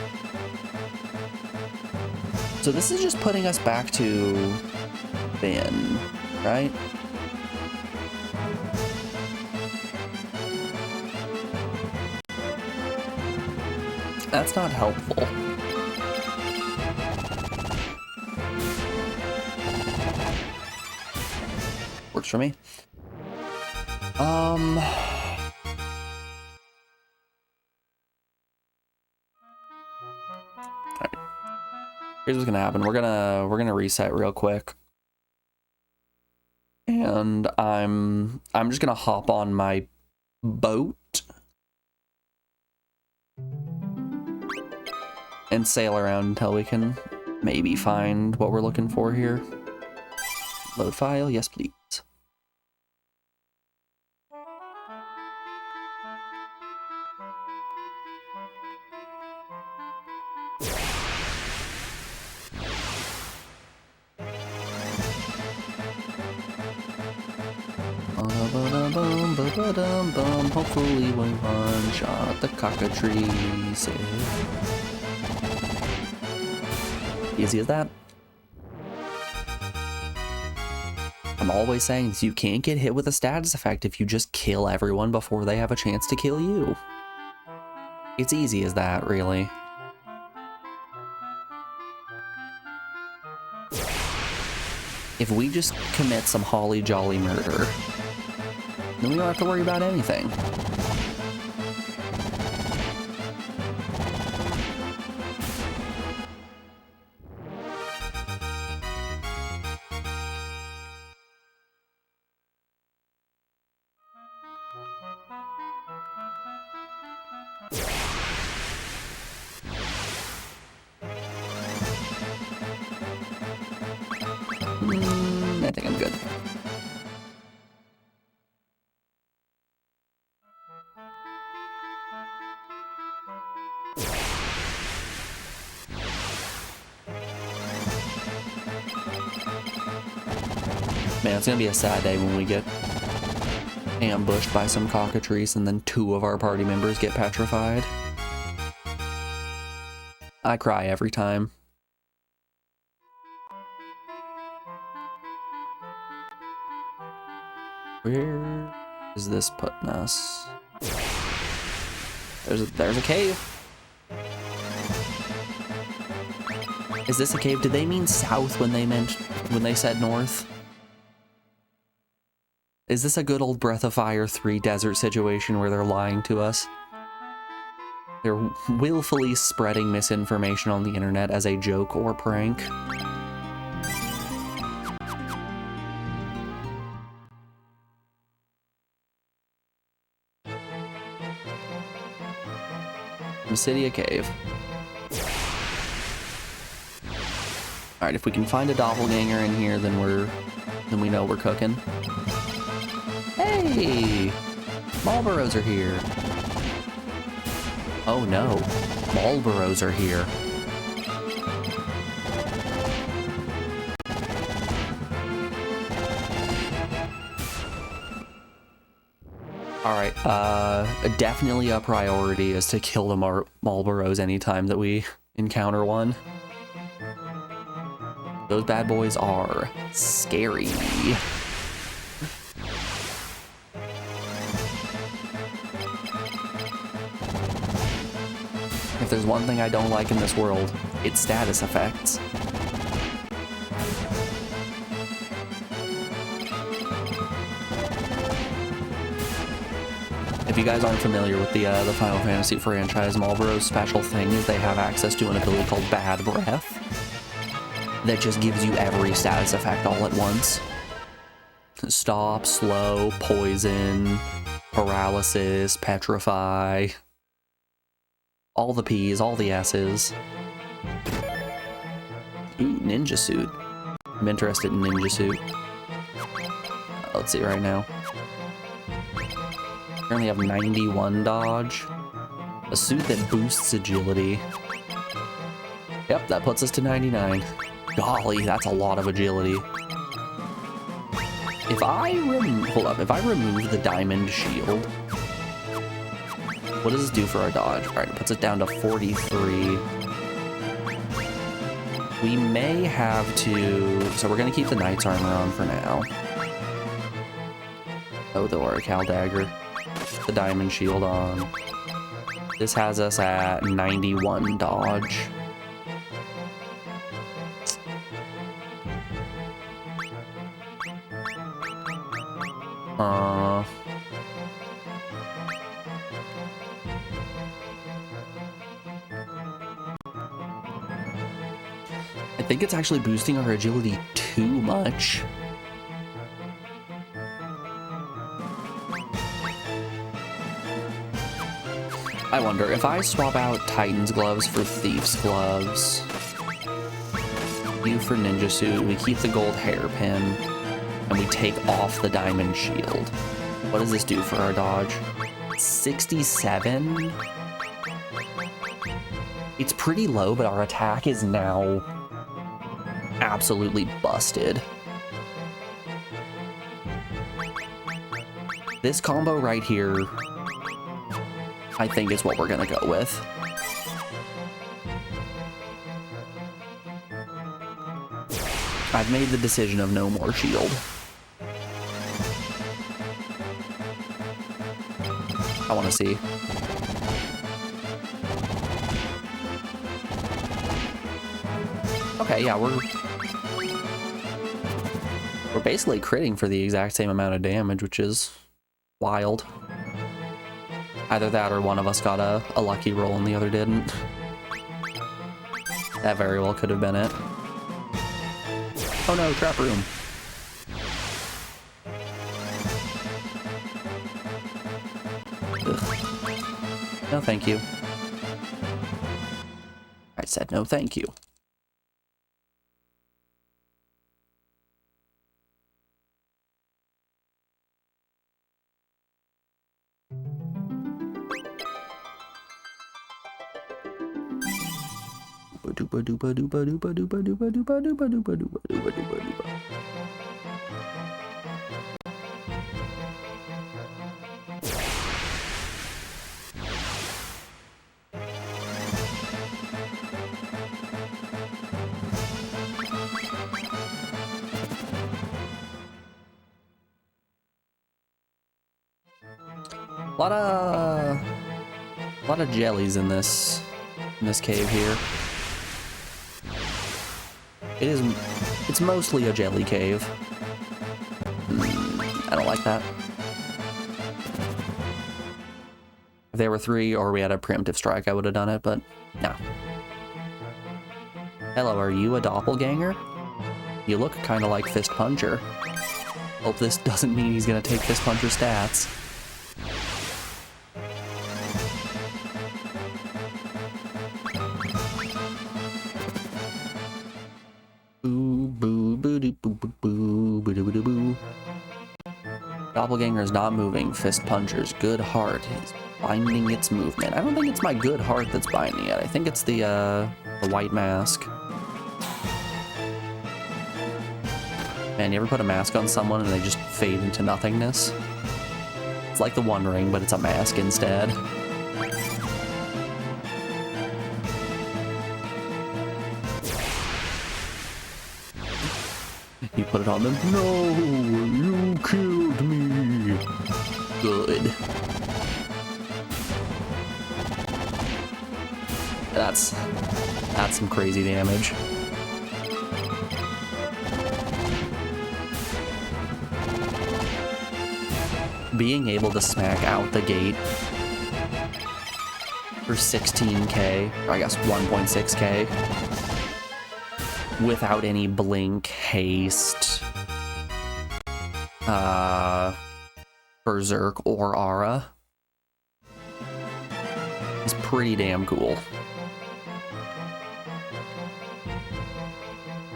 So this is just putting us back to Finn, right? That's not helpful. Works for me. Here's what's gonna happen. We're gonna reset real quick. And I'm just gonna hop on my boat and sail around until we can maybe find what we're looking for here. Load file, yes please. Hopefully we one-shot the cockatrice. Easy as that. I'm always saying this, you can't get hit with a status effect if you just kill everyone before they have a chance to kill you. It's easy as that, really. If we just commit some holly jolly murder, then we don't have to worry about anything. I think I'm good. Man, it's gonna be a sad day when we get ambushed by some cockatrice and then 2 of our party members get petrified. I cry every time. Where is this putting us? There's a cave. Is this a cave? Did they mean south when they said north? Is this a good old Breath of Fire 3 desert situation where they're lying to us? They're willfully spreading misinformation on the internet as a joke or prank. City, a cave. Alright, if we can find a doppelganger in here, then we know we're cooking. Hey! Marlboros are here. Oh no, Marlboros are here. Alright, definitely a priority is to kill the Marlboros anytime that we encounter one. Those bad boys are scary. If there's one thing I don't like in this world, it's status effects. If you guys aren't familiar with the Final Fantasy franchise, Marlboro's special thing is they have access to an ability called Bad Breath that just gives you every status effect all at once. Stop, slow, poison, paralysis, petrify. All the P's, all the S's. Ooh, ninja suit. I'm interested in ninja suit. Let's see right now. Currently have 91 dodge. A suit that boosts agility. Yep, that puts us to 99. Golly, that's a lot of agility. If I remove the diamond shield, what does this do for our dodge? All right, it puts it down to 43. We may have to, so we're gonna keep the knight's armor on for now. Oh, the Oracle dagger. The diamond shield on. This has us at 91 dodge. I think it's actually boosting our agility too much. I wonder if I swap out Titan's gloves for Thief's gloves, you for ninja suit, we keep the gold hairpin, and we take off the diamond shield. What does this do for our dodge? 67? It's pretty low, but our attack is now absolutely busted. This combo right here, I think, is what we're gonna go with. I've made the decision of no more shield. I want to see. Okay, yeah, we're basically critting for the exact same amount of damage, which is wild. Either that or one of us got a lucky roll and the other didn't. That very well could have been it. Oh no, trap room. Ugh. No thank you. I said no thank you. A lot of jellies in this cave here. It's mostly a jelly cave. I don't like that. If there were 3 or we had a preemptive strike, I would have done it, but no. Hello, are you a doppelganger? You look kind of like Fist Puncher. Hope this doesn't mean he's gonna take Fist Puncher stats. Doppelganger is not moving. Fist Puncher's good heart is binding its movement. I don't think it's my good heart that's binding it. I think it's the white mask. Man, you ever put a mask on someone and they just fade into nothingness? It's like the One Ring, but it's a mask instead. You put it on them. No, you killed me. Good. That's some crazy damage. being able to smack out the gate for 16k, or I guess 1.6k, without any blink, haste, berserk, or aura is pretty damn cool.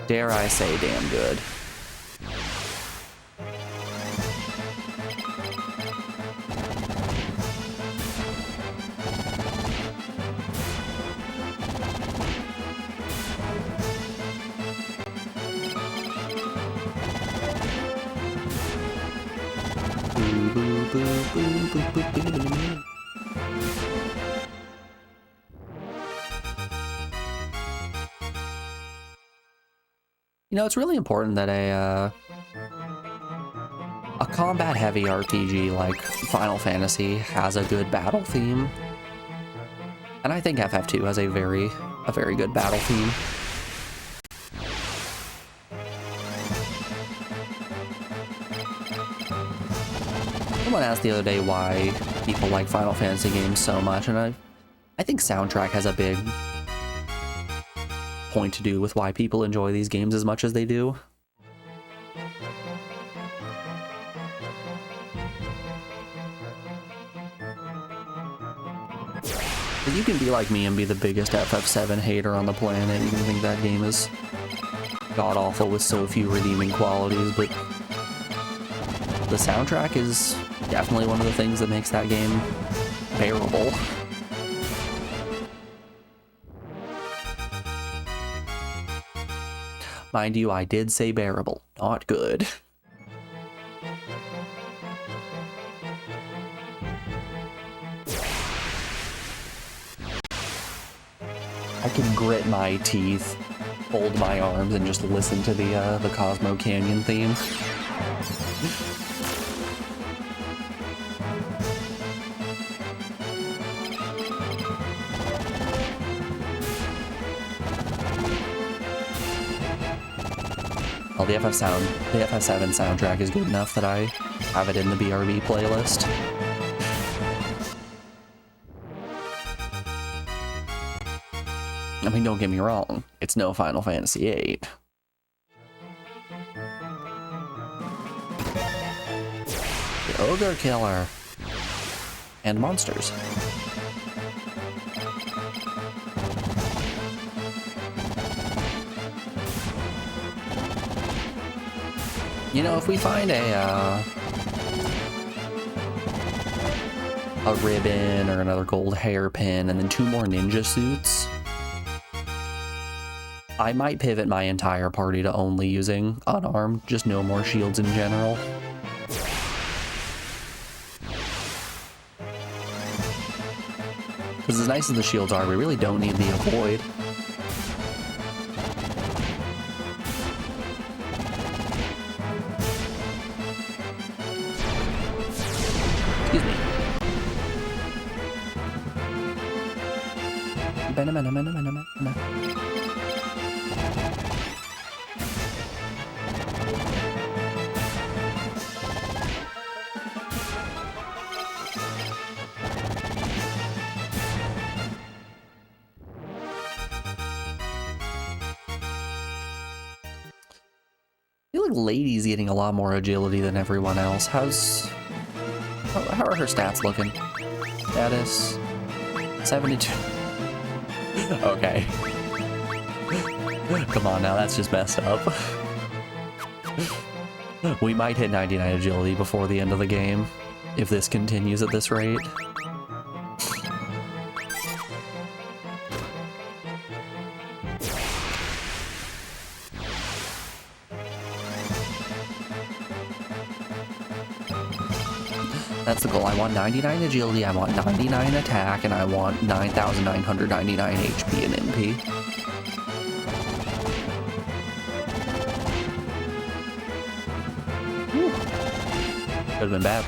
Dare I say damn good. You know, it's really important that a combat-heavy RPG like Final Fantasy has a good battle theme, and I think FF2 has a very good battle theme. Someone asked the other day why people like Final Fantasy games so much, and I think soundtrack has a big point to do with why people enjoy these games as much as they do. But you can be like me and be the biggest FF7 hater on the planet. You can think that game is god-awful with so few redeeming qualities, but the soundtrack is definitely one of the things that makes that game bearable. Mind you, I did say bearable, not good. I can grit my teeth, fold my arms, and just listen to the Cosmo Canyon theme. Well, the FF7 soundtrack is good enough that I have it in the BRB playlist. I mean, don't get me wrong, it's no Final Fantasy VIII. The Ogre Killer. And monsters. You know, if we find a ribbon or another gold hairpin and then 2 more ninja suits, I might pivot my entire party to only using unarmed, just no more shields in general. Because as nice as the shields are, we really don't need the avoid. Excuse me. I feel like Lady's getting a lot more agility than everyone else. How are her stats looking? Status 72. Okay. Come on now, that's just messed up. We might hit 99 agility before the end of the game if this continues at this rate. That's the goal. I want 99 agility, I want 99 attack, and I want 9,999 HP and MP. Whew. Could have been bad.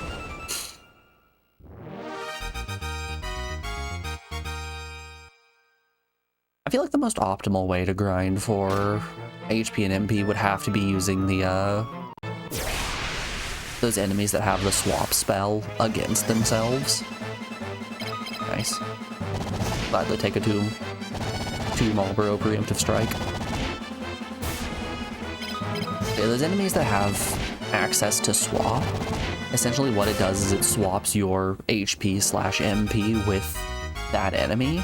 I feel like the most optimal way to grind for HP and MP would have to be using the those enemies that have the swap spell against themselves. Nice. Gladly take a two Marlboro preemptive strike. Yeah, those enemies that have access to swap, essentially what it does is it swaps your HP/MP with that enemy.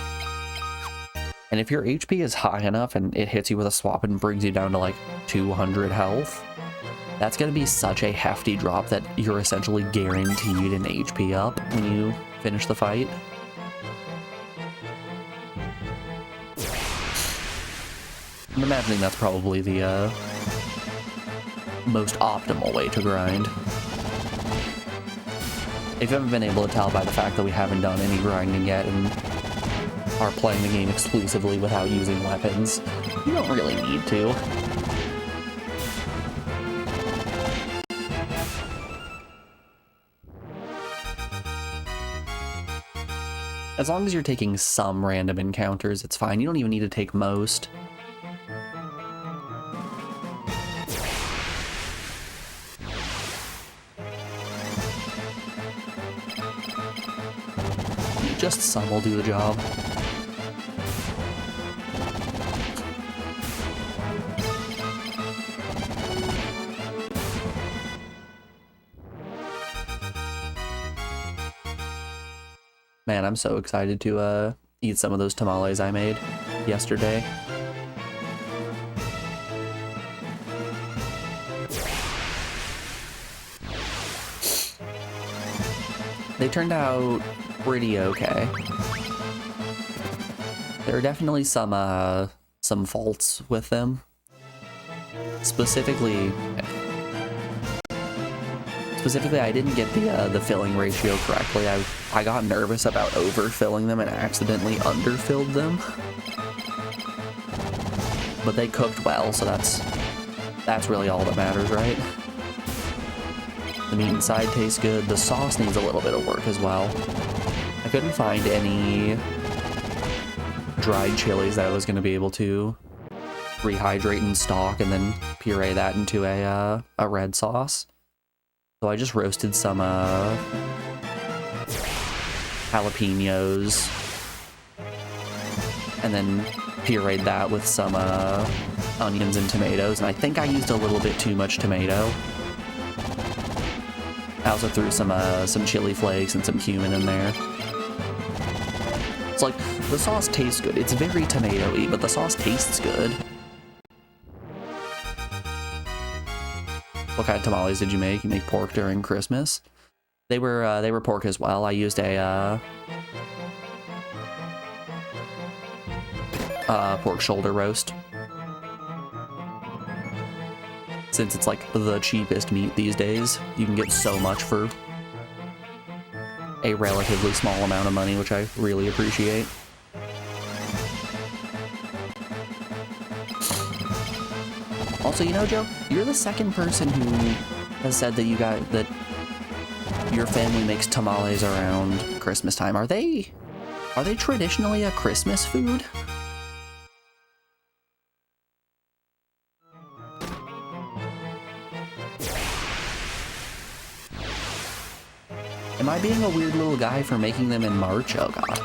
And if your HP is high enough and it hits you with a swap and brings you down to like 200 health, that's going to be such a hefty drop that you're essentially guaranteed an HP up when you finish the fight. I'm imagining that's probably the most optimal way to grind. If you haven't been able to tell by the fact that we haven't done any grinding yet and are playing the game exclusively without using weapons, you don't really need to. As long as you're taking some random encounters, it's fine. You don't even need to take most. Just some will do the job. Man, I'm so excited to eat some of those tamales I made yesterday. They turned out pretty okay. There are definitely some faults with them. Specifically, I didn't get the filling ratio correctly. I got nervous about overfilling them and accidentally underfilled them. But they cooked well, so that's really all that matters, right? The meat inside tastes good. The sauce needs a little bit of work as well. I couldn't find any dried chilies that I was going to be able to rehydrate in stock and then puree that into a red sauce. So I just roasted some jalapenos and then pureed that with some onions and tomatoes. And I think I used a little bit too much tomato. I also threw some chili flakes and some cumin in there. It's like, the sauce tastes good. It's very tomato-y, but the sauce tastes good. What kind of tamales did you make? You make pork during Christmas? They were pork as well. I used a pork shoulder roast. Since it's like the cheapest meat these days, you can get so much for a relatively small amount of money, which I really appreciate. Also, you know, Joe, you're the second person who has said that that your family makes tamales around Christmas time. Are they traditionally a Christmas food? Am I being a weird little guy for making them in March? Oh god.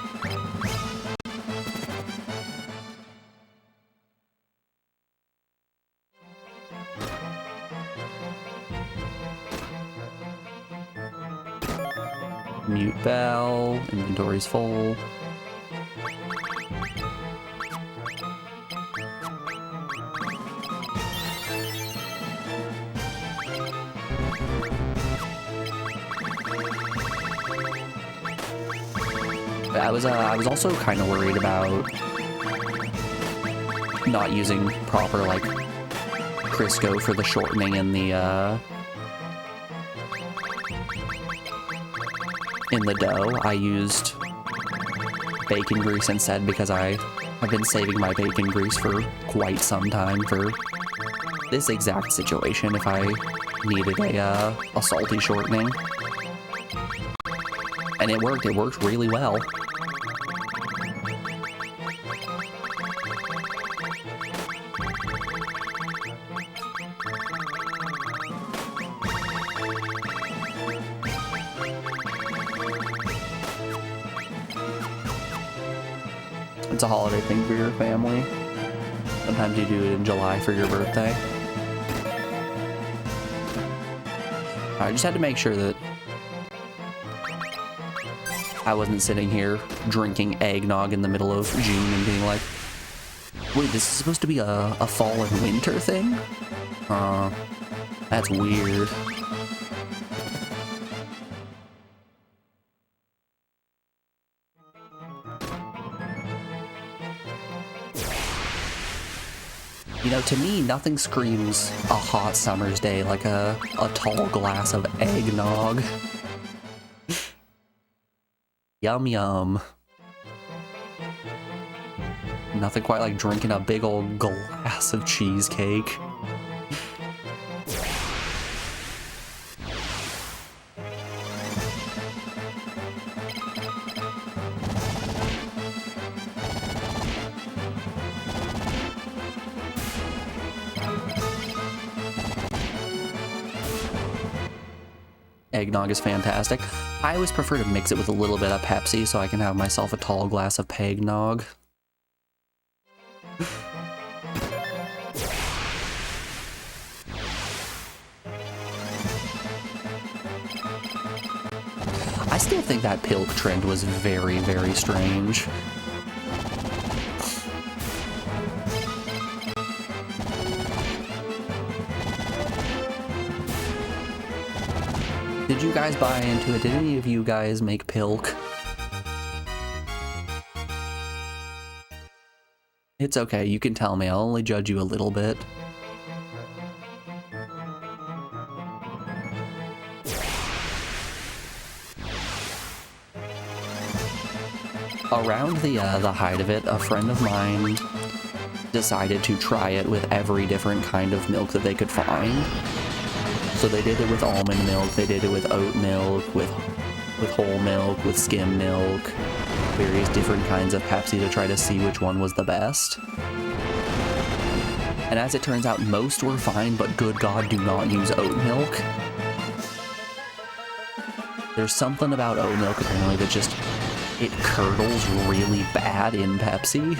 Mute bell, inventory's full. I was also kind of worried about not using proper, like, Crisco for the shortening in the dough. I used bacon grease instead because I've been saving my bacon grease for quite some time for this exact situation if I needed a salty shortening. And it worked really well. It's a holiday thing for your family. Sometimes you do it in July for your birthday. I just had to make sure that I wasn't sitting here drinking eggnog in the middle of June and being like, wait, this is supposed to be a fall and winter thing? That's weird. You know, to me, nothing screams a hot summer's day like a tall glass of eggnog. Yum yum. Nothing quite like drinking a big old glass of cheesecake. Eggnog is fantastic. I always prefer to mix it with a little bit of Pepsi so I can have myself a tall glass of Pegnog. I still think that pilk trend was very, very strange. Did you guys buy into it? Did any of you guys make pilk? It's okay, you can tell me. I'll only judge you a little bit. Around the height of it, a friend of mine decided to try it with every different kind of milk that they could find. So they did it with almond milk, they did it with oat milk, with whole milk, with skim milk, various different kinds of Pepsi to try to see which one was the best. And as it turns out, most were fine, but good God, do not use oat milk. There's something about oat milk apparently that just, it curdles really bad in Pepsi.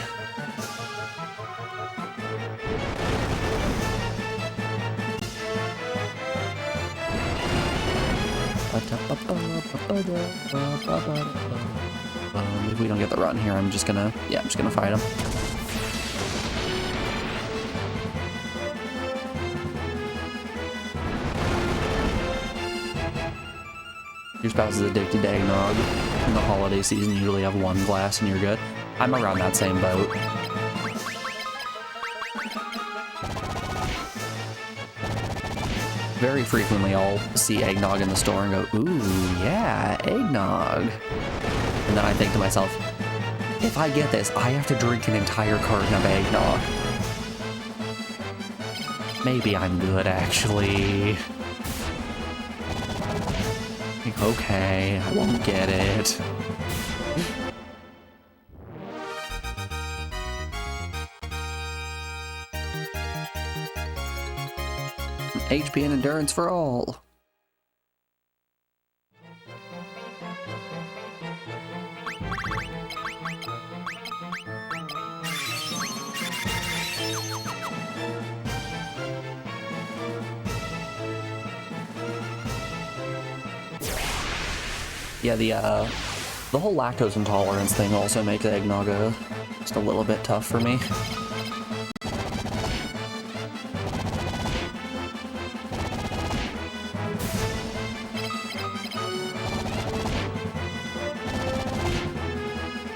If we don't get the run here, I'm just gonna fight him. Your spouse is addicted to eggnog. In the holiday season, you usually have one glass and you're good. I'm around that same boat. Very frequently, I'll see eggnog in the store and go, ooh, yeah, eggnog. And then I think to myself, if I get this, I have to drink an entire carton of eggnog. Maybe I'm good, actually. Okay, I won't get it. HP and endurance for all. Yeah, the whole lactose intolerance thing also makes eggnog just a little bit tough for me.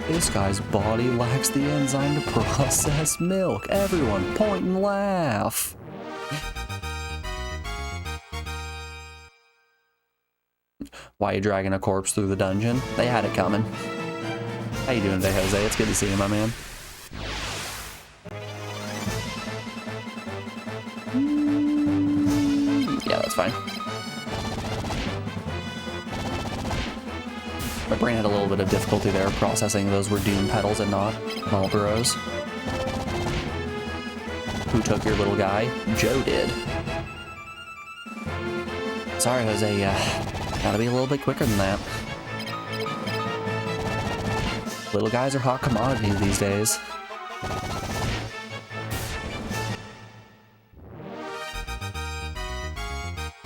This guy's body lacks the enzyme to process milk. Everyone point and laugh. Why are you dragging a corpse through the dungeon? They had it coming. How you doing today, Jose? It's good to see you, my man. Yeah, that's fine. My brain had a little bit of difficulty there processing those were Doom pedals and not Marlboros. Who took your little guy? Joe did. Sorry, Jose, gotta be a little bit quicker than that. Little guys are hot commodities these days.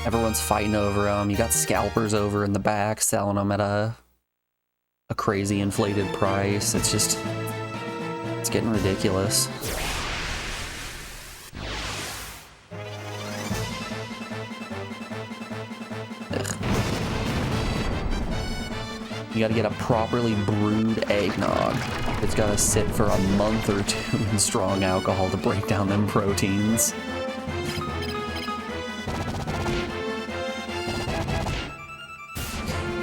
Everyone's fighting over them. You got scalpers over in the back selling them at a crazy inflated price. It's getting ridiculous. Ugh. You gotta get a properly brewed eggnog. It's gotta sit for a month or two in strong alcohol to break down them proteins.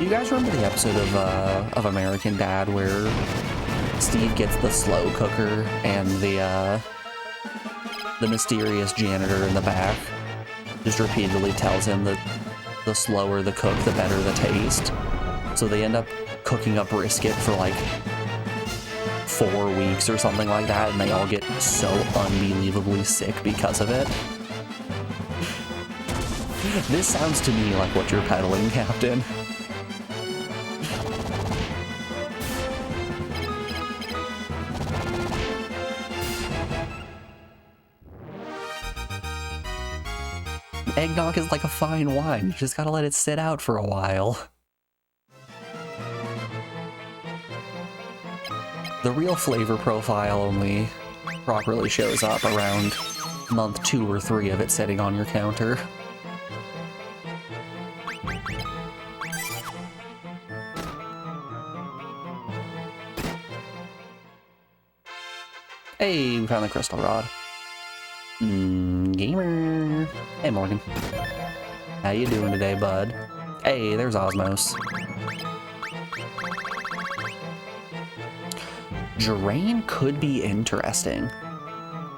You guys remember the episode of American Dad where Steve gets the slow cooker and the mysterious janitor in the back just repeatedly tells him that the slower the cook, the better the taste. So they end up cooking up brisket for like 4 weeks or something like that, and they all get so unbelievably sick because of it. This sounds to me like what you're peddling, Captain. Eggnog is like a fine wine. You just gotta let it sit out for a while. The real flavor profile only properly shows up around month 2 or 3 of it sitting on your counter. Hey, we found the crystal rod. Gamer. Hey, Morgan. How you doing today, bud? Hey, there's Osmos. Drain could be interesting.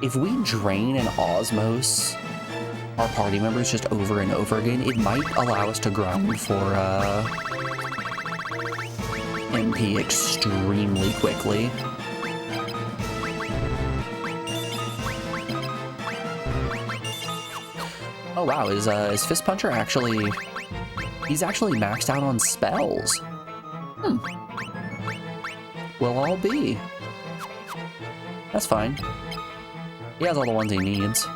If we drain and Osmos our party members just over and over again, it might allow us to grind for MP extremely quickly. Oh wow, is Fist Puncher actually... He's actually maxed out on spells. Will all be. That's fine. He has all the ones he needs.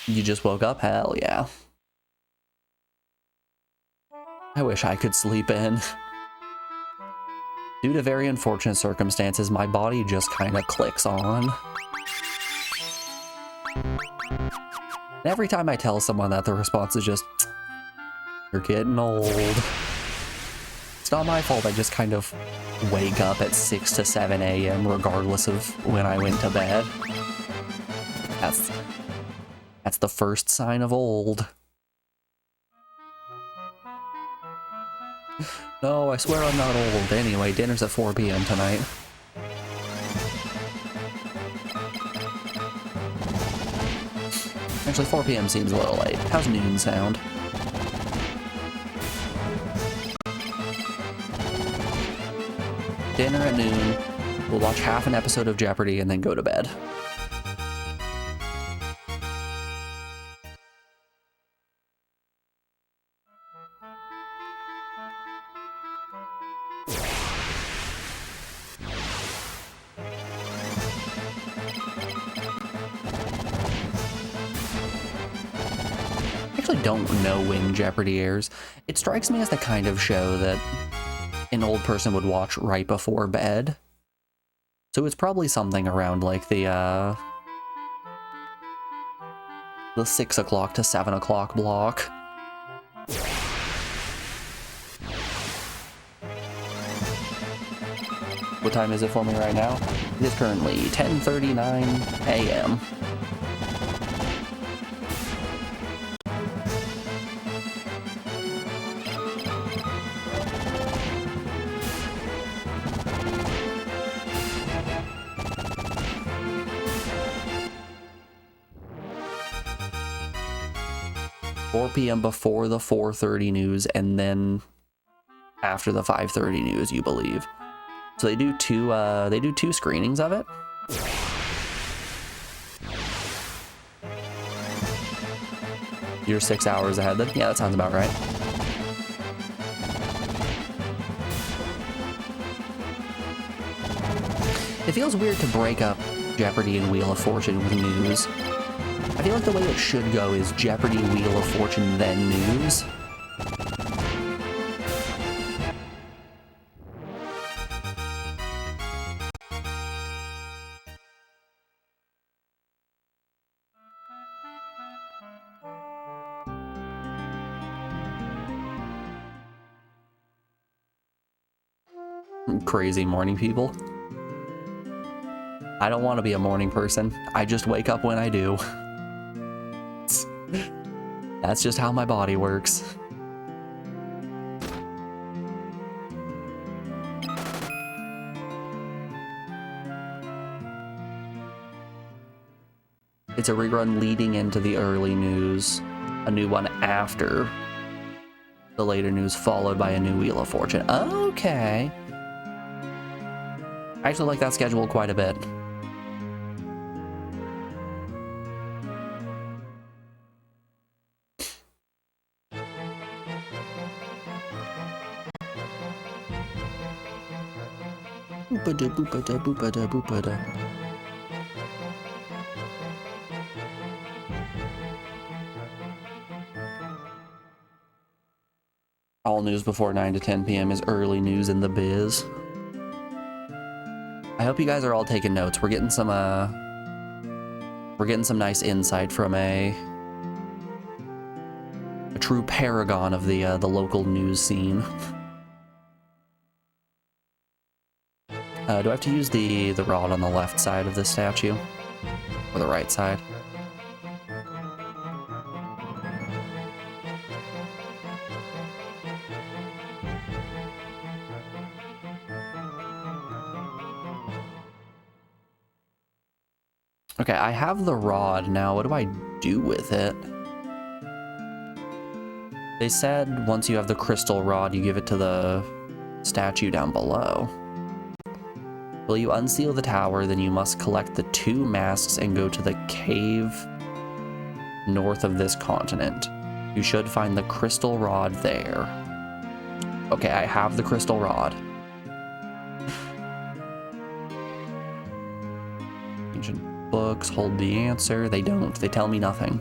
You just woke up? Hell yeah. I wish I could sleep in. Due to very unfortunate circumstances, my body just kind of clicks on. And every time I tell someone that, the response is just, you're getting old. It's not my fault, I just kind of wake up at 6 to 7 a.m. regardless of when I went to bed. That's the first sign of old. No, I swear I'm not old. Anyway, dinner's at 4 p.m. tonight. Actually, 4 p.m. seems a little late. How's noon sound? Dinner at noon. We'll watch half an episode of Jeopardy and then go to bed. I actually don't know when Jeopardy airs. It strikes me as the kind of show that an old person would watch right before bed. So it's probably something around like the 6 o'clock to 7 o'clock block. What time is it for me right now? It is currently 10:39 a.m. 4 p.m. before the 4:30 news, and then after the 5:30 news, you believe. So they do two screenings of it. You're 6 hours ahead then? Yeah, that sounds about right. It feels weird to break up Jeopardy and Wheel of Fortune with news. I feel like the way it should go is Jeopardy, Wheel of Fortune, then news. Crazy morning people. I don't want to be a morning person. I just wake up when I do. That's just how my body works. It's a rerun leading into the early news, a new one after the later news, followed by a new Wheel of Fortune. Okay. I actually like that schedule quite a bit. Boop-a-da, boop-a-da, boop-a-da, boop-a-da. All news before 9 to 10 p.m. is early news in the biz. I hope you guys are all taking notes. We're getting some nice insight from a true paragon of the local news scene. Do I have to use the rod on the left side of this statue? Or the right side? Okay, I have the rod now. What do I do with it? They said once you have the crystal rod, you give it to the statue down below. Will you unseal the tower? Then you must collect the 2 masks and go to the cave north of this continent. You should find the crystal rod there. Okay, I have the crystal rod. Ancient books hold the answer. They don't. They tell me nothing.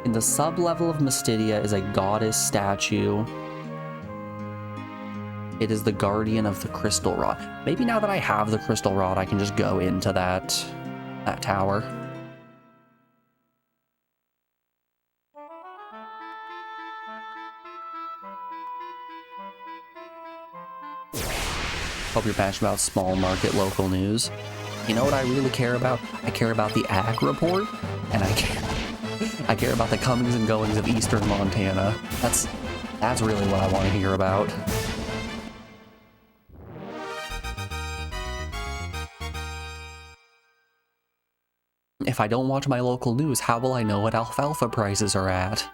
In the sub-level of Mystidia is a goddess statue. It is the guardian of the crystal rod. Maybe now that I have the crystal rod, I can just go into that tower. Hope you're passionate about small market local news. You know what I really care about? I care about the Ag Report, and I care about the comings and goings of Eastern Montana. That's really what I want to hear about. If I don't watch my local news, how will I know what alfalfa prices are at?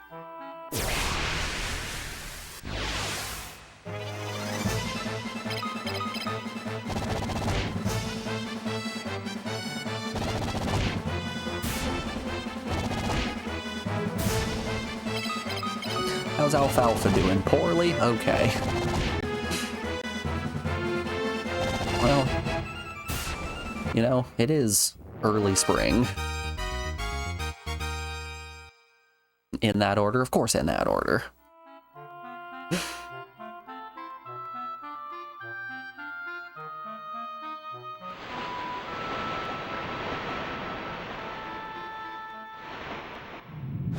How's alfalfa doing? Poorly? Okay. Well, you know, it is early spring. In that order? Of course, in that order.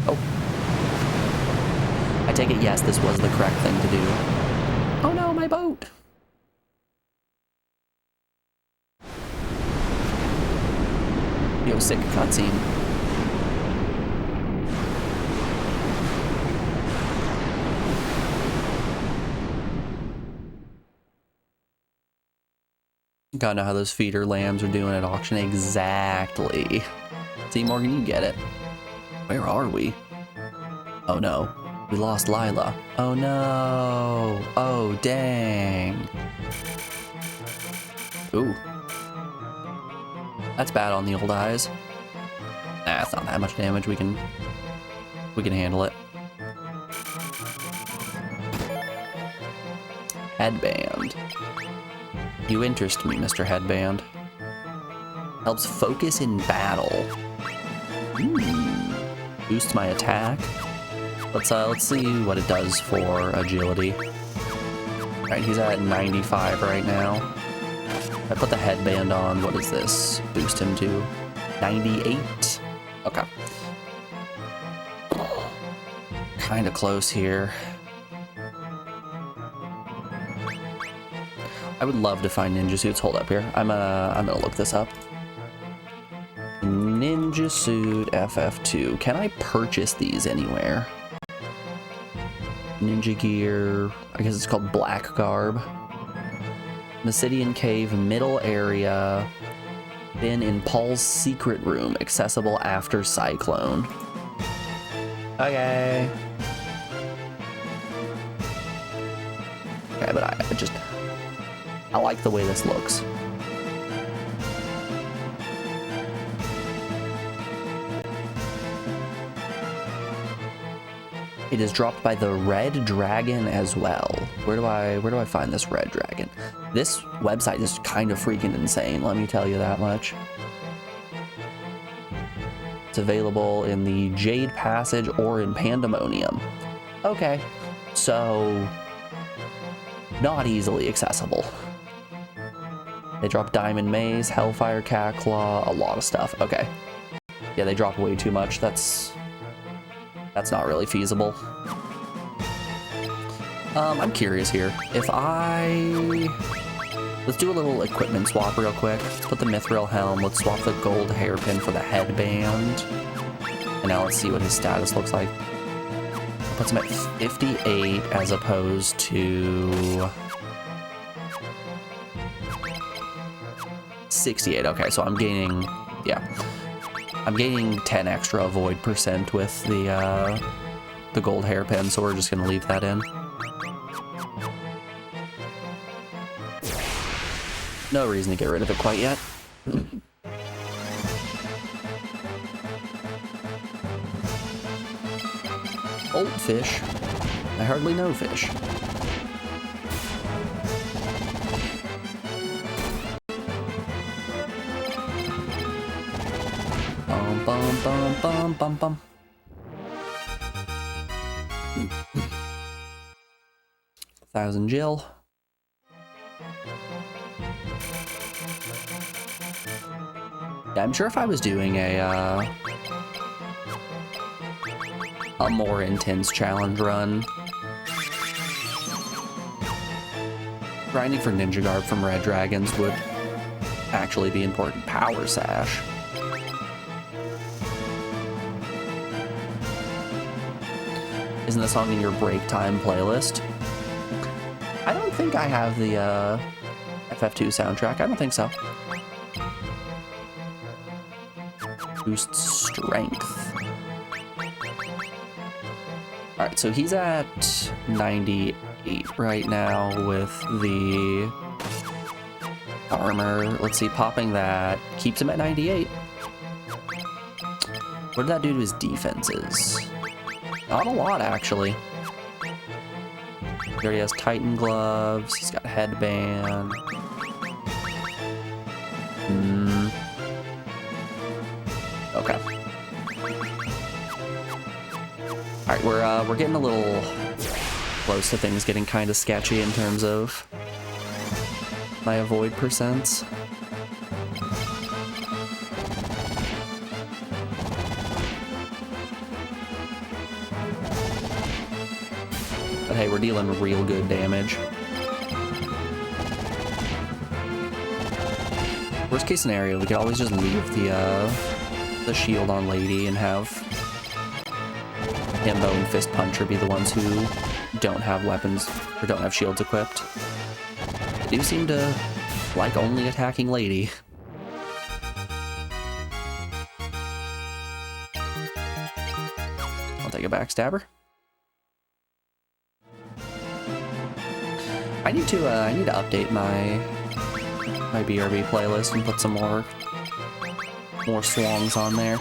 Oh. I take it, yes, this was the correct thing to do. Oh no, my boat! Yo, sick cutscene. Gotta know how those feeder lambs are doing at auction. Exactly. See, Morgan, you get it. Where are we? Oh no. We lost Lila. Oh no. Oh, dang. Ooh. That's bad on the old eyes. Nah, it's not that much damage. We can handle it. Headband. You interest me, Mr. Headband. Helps focus in battle. Boosts my attack. Let's see what it does for agility. Alright, he's at 95 right now. I put the headband on. What does this boost him to? 98. Okay. Kind of close here. I would love to find ninja suits. Hold up here. I'm gonna look this up. Ninja suit FF2. Can I purchase these anywhere? Ninja gear. I guess it's called black garb. Obsidian cave, middle area. Been in Paul's secret room, accessible after cyclone. Okay. Okay, but I like the way this looks. It is dropped by the Red Dragon as well. Where do I find this Red Dragon? This website is kind of freaking insane, let me tell you that much. It's available in the Jade Passage or in Pandemonium. Okay, so not easily accessible. They drop Diamond Maze, Hellfire Catclaw, a lot of stuff. Okay. Yeah, they drop way too much. That's not really feasible. I'm curious here. Let's do a little equipment swap real quick. Let's put the Mithril Helm. Let's swap the gold hairpin for the headband. And now let's see what his status looks like. It puts him at 58 as opposed to 68. Okay, so I'm gaining, yeah. I'm gaining 10 extra avoid percent with the gold hairpin, so we're just gonna leave that in. No reason to get rid of it quite yet. Old fish. I hardly know fish. Bum bum bum bum bum bum. 1,000 Jill. Yeah, I'm sure if I was doing a more intense challenge run, grinding for Ninja Garb from Red Dragons would actually be important. Power Sash. Isn't the song in your break time playlist? I don't think I have the FF2 soundtrack. I don't think so. Boost strength. Alright, so he's at 98 right now with the armor. Let's see, popping that keeps him at 98. What did that do to his defenses? Not a lot, actually. He already has Titan gloves. He's got a headband. Okay. Alright, we're getting a little close to things getting kind of sketchy in terms of my avoid percents. But hey, we're dealing real good damage. Worst case scenario, we could always just leave the shield on Lady and have Himbo and Fist Puncher be the ones who don't have weapons or don't have shields equipped. They do seem to like only attacking Lady. I'll take a backstabber. I need to update my BRB playlist and put some more songs on there.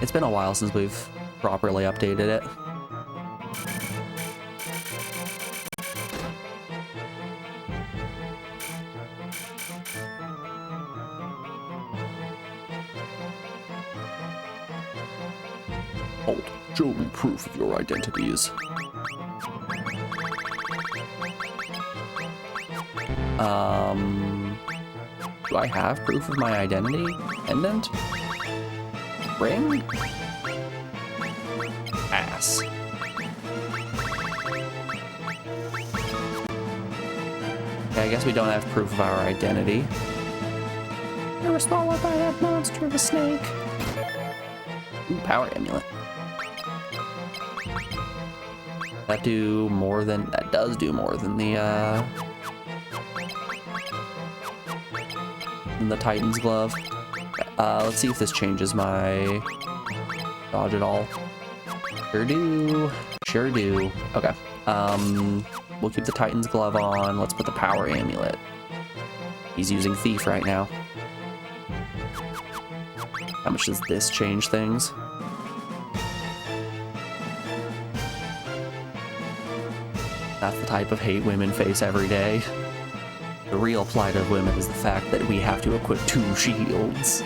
It's been a while since we've properly updated it. Hold, show me proof of your identities. Do I have proof of my identity? Pendant? Ring? Ass. Okay, I guess we don't have proof of our identity. You were swallowed by that monster of a snake. Ooh, power amulet. That does do more than the Titan's glove. Let's see if this changes my dodge at all. Sure do. Sure do. Okay. We'll keep the Titan's glove on. Let's put the power amulet. He's using Thief right now. How much does this change things? That's the type of hate women face every day. The real plight of women is the fact that we have to equip 2 shields.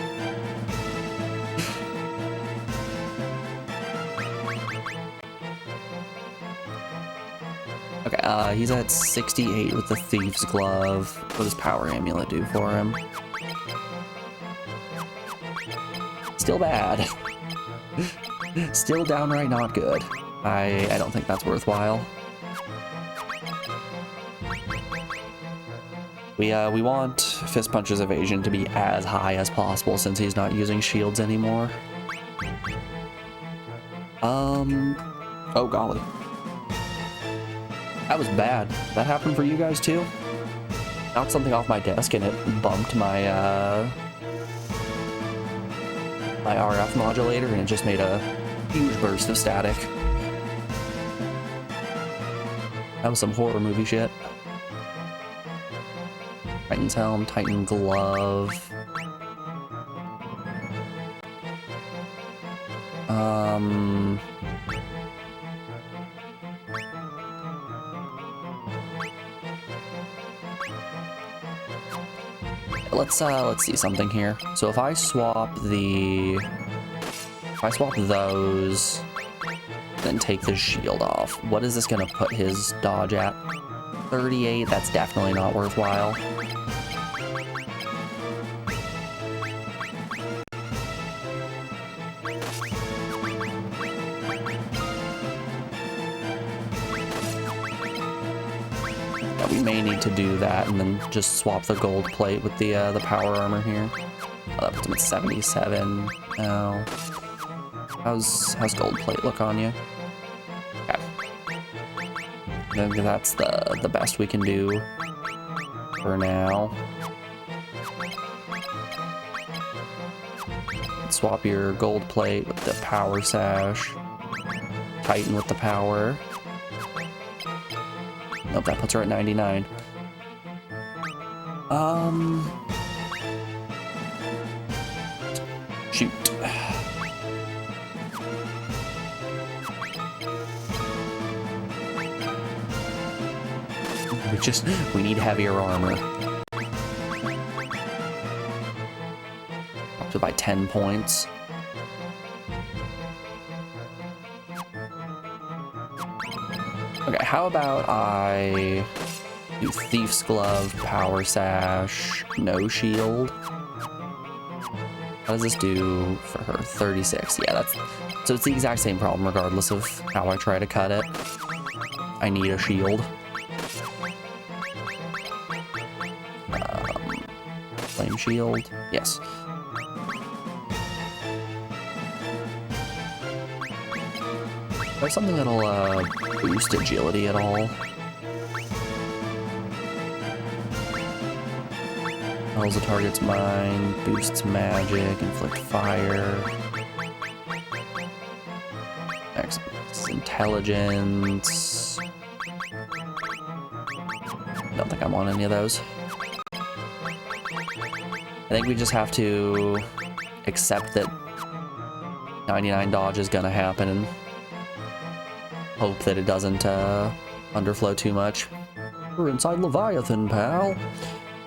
Okay, he's at 68 with the Thief's Glove. What does Power Amulet do for him? Still bad. Still downright not good. I don't think that's worthwhile. We want Fist Punch's evasion to be as high as possible since he's not using shields anymore. Oh golly. That was bad. That happened for you guys too? Knocked something off my desk and it bumped my my RF modulator and it just made a huge burst of static. That was some horror movie shit. Titan's helm, Titan glove. Let's see something here. So if I swap those, then take the shield off, what is this gonna put his dodge at? 38, that's definitely not worthwhile. Yeah, we may need to do that and then just swap the gold plate with the power armor here. Oh, that puts him at 77 now. How's gold plate look on you? Okay. I think that's the best we can do for now. Swap your gold plate with the power sash. Titan with the power. Nope, that puts her at 99. Shoot. We need heavier armor. Up to by 10 points. Okay, how about I do Thief's Glove, Power Sash, no shield? How does this do for her? 36. Yeah, so it's the exact same problem regardless of how I try to cut it. I need a shield. Flame shield, yes. There's something that'll boost agility at all. Holds the target's mind, boosts magic, inflict fire. Next, intelligence. Don't think I want any of those. I think we just have to accept that 99 dodge is gonna happen and hope that it doesn't underflow too much. We're inside Leviathan, pal.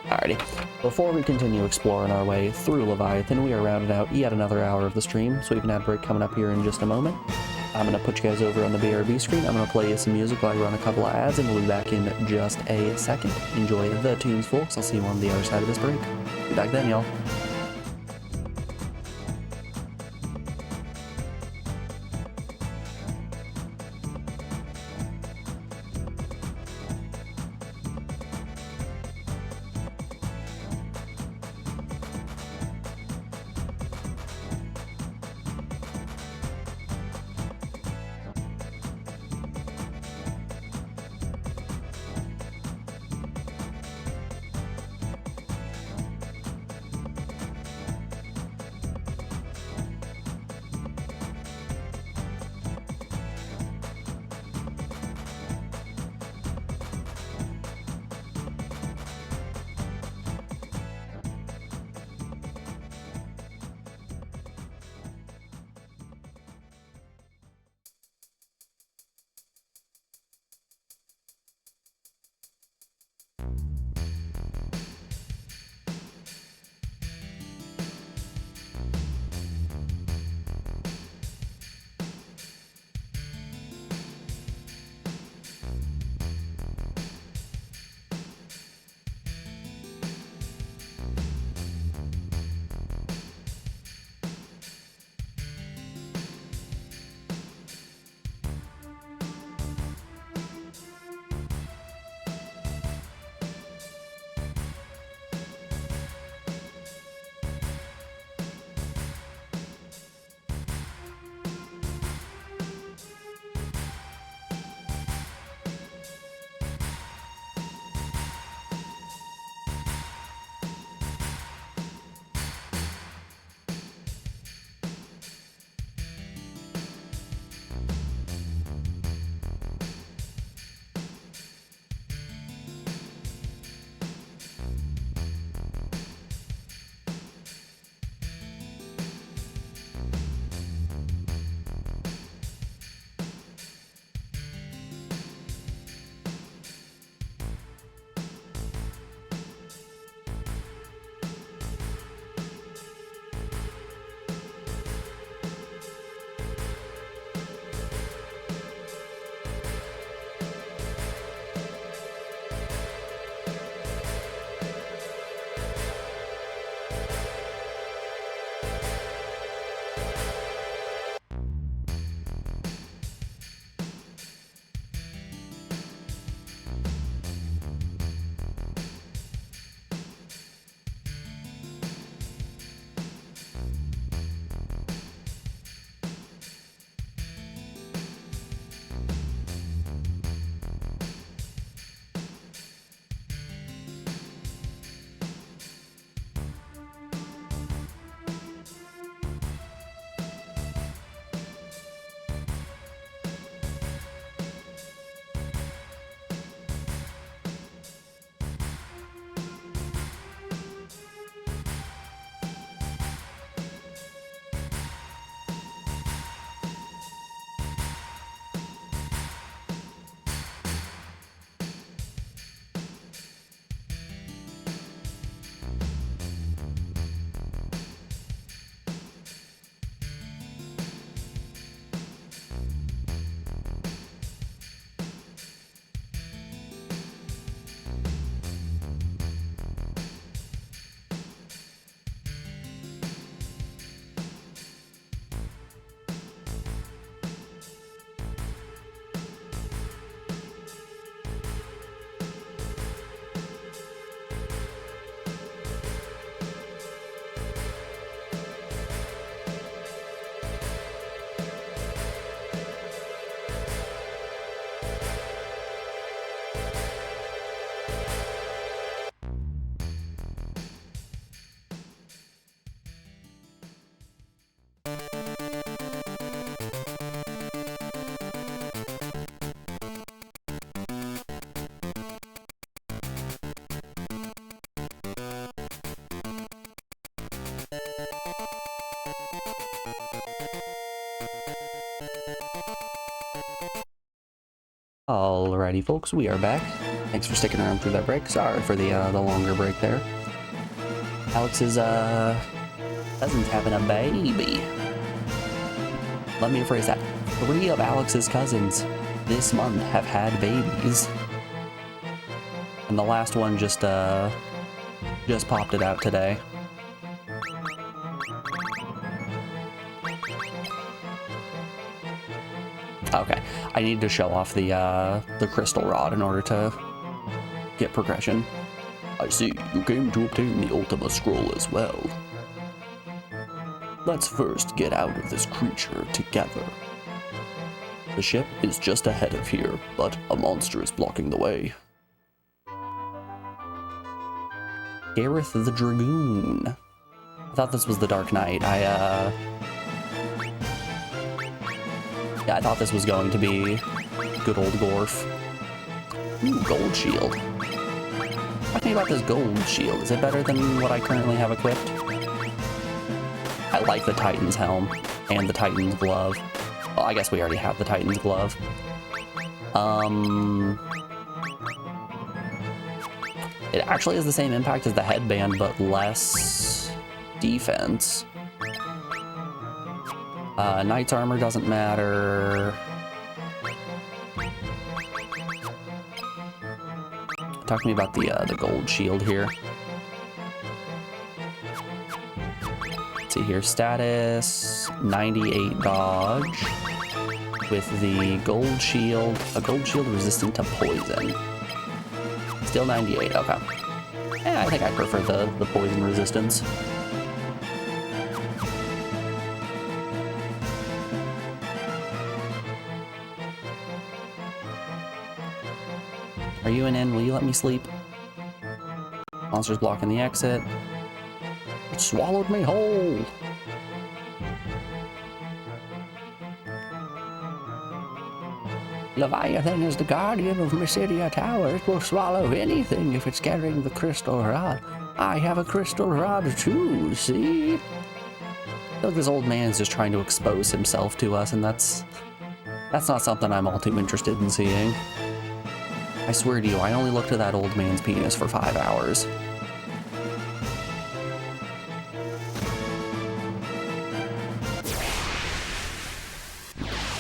Alrighty. Before we continue exploring our way through Leviathan, we are rounding out yet another hour of the stream, so we have an ad break coming up here in just a moment. I'm going to put you guys over on the BRB screen. I'm going to play you some music while I run a couple of ads, and we'll be back in just a second. Enjoy the tunes, folks. I'll see you on the other side of this break. Be back then, y'all. Alrighty, folks, we are back. Thanks for sticking around through that break. Sorry for the longer break there. Alex's cousin's having a baby. Let me rephrase that. 3 of Alex's cousins this month have had babies, and the last one just popped it out today. Okay, I need to show off the crystal rod in order to get progression. I see, you came to obtain the Ultima Scroll as well. Let's first get out of this creature together. The ship is just ahead of here, but a monster is blocking the way. Gareth the Dragoon. I thought this was the Dark Knight. Yeah, I thought this was going to be good old Gorf. Ooh, gold shield. Talk to me about this gold shield. Is it better than what I currently have equipped? I like the Titan's helm and the Titan's glove. Well, I guess we already have the Titan's glove. It actually has the same impact as the headband, but less defense. Knight's armor doesn't matter. Talk to me about the gold shield here. Let's see here, status 98 dodge with the gold shield. A gold shield resistant to poison. Still 98. Okay. Yeah, I think I prefer the poison resistance. Are you an inn? Will you let me sleep? Monster's blocking the exit. It swallowed me whole! Leviathan is the guardian of Mysidia Tower. It will swallow anything if it's carrying the crystal rod. I have a crystal rod too, see? I feel like this old man is just trying to expose himself to us, and that's not something I'm all too interested in seeing. I swear to you, I only looked at that old man's penis for 5 hours.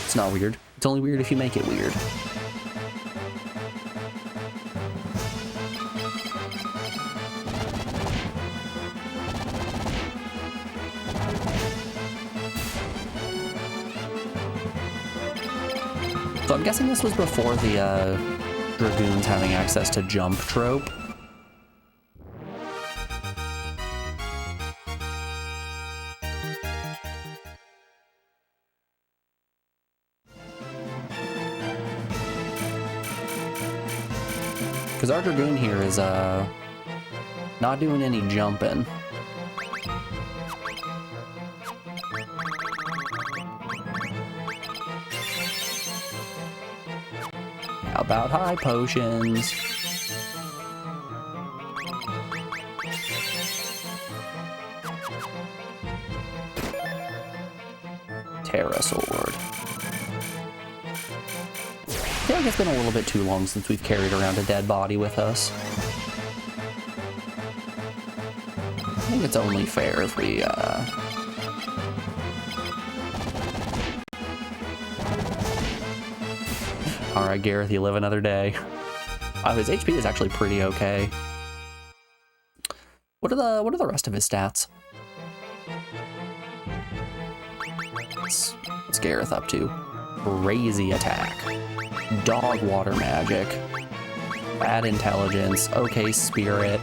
It's not weird. It's only weird if you make it weird. So I'm guessing this was before the Dragoons having access to jump trope. Because our Dragoon here is not doing any jumping. How about high potions? Terra Sword. I feel like it's been a little bit too long since we've carried around a dead body with us. I think it's only fair if we, Alright, Gareth, you live another day. His HP is actually pretty okay. What are the rest of his stats? What's Gareth up to? Crazy attack. Dog water magic. Bad intelligence. Okay, spirit.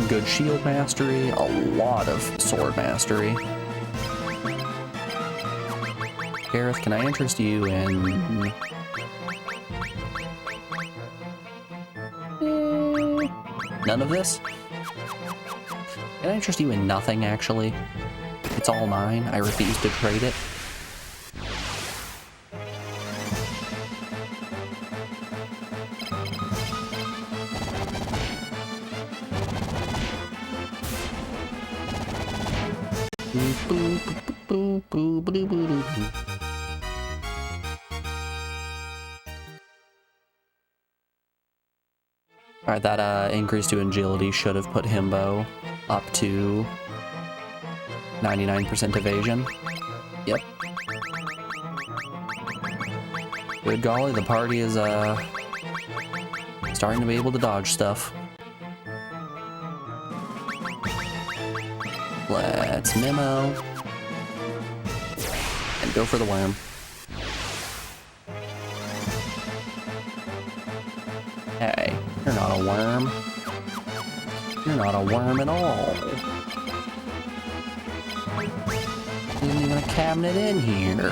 Good shield mastery. A lot of sword mastery. Gareth, can I interest you in... None of this? Can I interest you in nothing, actually? It's all mine. I refuse to trade it. Alright, that increase to agility should have put Himbo up to 99% evasion. Yep. Good golly, the party is starting to be able to dodge stuff. Let's memo. And go for the worm. Hey, you're not a worm. You're not a worm at all. Isn't even a cabinet in here.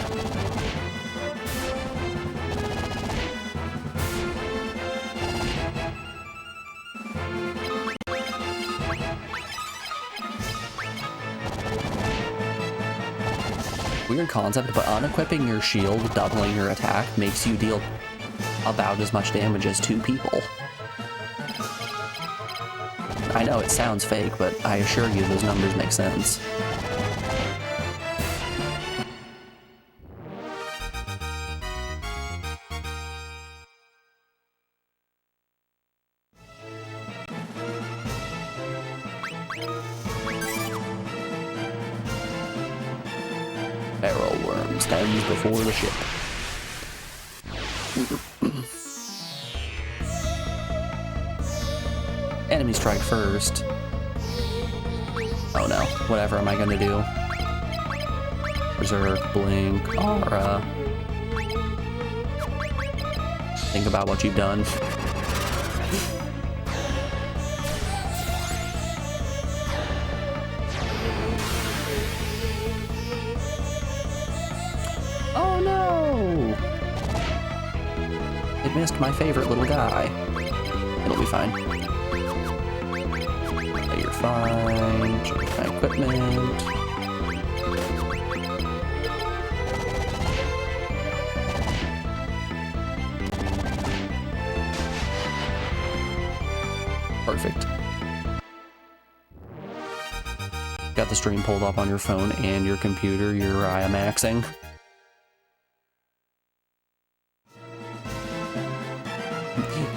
Weird concept, but unequipping your shield, doubling your attack, makes you deal about as much damage as 2 people. I know it sounds fake, but I assure you those numbers make sense. Barrel worm stands before the ship. Enemy strike first. Oh no, whatever am I gonna do? Berserk, blink, aura. Think about what you've done. Oh no! It missed my favorite little guy. It'll be fine. You're fine. Check my equipment. Perfect. Got the stream pulled up on your phone and your computer. You're maxing.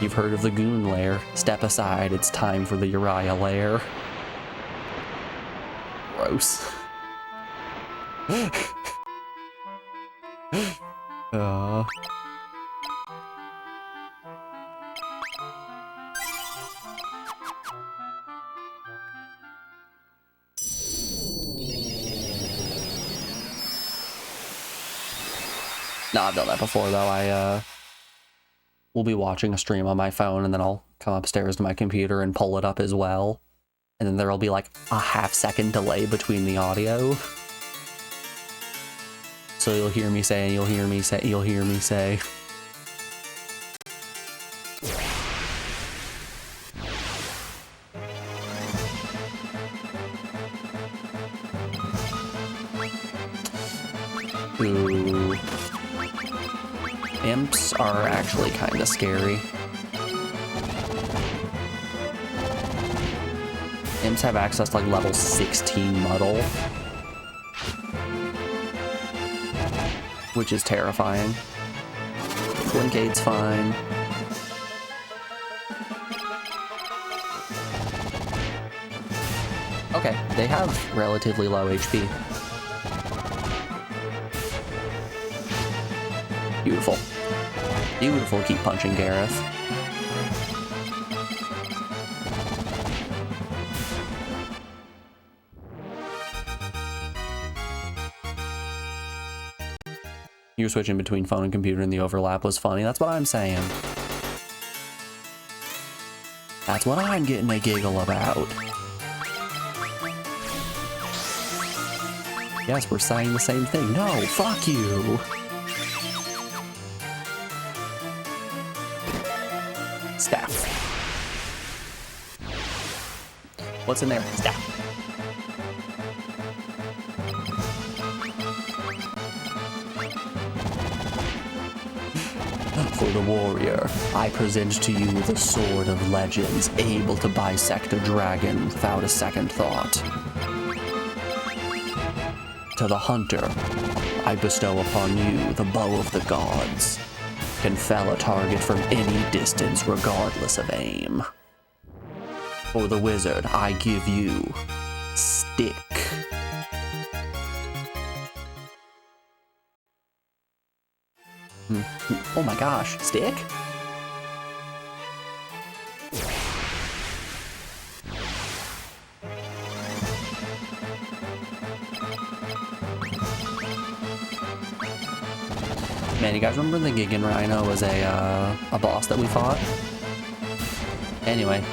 You've heard of the Goon Lair. Step aside, it's time for the Uriah Lair. Gross. No, I've done that before though. We'll be watching a stream on my phone and then I'll come upstairs to my computer and pull it up as well. And then there'll be like a half-second delay between the audio. So you'll hear me say, and you'll hear me say, you'll hear me say. Ooh. Imps are actually kind of scary. Imps have access to like level 16 muddle, which is terrifying. Blinkade's fine. Okay, they have relatively low HP. Beautiful. Beautiful, keep punching Gareth. You were switching between phone and computer and the overlap was funny. That's what I'm saying. That's what I'm getting a giggle about. Yes, we're saying the same thing. No, fuck you. Staff. What's in there? Staff. For the warrior, I present to you the sword of legends, able to bisect a dragon without a second thought. To the hunter, I bestow upon you the bow of the gods. Can fell a target from any distance regardless of aim. For the wizard, I give you stick. Oh my gosh, stick? Man, you guys remember the Gigan Rhino was a boss that we fought? Anyway,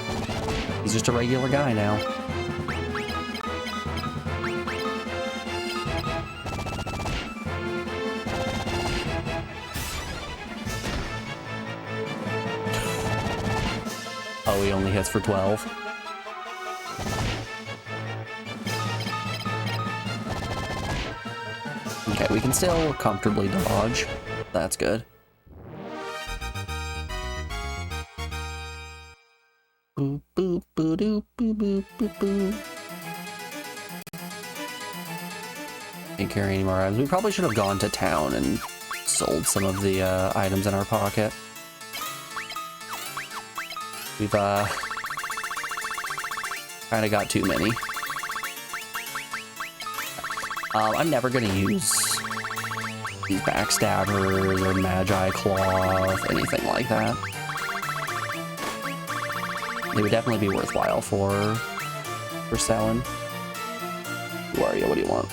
he's just a regular guy now. Oh, he only hits for 12. Okay, we can still comfortably dodge. That's good. Boop, boop, boop, boop, boop, boop, boop. Can't carry any more items. We probably should have gone to town and sold some of the items in our pocket. We've kind of got too many. I'm never gonna use these backstabbers or magi cloth, anything like that. They would definitely be worthwhile for selling. Who are you? What do you want?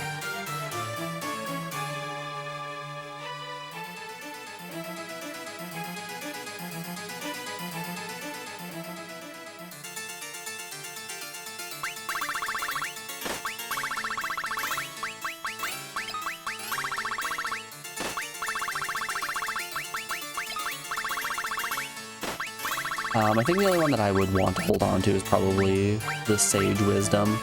I think the only one that I would want to hold on to is probably the Sage Wisdom.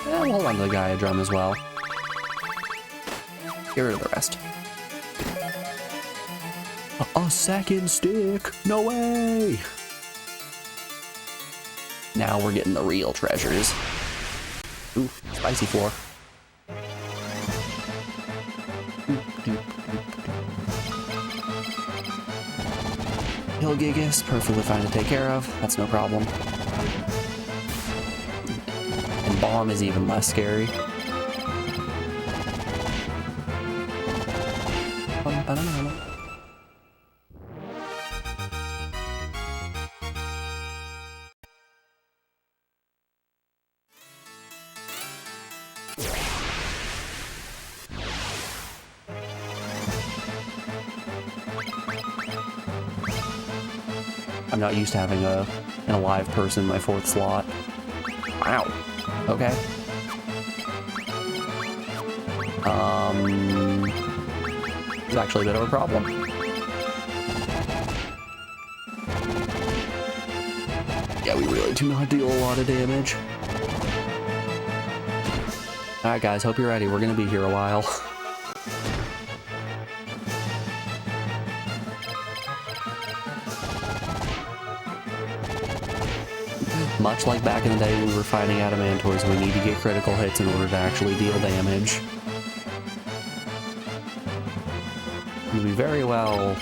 Yeah, we'll hold on to the Gaia Drum as well. Get rid of the rest. A second stick? No way! Now we're getting the real treasures. Ooh, spicy floor. Hill Gigas, perfectly fine to take care of. That's no problem. And Bomb is even less scary. I'm not used to having an alive person in my 4th slot. Wow. Okay. It's actually a bit of a problem. Yeah, we really do not deal a lot of damage. Alright guys, hope you're ready. We're gonna be here a while. Much like back in the day when we were fighting Adamantors, we need to get critical hits in order to actually deal damage. We very well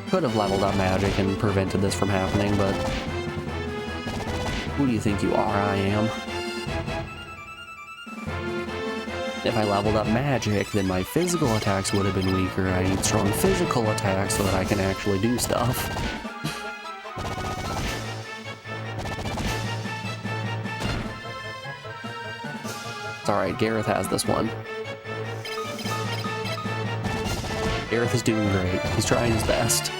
could have leveled up magic and prevented this from happening, but who do you think you are? I am. If I leveled up magic, then my physical attacks would have been weaker. I need strong physical attacks so that I can actually do stuff. It's alright, Gareth has this one. Gareth is doing great. He's trying his best.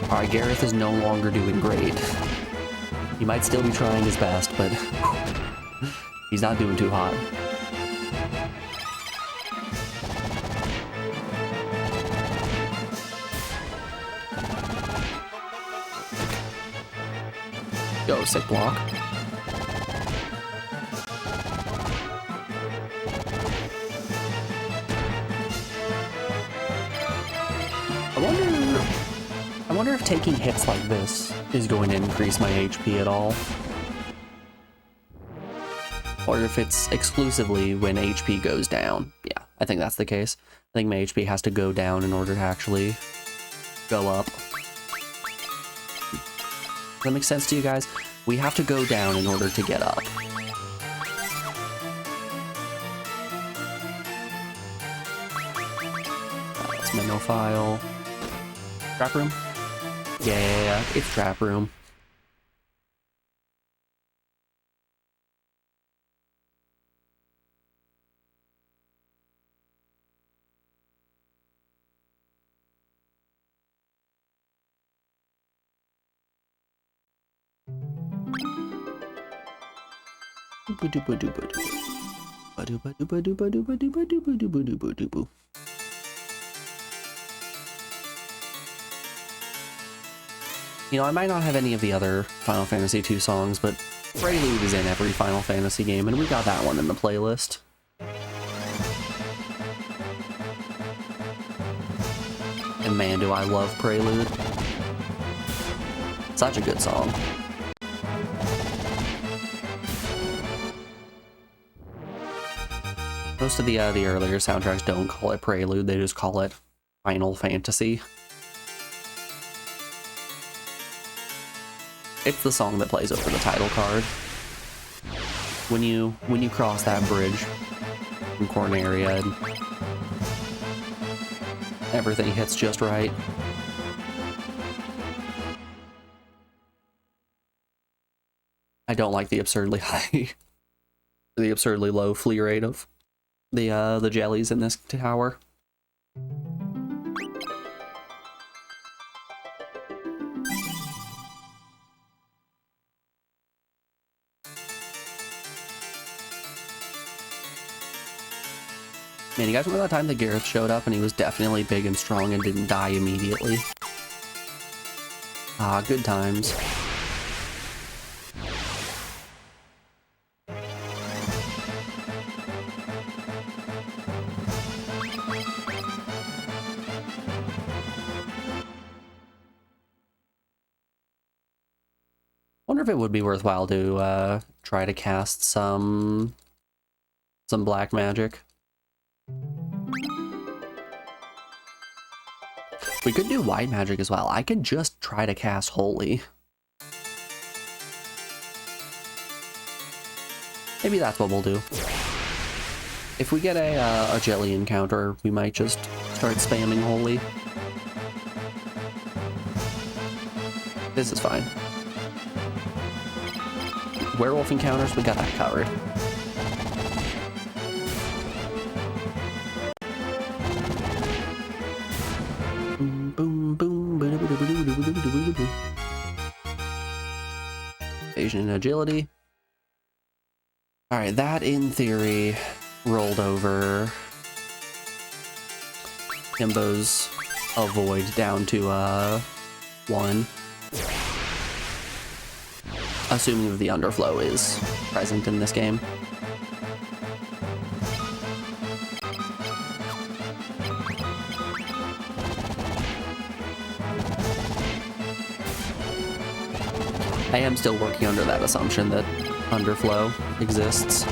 Alright, Gareth is no longer doing great. He might still be trying his best, but he's not doing too hot. Yo, sick block. wonder if taking hits like this is going to increase my HP at all. Or if it's exclusively when HP goes down. Yeah, I think that's the case. I think my HP has to go down in order to actually go up. Does that make sense to you guys? We have to go down in order to get up. That's memo file. Trap room? Yeah, it's trap room. You know, I might not have any of the other Final Fantasy II songs, but Prelude is in every Final Fantasy game, and we got that one in the playlist. And man, do I love Prelude. Such a good song. Most of the earlier soundtracks don't call it Prelude, they just call it Final Fantasy. It's the song that plays over the title card. When you cross that bridge from Corneria, and everything hits just right. I don't like the absurdly high, the absurdly low flee rate of the jellies in this tower. Man, you guys remember that time that Gareth showed up and he was definitely big and strong and didn't die immediately? Ah, good times. Wonder if it would be worthwhile to try to cast some black magic. We could do white magic as well. I could just try to cast Holy. Maybe that's what we'll do. If we get a jelly encounter, we might just start spamming Holy. This is fine. Werewolf encounters, we got that covered. Evasion and agility. Alright, that in theory rolled over Kimbo's avoid down to 1. Assuming that the underflow is present in this game. I am still working under that assumption that underflow exists.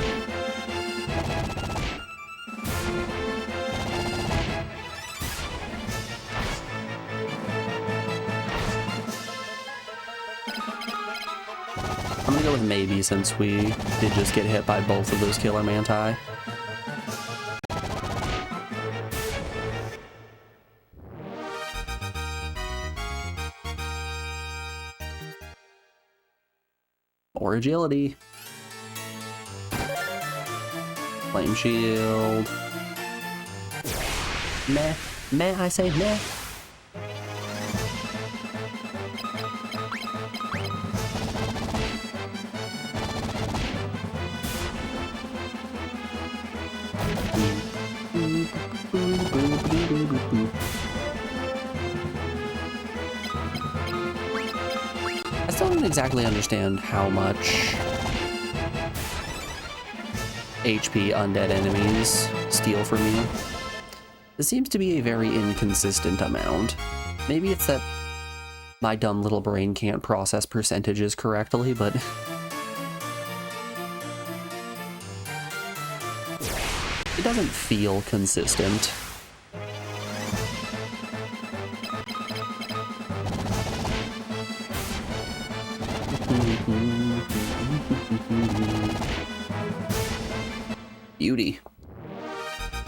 I'm gonna go with maybe since we did just get hit by both of those killer manti. More agility. Flame shield. Meh. Meh, I say meh. I still don't exactly understand how much HP undead enemies steal from you. This seems to be a very inconsistent amount. Maybe it's that My dumb little brain can't process percentages correctly, but it doesn't feel consistent. Beauty.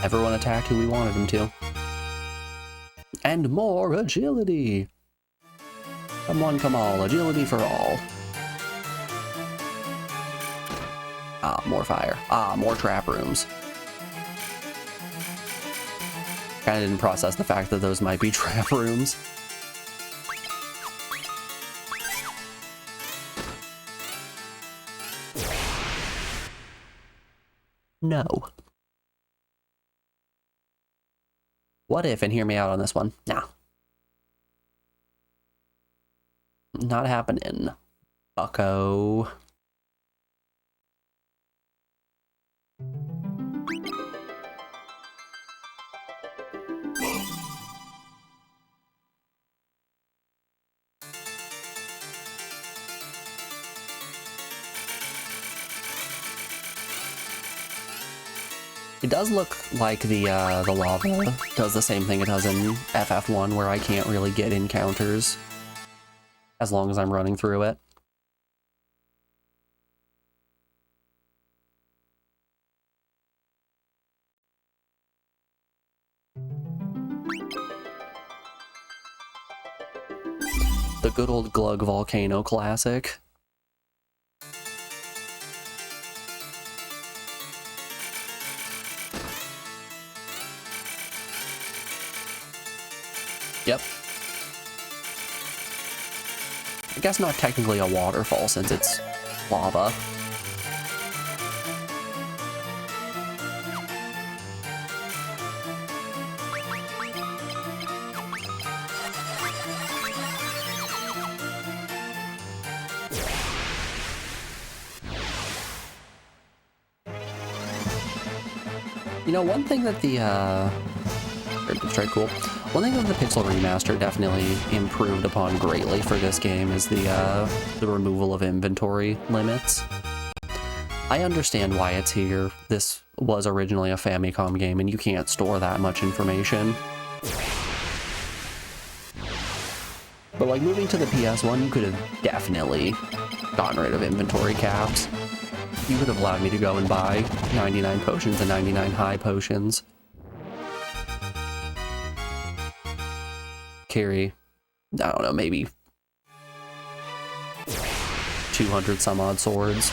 Everyone attacked who we wanted them to. And more agility. Come one, come all. Agility for all. Ah, more fire. Ah, more trap rooms. Kinda didn't process the fact that those might be trap rooms. No. What if, and hear me out on this one. Nah. Not happening, bucko. It does look like the lava does the same thing it does in FF1, where I can't really get encounters as long as I'm running through it. The good old Glug Volcano Classic. Yep. I guess not technically a waterfall since it's lava. You know, one thing that the cool. One thing that the Pixel Remaster definitely improved upon greatly for this game is the removal of inventory limits. I understand why it's here. This was originally a Famicom game, and you can't store that much information. But like moving to the PS1, you could have definitely gotten rid of inventory caps. You could have allowed me to go and buy 99 potions and 99 high potions. Carry, I don't know, maybe 200 some odd swords.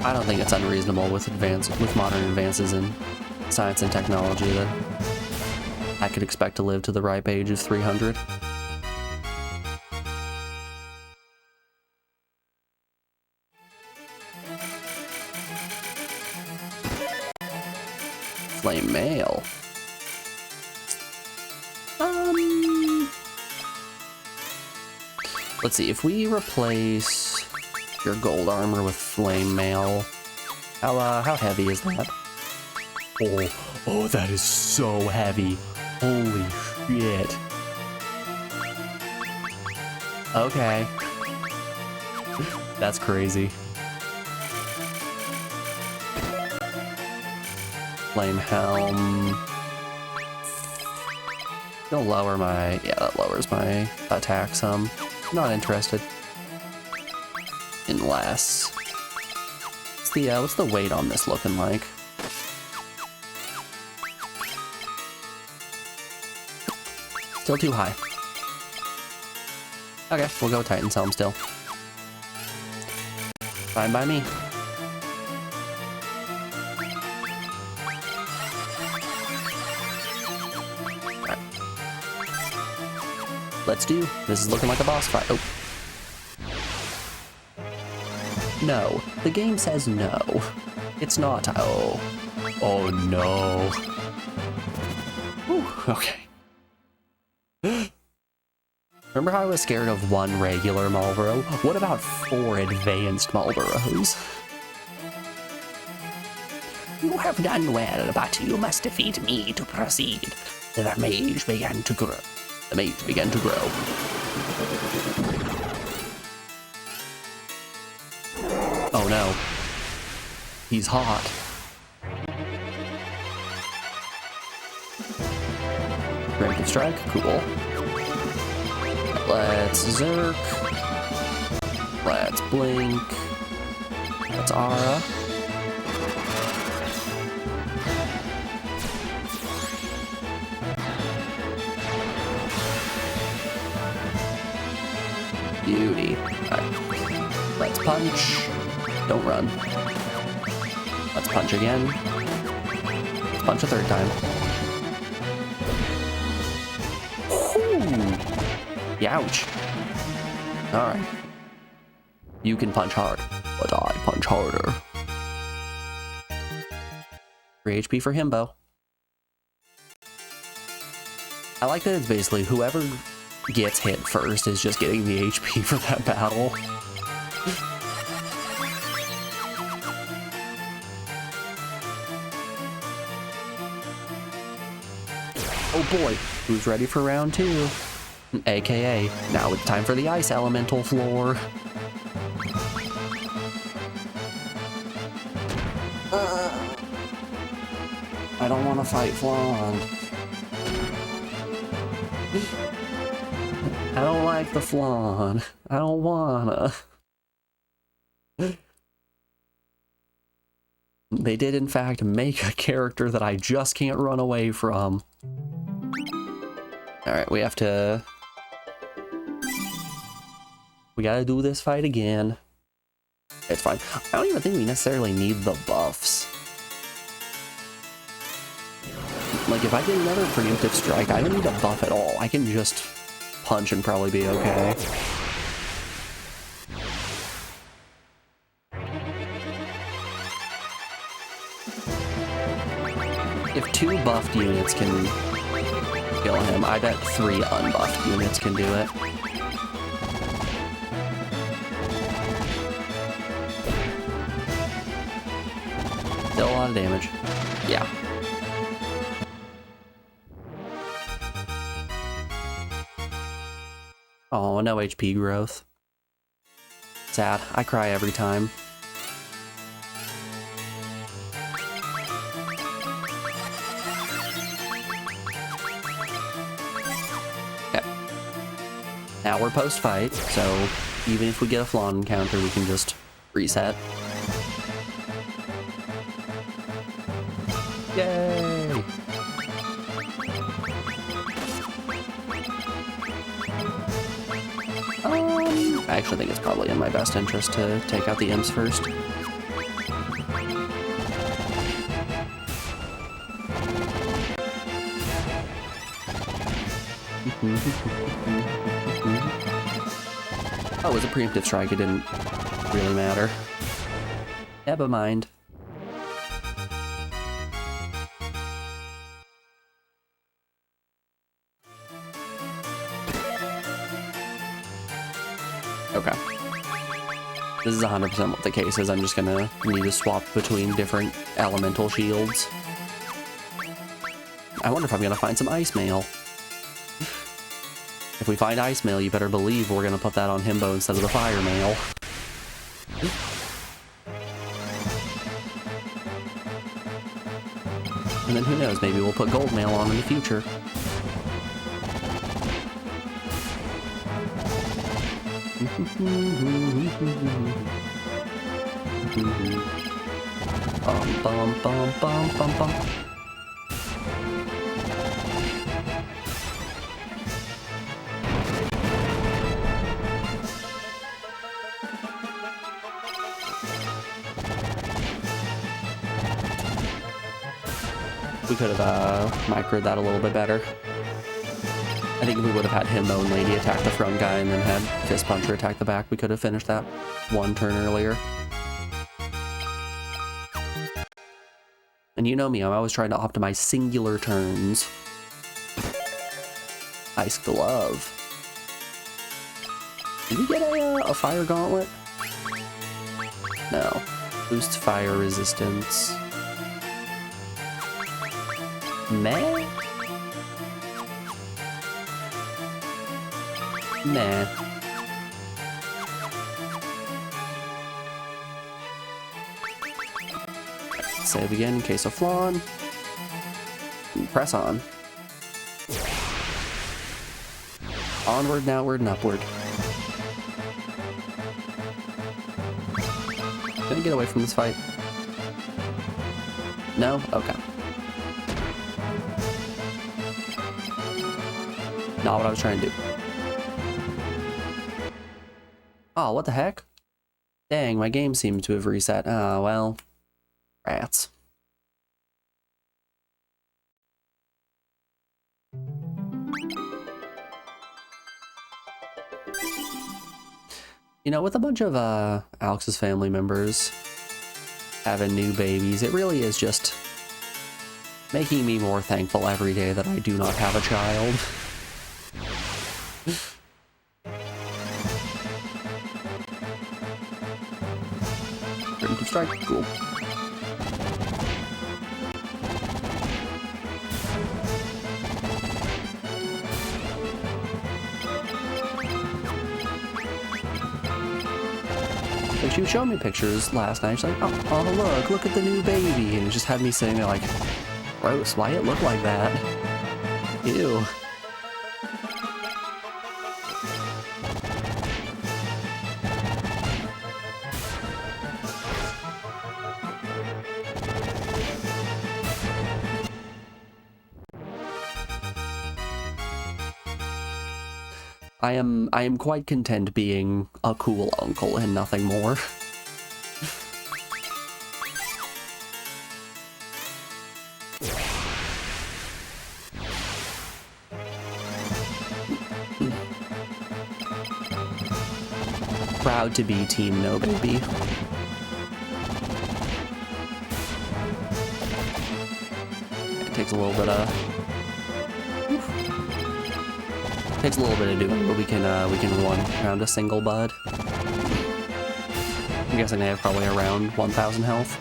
I don't think it's unreasonable with modern advances in science and technology that I could expect to live to the ripe age of 300. Flame mail. Let's see, if we replace your gold armor with flame mail, how heavy is that? Oh, that is so heavy. Holy shit. Okay. That's crazy. Flame helm. It'll lower my, yeah, that lowers my attack some. Not interested. Unless, what's the weight on this looking like? Still too high. Okay, we'll go Titan's helm still. Fine by me. Let's do. This is looking like a boss fight. Oh. No. The game says no. It's not. Oh. Oh no. Whew, okay. Remember how I was scared of one regular Marlboro? What about 4 advanced Marlboros? You have done well, but you must defeat me to proceed. The mage began to grow. The mage began to grow. Oh no. He's hot. Preemptive strike, cool. Let's Zerk. Let's Blink. Let's Aura. Beauty. Alright. Let's punch. Don't run. Let's punch again. Let's punch a third time. Ooh. Ouch. Alright. You can punch hard, but I punch harder. 3 HP for Himbo. I like that it's basically whoever gets hit first is just getting the HP for that battle. Oh boy, who's ready for round 2? AKA, now it's time for the ice elemental floor. I don't want to fight Flan. I don't like the Flan. I don't wanna. They did in fact make a character that I just can't run away from. Alright, we have to... We gotta do this fight again. It's fine. I don't even think we necessarily need the buffs. Like, if I get another preemptive strike, I don't need a buff at all. I can just punch and probably be okay. If 2 buffed units can kill him, I bet 3 unbuffed units can do it. Still a lot of damage. Yeah. Oh, no HP growth. Sad. I cry every time. Okay. Now we're post-fight, so even if we get a Flan encounter, we can just reset. Yay! I actually think it's probably in my best interest to take out the imps first. Oh, it was a preemptive strike, it didn't really matter. Never mind. Okay. This is 100% what the case is. I'm just gonna need to swap between different elemental shields. I wonder if I'm gonna find some ice mail. If we find ice mail, you better believe we're gonna put that on Himbo instead of the fire mail. And then who knows, maybe we'll put gold mail on in the future. Bum bum bum bum bum bum. We could have microed that a little bit better. I think if we would have had Himbo and Lady attack the front guy and then had Fist Puncher attack the back, we could have finished that 1 turn earlier. And you know me, I'm always trying to optimize singular turns. Ice Glove. Did we get a Fire Gauntlet? No. Boosts fire resistance. Meh? Meh. Save again in case of flawn. Press on. Onward and outward and upward. Can I get away from this fight? No? Okay. Not what I was trying to do. Oh, what the heck? Dang, my game seems to have reset. Ah, well. Rats. You know, with a bunch of Alex's family members having new babies, it really is just making me more thankful every day that I do not have a child. Turn strike, cool. Like, she was showing me pictures last night. She's like, oh, look at the new baby. And it just had me sitting there like, gross, why it look like that? Ew. I am quite content being a cool uncle and nothing more. Proud to be Team No Baby. It takes a little bit of doing, but we can run around a single bud. I'm guessing they have probably around 1,000 health.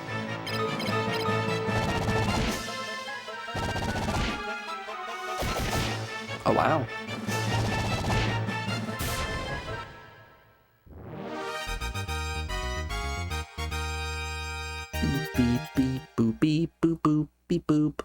Oh wow. Beep beep boop beep boop boop beep boop.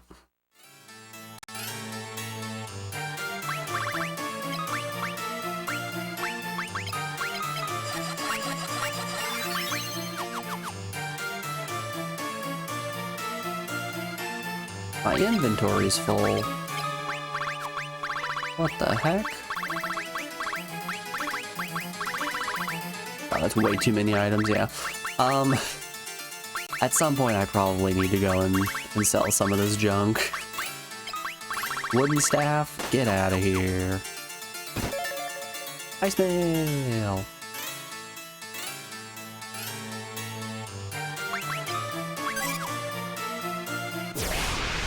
My inventory's full. What the heck? Oh, that's way too many items, yeah. At some point I probably need to go and sell some of this junk. Wooden staff, get out of here. Ice mail!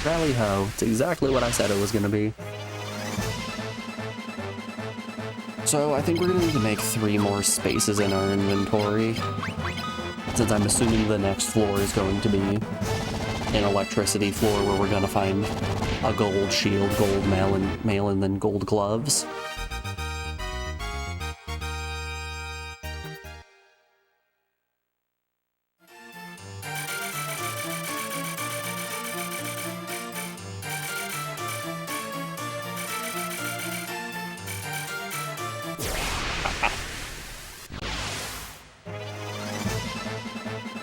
Rally ho, it's exactly what I said it was gonna be. So I think we're gonna need to make 3 more spaces in our inventory, since I'm assuming the next floor is going to be an electricity floor where we're gonna find a gold shield, gold mail, and then gold gloves.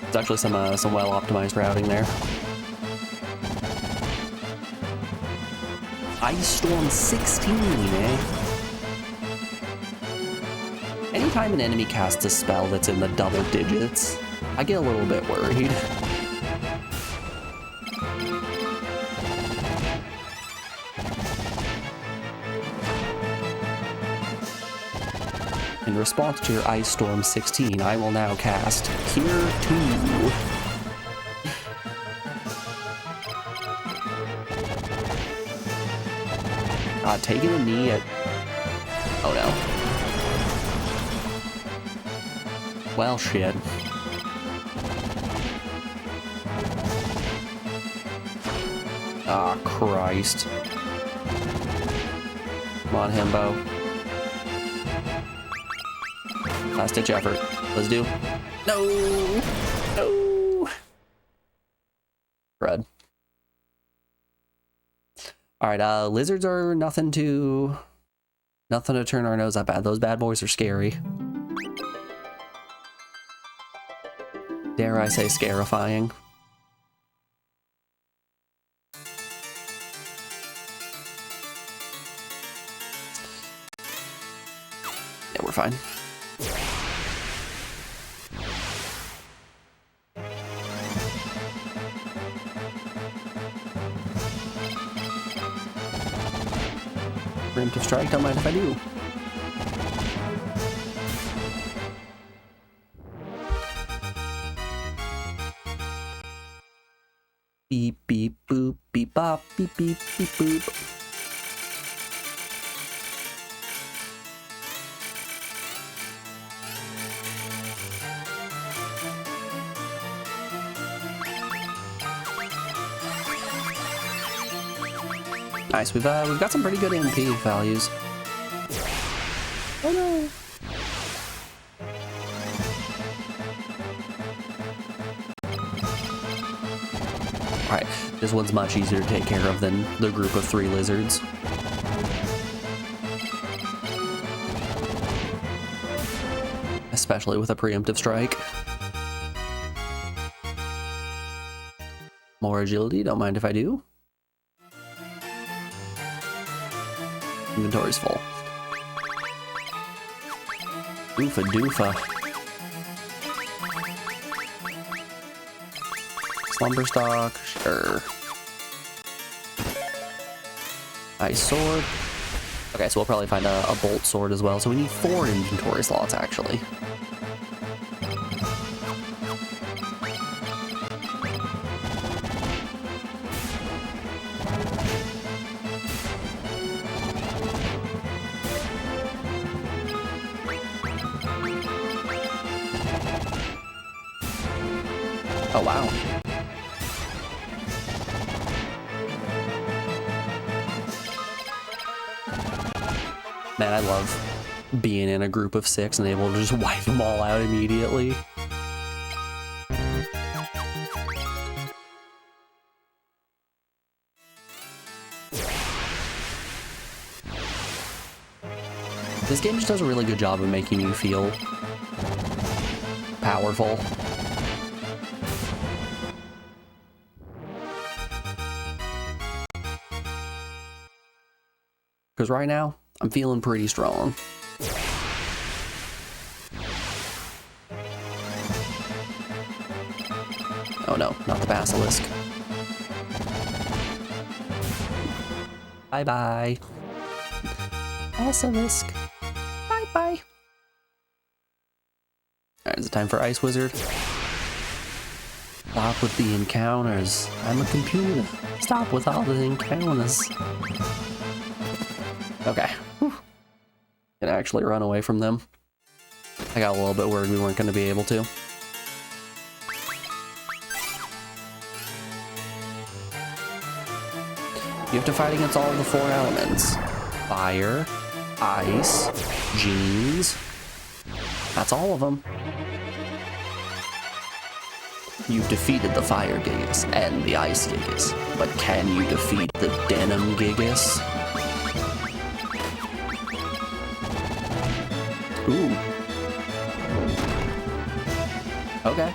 It's actually some well-optimized routing there. Ice Storm 16, eh? Anytime an enemy casts a spell that's in the double digits, I get a little bit worried. In response to your Ice Storm 16, I will now cast Cure 2. Taking a knee at... Oh no. Well, shit. Ah, Christ. Come on, Himbo. Last ditch effort. Let's do. No! No! Crud. Alright, lizards are nothing to turn our nose up at. Those bad boys are scary. Dare I say scarifying. Yeah, we're fine. Preemptive strike, don't mind if I do. Beep, beep, boop, beep, bop, beep, beep, beep, boop. Nice, we've got some pretty good MP values. Oh no! Alright, this one's much easier to take care of than the group of 3 lizards. Especially with a preemptive strike. More agility, don't mind if I do. Inventory's full. Oofa doofa. Slumber stock, sure. Ice sword. Okay, so we'll probably find a bolt sword as well. So we need 4 inventory slots actually. Oh, wow. Man, I love being in a group of 6 and able to just wipe them all out immediately. This game just does a really good job of making you feel powerful. Because right now, I'm feeling pretty strong. Oh no, not the basilisk. Bye-bye. Basilisk. Bye-bye. Alright, is it time for Ice Wizard? Stop with the encounters. I'm a computer. Stop with all the encounters. Okay. Whew. Can actually run away from them. I got a little bit worried we weren't going to be able to. You have to fight against all of the 4 elements. Fire, ice, genes. That's all of them. You've defeated the fire Gigas and the ice Gigas, but can you defeat the denim Gigas? Ooh. Okay.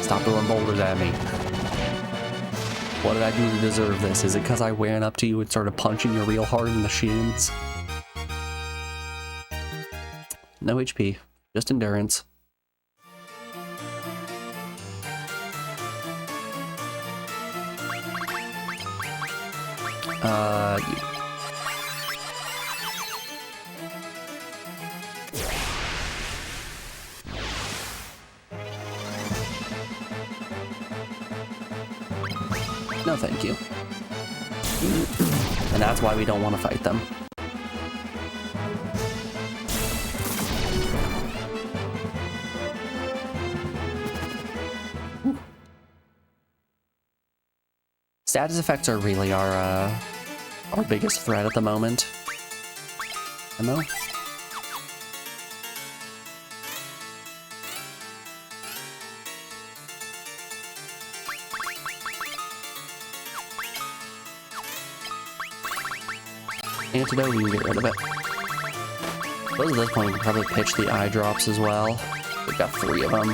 Stop throwing boulders at me. What did I do to deserve this? Is it because I ran up to you and started punching you real hard in the shins? No HP, just endurance. You. No, thank you. And that's why we don't want to fight them. Status effects are really our biggest threat at the moment. Ammo? Antidote, we can get rid of it. Suppose at this point we can probably pitch the eye drops as well. We've got 3 of them.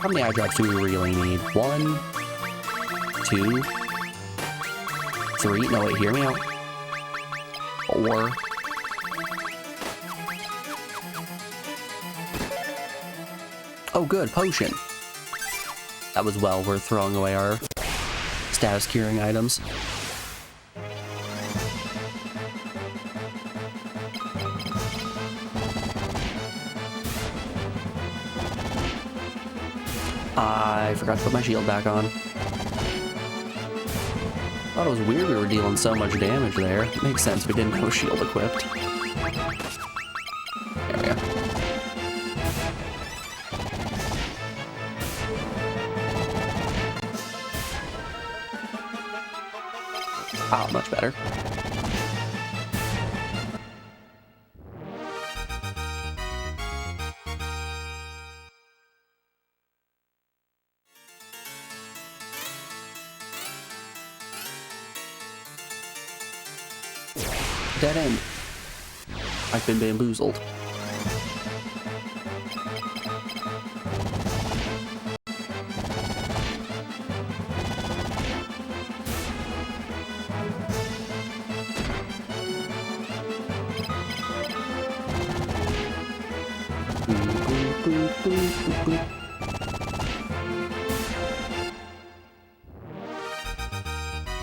How many eye drops do we really need? 1, 2, 3. No, wait, hear me out. 4. Oh, good, potion. That was well worth throwing away our status curing items. I forgot to put my shield back on. Thought it was weird we were dealing so much damage there. It makes sense, we didn't have a shield equipped. There we go. Ah, much better. Dead end. I've been bamboozled.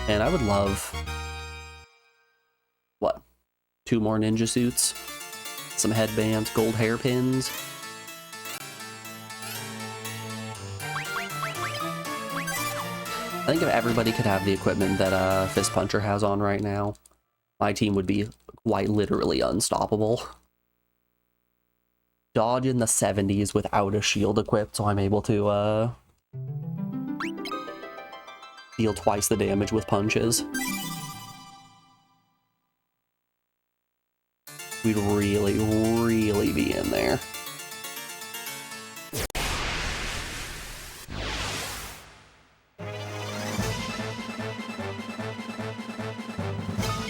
And I would love... what? 2 more ninja suits? Some headbands, gold hairpins. I think if everybody could have the equipment that Fist Puncher has on right now, my team would be quite literally unstoppable. Dodge in the 70s without a shield equipped, so I'm able to deal twice the damage with punches. We'd really, really be in there.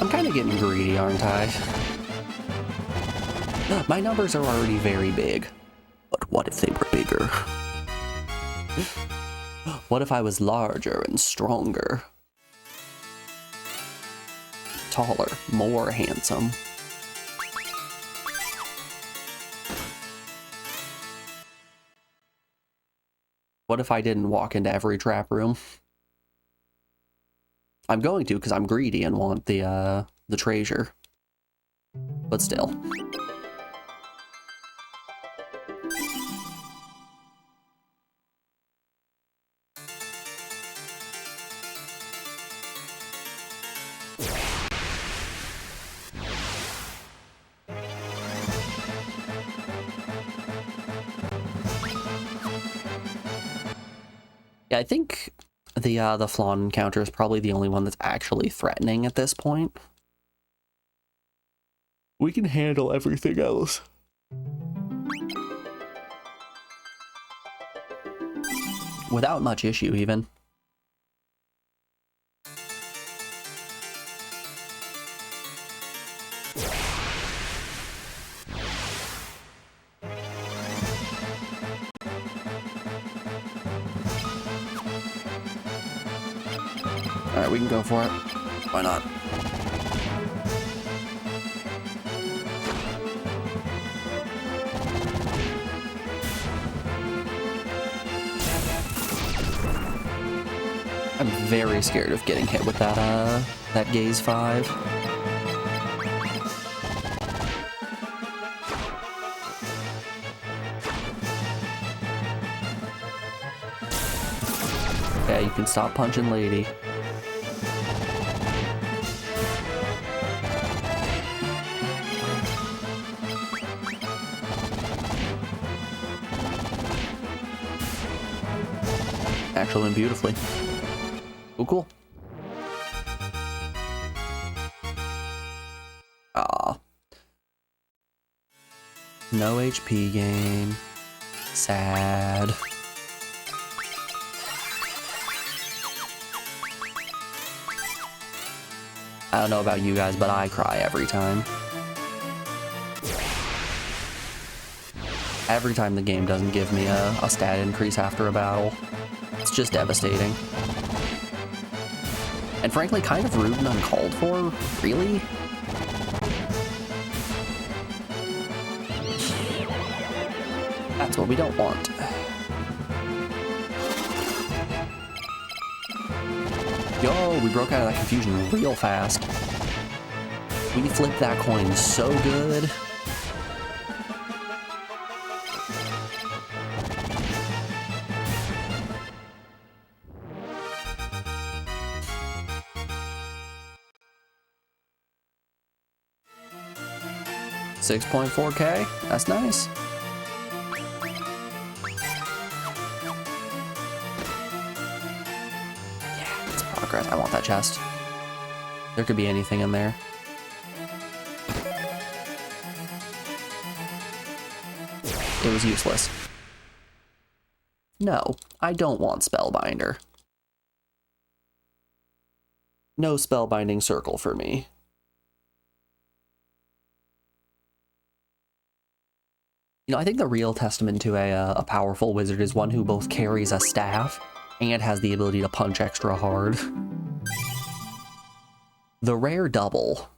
I'm kind of getting greedy, aren't I? My numbers are already very big. But what if they were bigger? What if I was larger and stronger? Taller, more handsome. What if I didn't walk into every trap room? I'm going to because I'm greedy and want the treasure. But still. Yeah, I think the Flan encounter is probably the only one that's actually threatening at this point. We can handle everything else. Without much issue, even. Alright, we can go for it. Why not? I'm very scared of getting hit with that Gaze 5. Yeah, you can stop punching lady. Actually went beautifully. Oh, cool. Aw. No HP gain. Sad. I don't know about you guys, but I cry every time. Every time the game doesn't give me a stat increase after a battle. It's just devastating. And frankly, kind of rude and uncalled for, really? That's what we don't want. Yo, we broke out of that confusion real fast. We flipped that coin so good. $6.4K, that's nice. Yeah, it's progress. I want that chest. There could be anything in there. It was useless. No, I don't want Spellbinder. No spellbinding circle for me. You know, I think the real testament to a powerful wizard is one who both carries a staff and has the ability to punch extra hard. The rare double.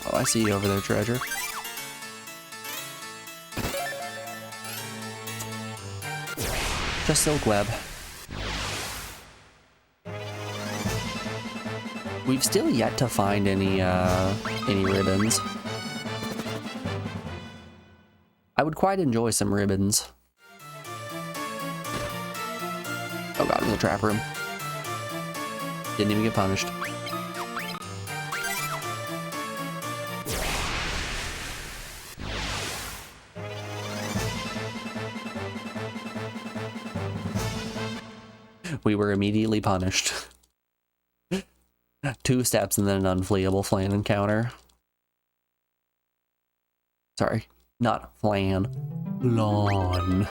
Oh, I see you over there, treasure. Just silk web. We've still yet to find any ribbons. I would quite enjoy some ribbons. Oh god, I'm in the trap room. Didn't even get punished. We were immediately punished. 2 steps and then an unfleeable flan encounter. Sorry, not flan. Flan.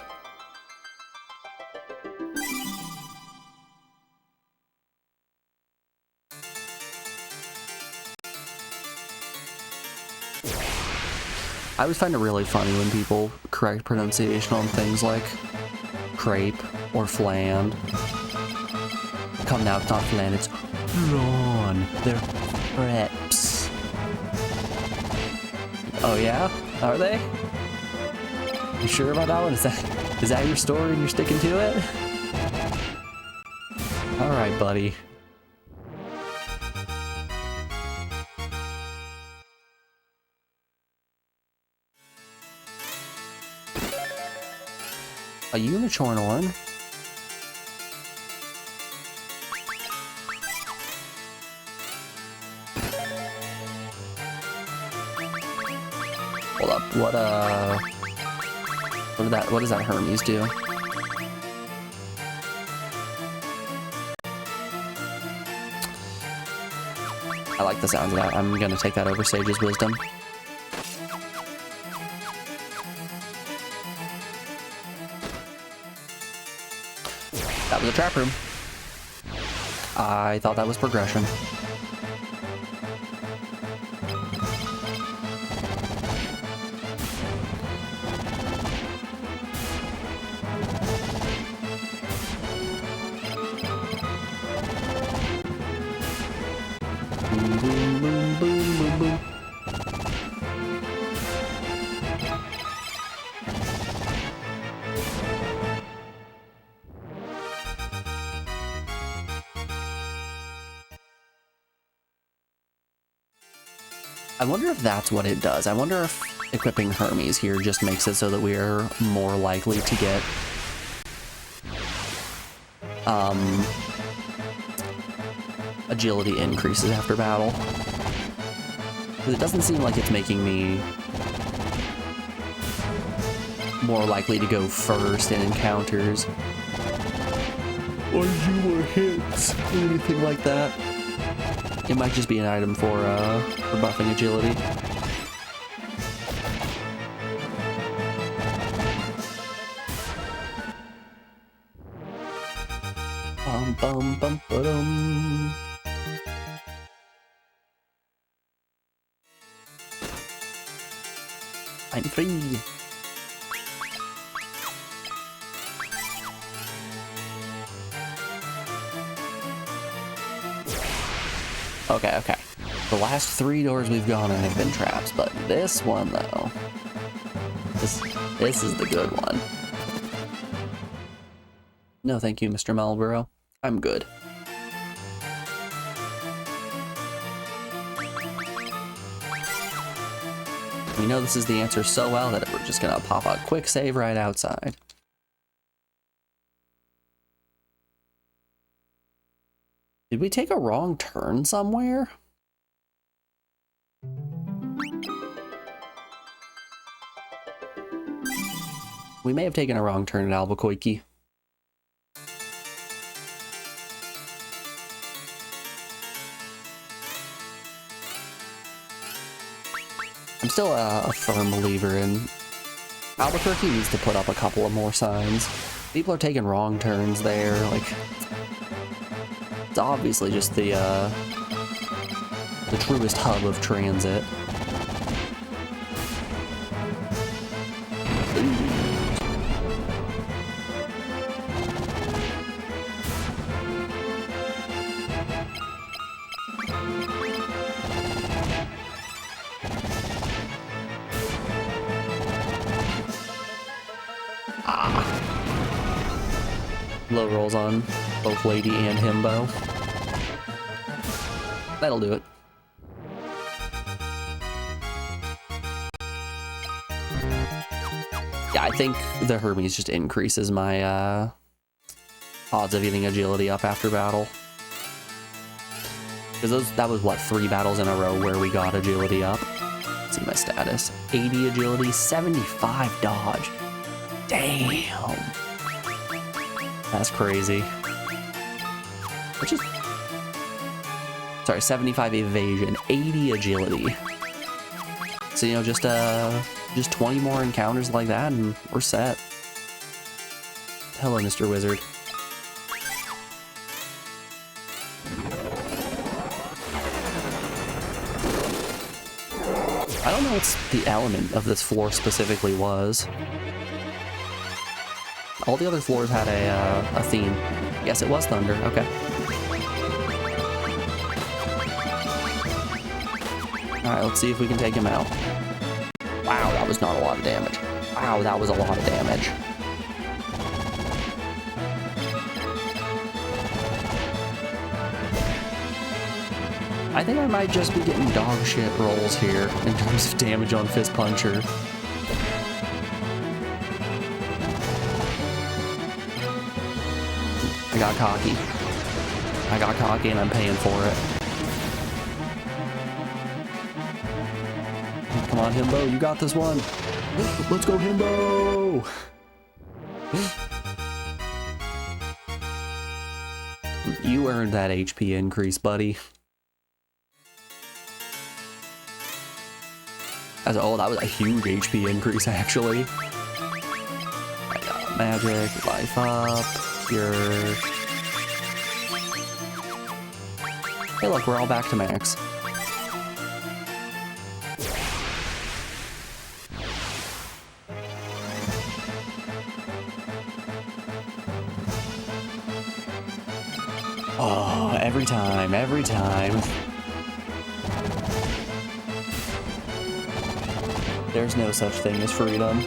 I always find it really funny when people correct pronunciation on things like crepe or flan. Come now, it's not flan, it's flan. They're crepes. Oh yeah? Are they? You sure about that one? Is that your story and you're sticking to it? Alright, buddy. A unicorn horn? Hold up, what does that Hermes do? I like the sounds of that. I'm gonna take that over Sage's wisdom. That was a trap room. I thought that was progression. Boom, boom, boom, boom, boom, boom. I wonder if that's what it does. I wonder if equipping Hermes here just makes it so that we are more likely to get agility increases after battle. 'Cause it doesn't seem like it's making me more likely to go first in encounters. Or fewer hits, or anything like that. It might just be an item for buffing agility. Bum bum bum ba-dum. I'm free. Okay, okay. The last 3 doors we've gone in have been traps, but this one though, this is the good one. No, thank you, Mr. Marlboro. I'm good. We know this is the answer so well that we're just gonna pop a quick save right outside. Did we take a wrong turn somewhere? We may have taken a wrong turn at Albuquerque. I'm still a firm believer in Albuquerque needs to put up a couple of more signs. People are taking wrong turns there, like it's obviously just the truest hub of transit. Low rolls on both Lady and Himbo. That'll do it. Yeah, I think the Hermes just increases my odds of getting agility up after battle. Because that was, what, 3 battles in a row where we got agility up. Let's see my status. 80 agility, 75 dodge. Damn. That's crazy. Which is... Sorry, 75 evasion, 80 agility. So, you know, just 20 more encounters like that and we're set. Hello, Mr. Wizard. I don't know what the element of this floor specifically was. All the other floors had a theme. Yes, it was thunder. Okay. Alright, let's see if we can take him out. Wow, that was not a lot of damage. Wow, that was a lot of damage. I think I might just be getting dog shit rolls here in terms of damage on Fist Puncher. I got cocky. I got cocky and I'm paying for it. Come on, Himbo, you got this one. Let's go, Himbo! You earned that HP increase, buddy. Oh, that was a huge HP increase, actually. I got magic, life up, cure. Hey, look, we're all back to max. Oh, every time, every time. There's no such thing as freedom.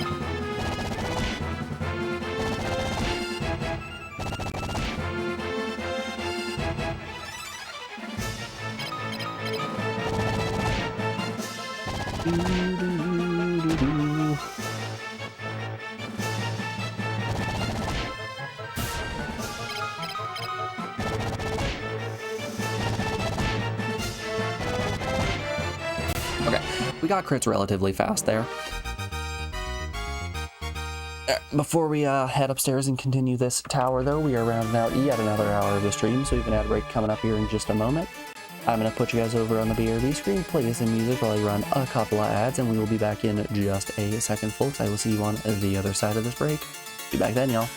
We got crits relatively fast there. Before we head upstairs and continue this tower, though, we are rounding out yet another hour of the stream, so we have an ad break coming up here in just a moment. I'm going to put you guys over on the BRB screen, play some music while I run a couple of ads, and we will be back in just a second, folks. I will see you on the other side of this break. Be back then, y'all.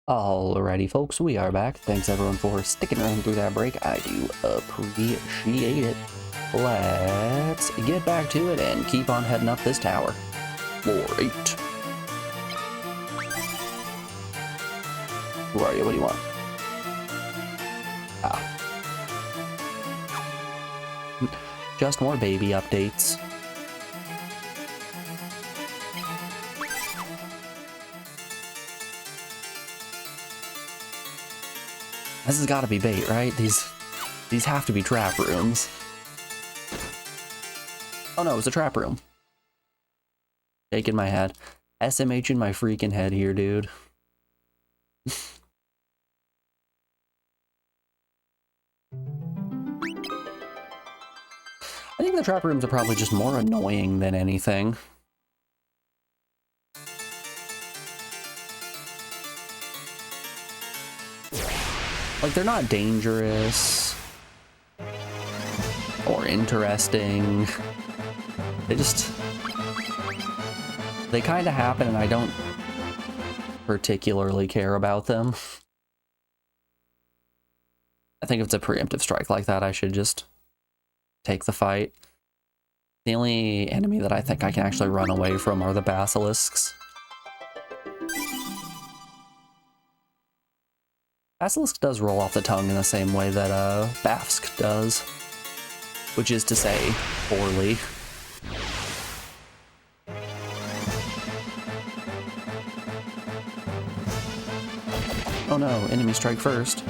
Alrighty, folks, we are back. Thanks everyone for sticking around through that break. I do appreciate it. Let's get back to it and keep on heading up this tower. Floor 8. Who are you? What do you want? Ah. Just more baby updates. This has got to be bait, right? These have to be trap rooms. Oh no, it's a trap room. Shaking my head. SMH in my freaking head here, dude. I think the trap rooms are probably just more annoying than anything. Like, they're not dangerous or interesting. They kind of happen and I don't particularly care about them. I think if it's a preemptive strike like that, I should just take the fight. The only enemy that I think I can actually run away from are the basilisks. Basilisk does roll off the tongue in the same way that Bafsk does, which is to say, poorly. Oh no, enemy strike first.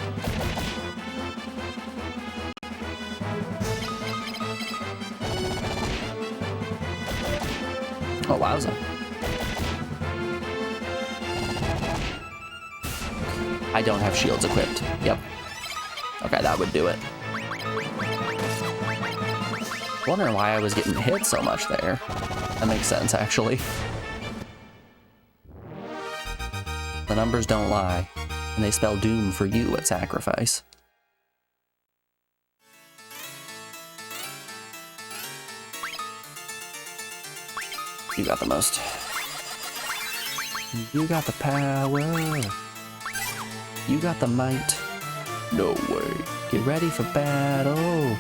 Oh, wowza. I don't have shields equipped. Yep. Okay, that would do it. Wondering why I was getting hit so much there. That makes sense, actually. The numbers don't lie, and they spell doom for you at sacrifice. You got the most. You got the power. You got the might. No way. Get ready for battle.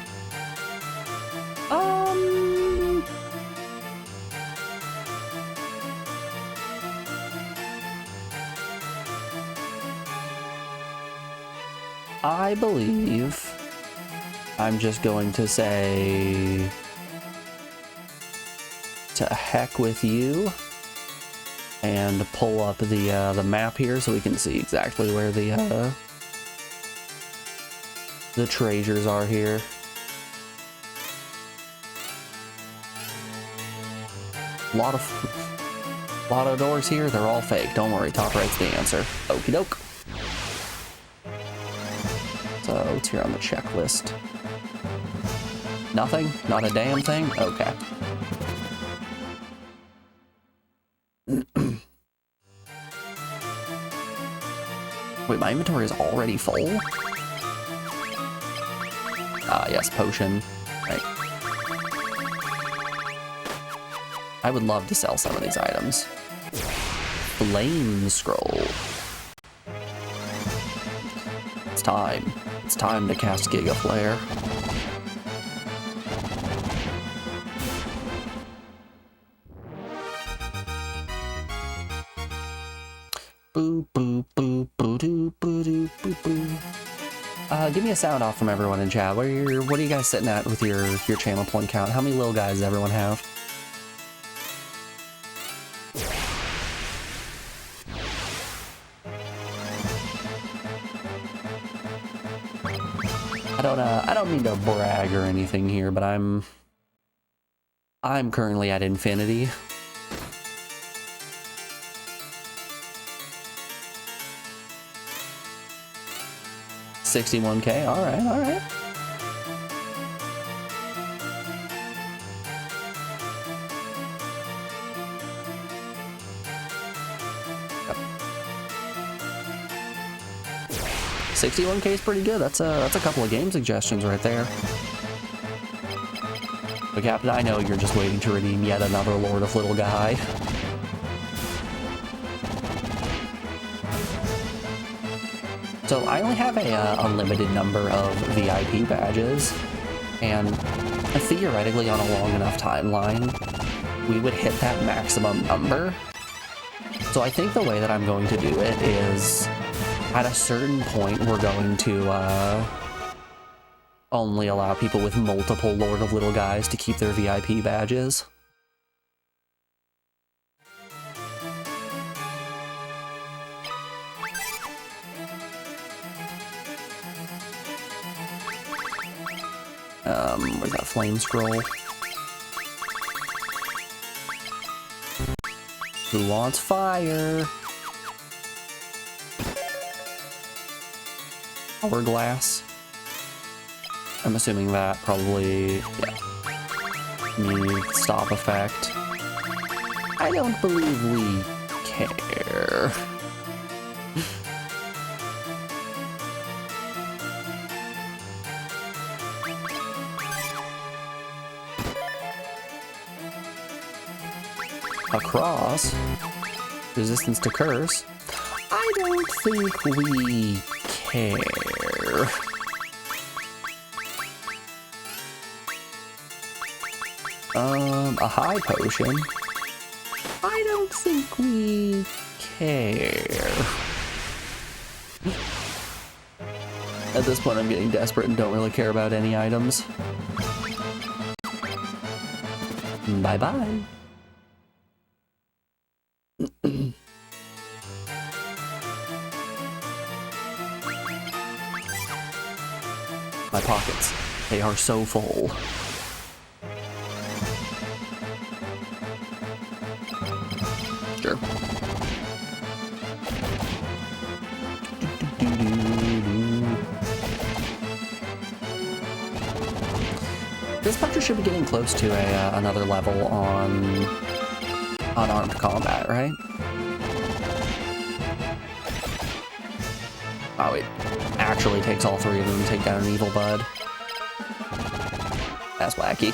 I believe I'm just going to say to heck with you and pull up the map here so we can see exactly where the treasures are here. A lot of doors here. They're all fake. Don't worry. Top right's the answer. Okie doke. So what's here on the checklist? Nothing? Not a damn thing? Okay. Wait, my inventory is already full? Ah, yes, potion. Right. I would love to sell some of these items. Flame scroll. It's time. It's time to cast Giga Flare. Boo boo boo boo doo boo doo boo boo. Give me a sound off from everyone in chat. What are you guys sitting at with your channel point count? How many little guys does everyone have? I don't mean to brag or anything here, but I'm currently at infinity. $61K, all right. $61K is pretty good. That's a couple of game suggestions right there. But Captain, I know you're just waiting to redeem yet another Lord of Little Guy. So I only have a limited number of VIP badges, and theoretically on a long enough timeline, we would hit that maximum number. So I think the way that I'm going to do it is, at a certain point, we're going to only allow people with multiple Lord of Little Guys to keep their VIP badges. Where's that flame scroll? Who wants fire? Hourglass. I'm assuming that probably, yeah. Need stop effect. I don't believe we care. Across. Resistance to curse. I don't think we care. A high potion. I don't think we care. At this point, I'm getting desperate and don't really care about any items. Bye-bye. My pockets, they are so full. Sure. This puncher should be getting close to another level on unarmed combat, right? Oh, it actually takes all three of them to take down an evil bud. That's wacky.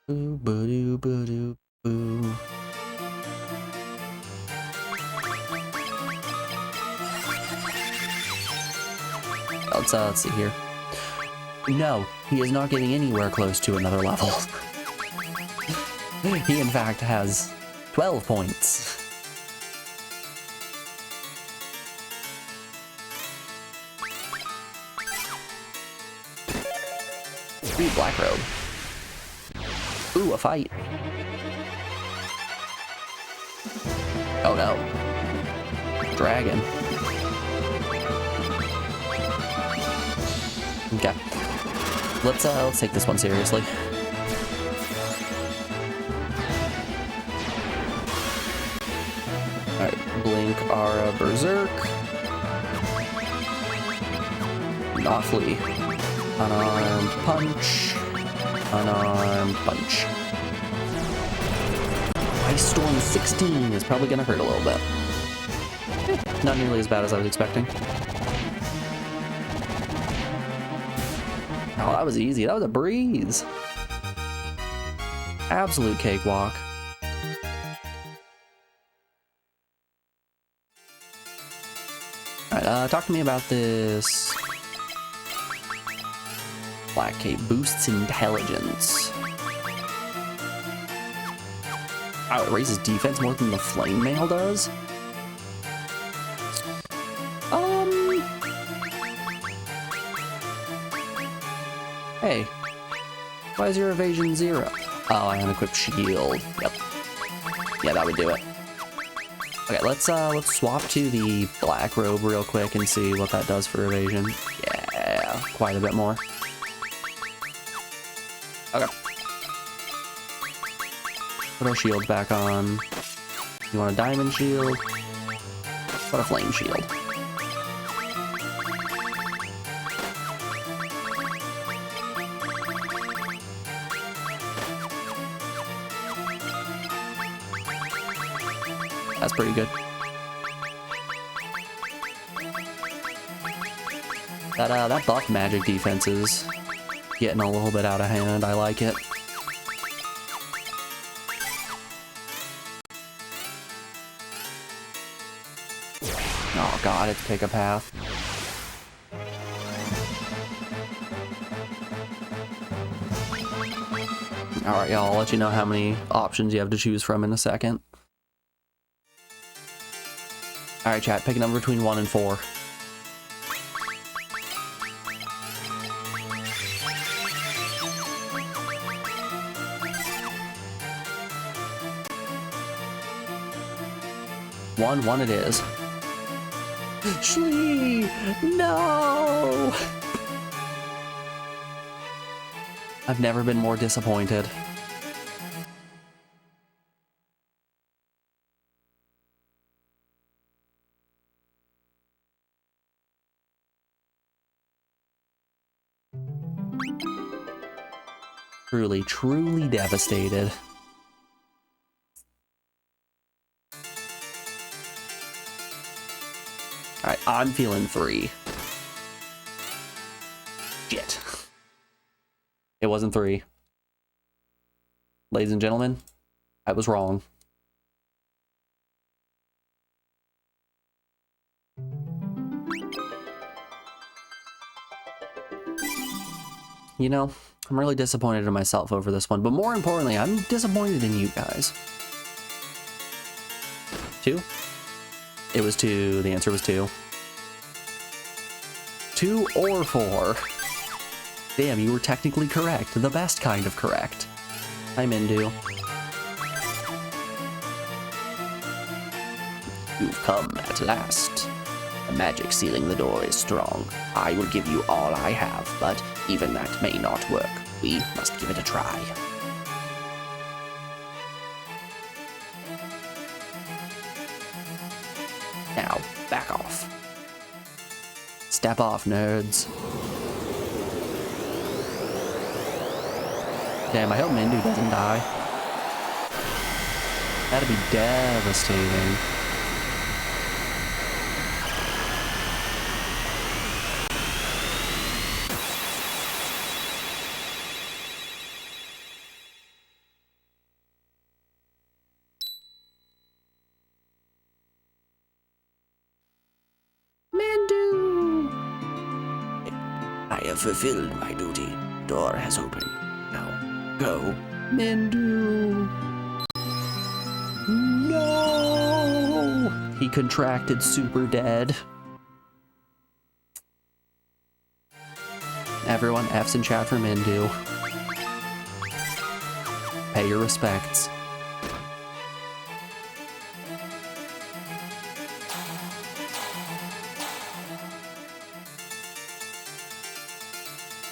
Boo, boo, boo, boo, boo. Let's see here. No, he is not getting anywhere close to another level. He, in fact, has 12 points. Ooh, black robe. Ooh, a fight. Oh no. Dragon. Okay. Let's take this one seriously. Alright, Blink, Aura, Berserk. Awfully. Unarmed punch. Unarmed punch. Ice Storm 16 is probably gonna hurt a little bit. Not nearly as bad as I was expecting. Oh, that was easy. That was a breeze. Absolute cakewalk. Alright, talk to me about this. Black Cape boosts intelligence. Oh, it raises defense more than the flame mail does? Hey, why is your evasion 0? Oh, I unequipped shield. Yep. Yeah, that would do it. Okay, let's swap to the black robe real quick and see what that does for evasion. Yeah, quite a bit more. Okay. Put our shields back on. You want a diamond shield? Put a flame shield. That's pretty good. That buff magic defense is getting a little bit out of hand. I like it. Oh god, it's pick a path. Alright, y'all, I'll let you know how many options you have to choose from in a second. Alright, chat, pick a number between 1 and 4. One it is. Shlee! No! I've never been more disappointed. Truly, truly devastated. Alright, I'm feeling 3. Shit. It wasn't 3. Ladies and gentlemen, I was wrong. You know, I'm really disappointed in myself over this one, but more importantly, I'm disappointed in you guys. 2? It was 2. The answer was 2. 2 or 4. Damn, you were technically correct. The best kind of correct. I'm into. You've come at last. The magic sealing the door is strong. I will give you all I have, but even that may not work. We must give it a try. Now, back off. Step off, nerds. Damn, I hope Mindu doesn't die. That'd be devastating. Mindu! I have fulfilled my duty. Door has opened. Now, go. Mindu! No! He contracted super dead. Everyone, F's in chat for Mindu. Pay your respects.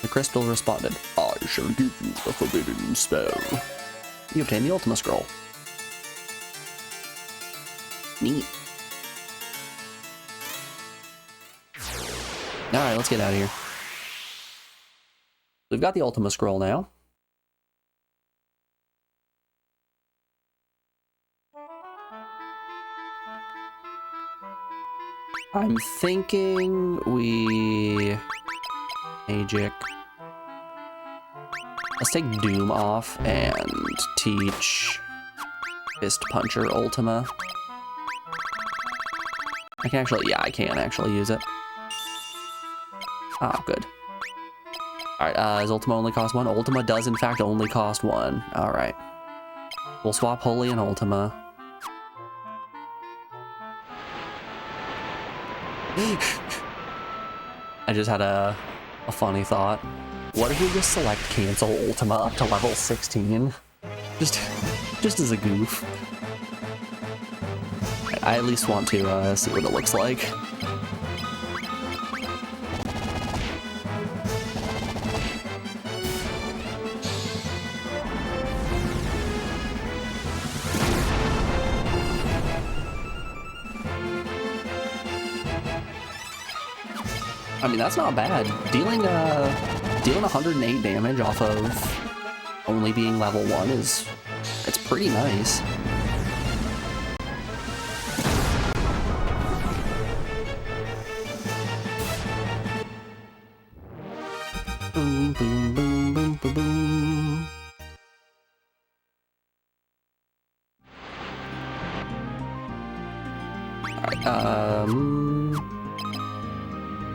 The crystal responded, I shall give you the forbidden spell. You obtain the Ultima Scroll. Neat. Alright, let's get out of here. We've got the Ultima Scroll now. I'm thinking we... Magic. Let's take Doom off and teach Fist Puncher Ultima. I can actually, yeah, I can actually use it. Ah, good. Alright, does Ultima only cost 1? Ultima does in fact only cost 1. Alright. We'll swap Holy and Ultima. I just had a funny thought. What if we just select cancel Ultima up to level 16? Just as a goof. I at least want to see what it looks like. I mean, that's not bad. Dealing 108 damage off of only being level 1 it's pretty nice. Boom, boom, boom, boom, boom, boom. Alright,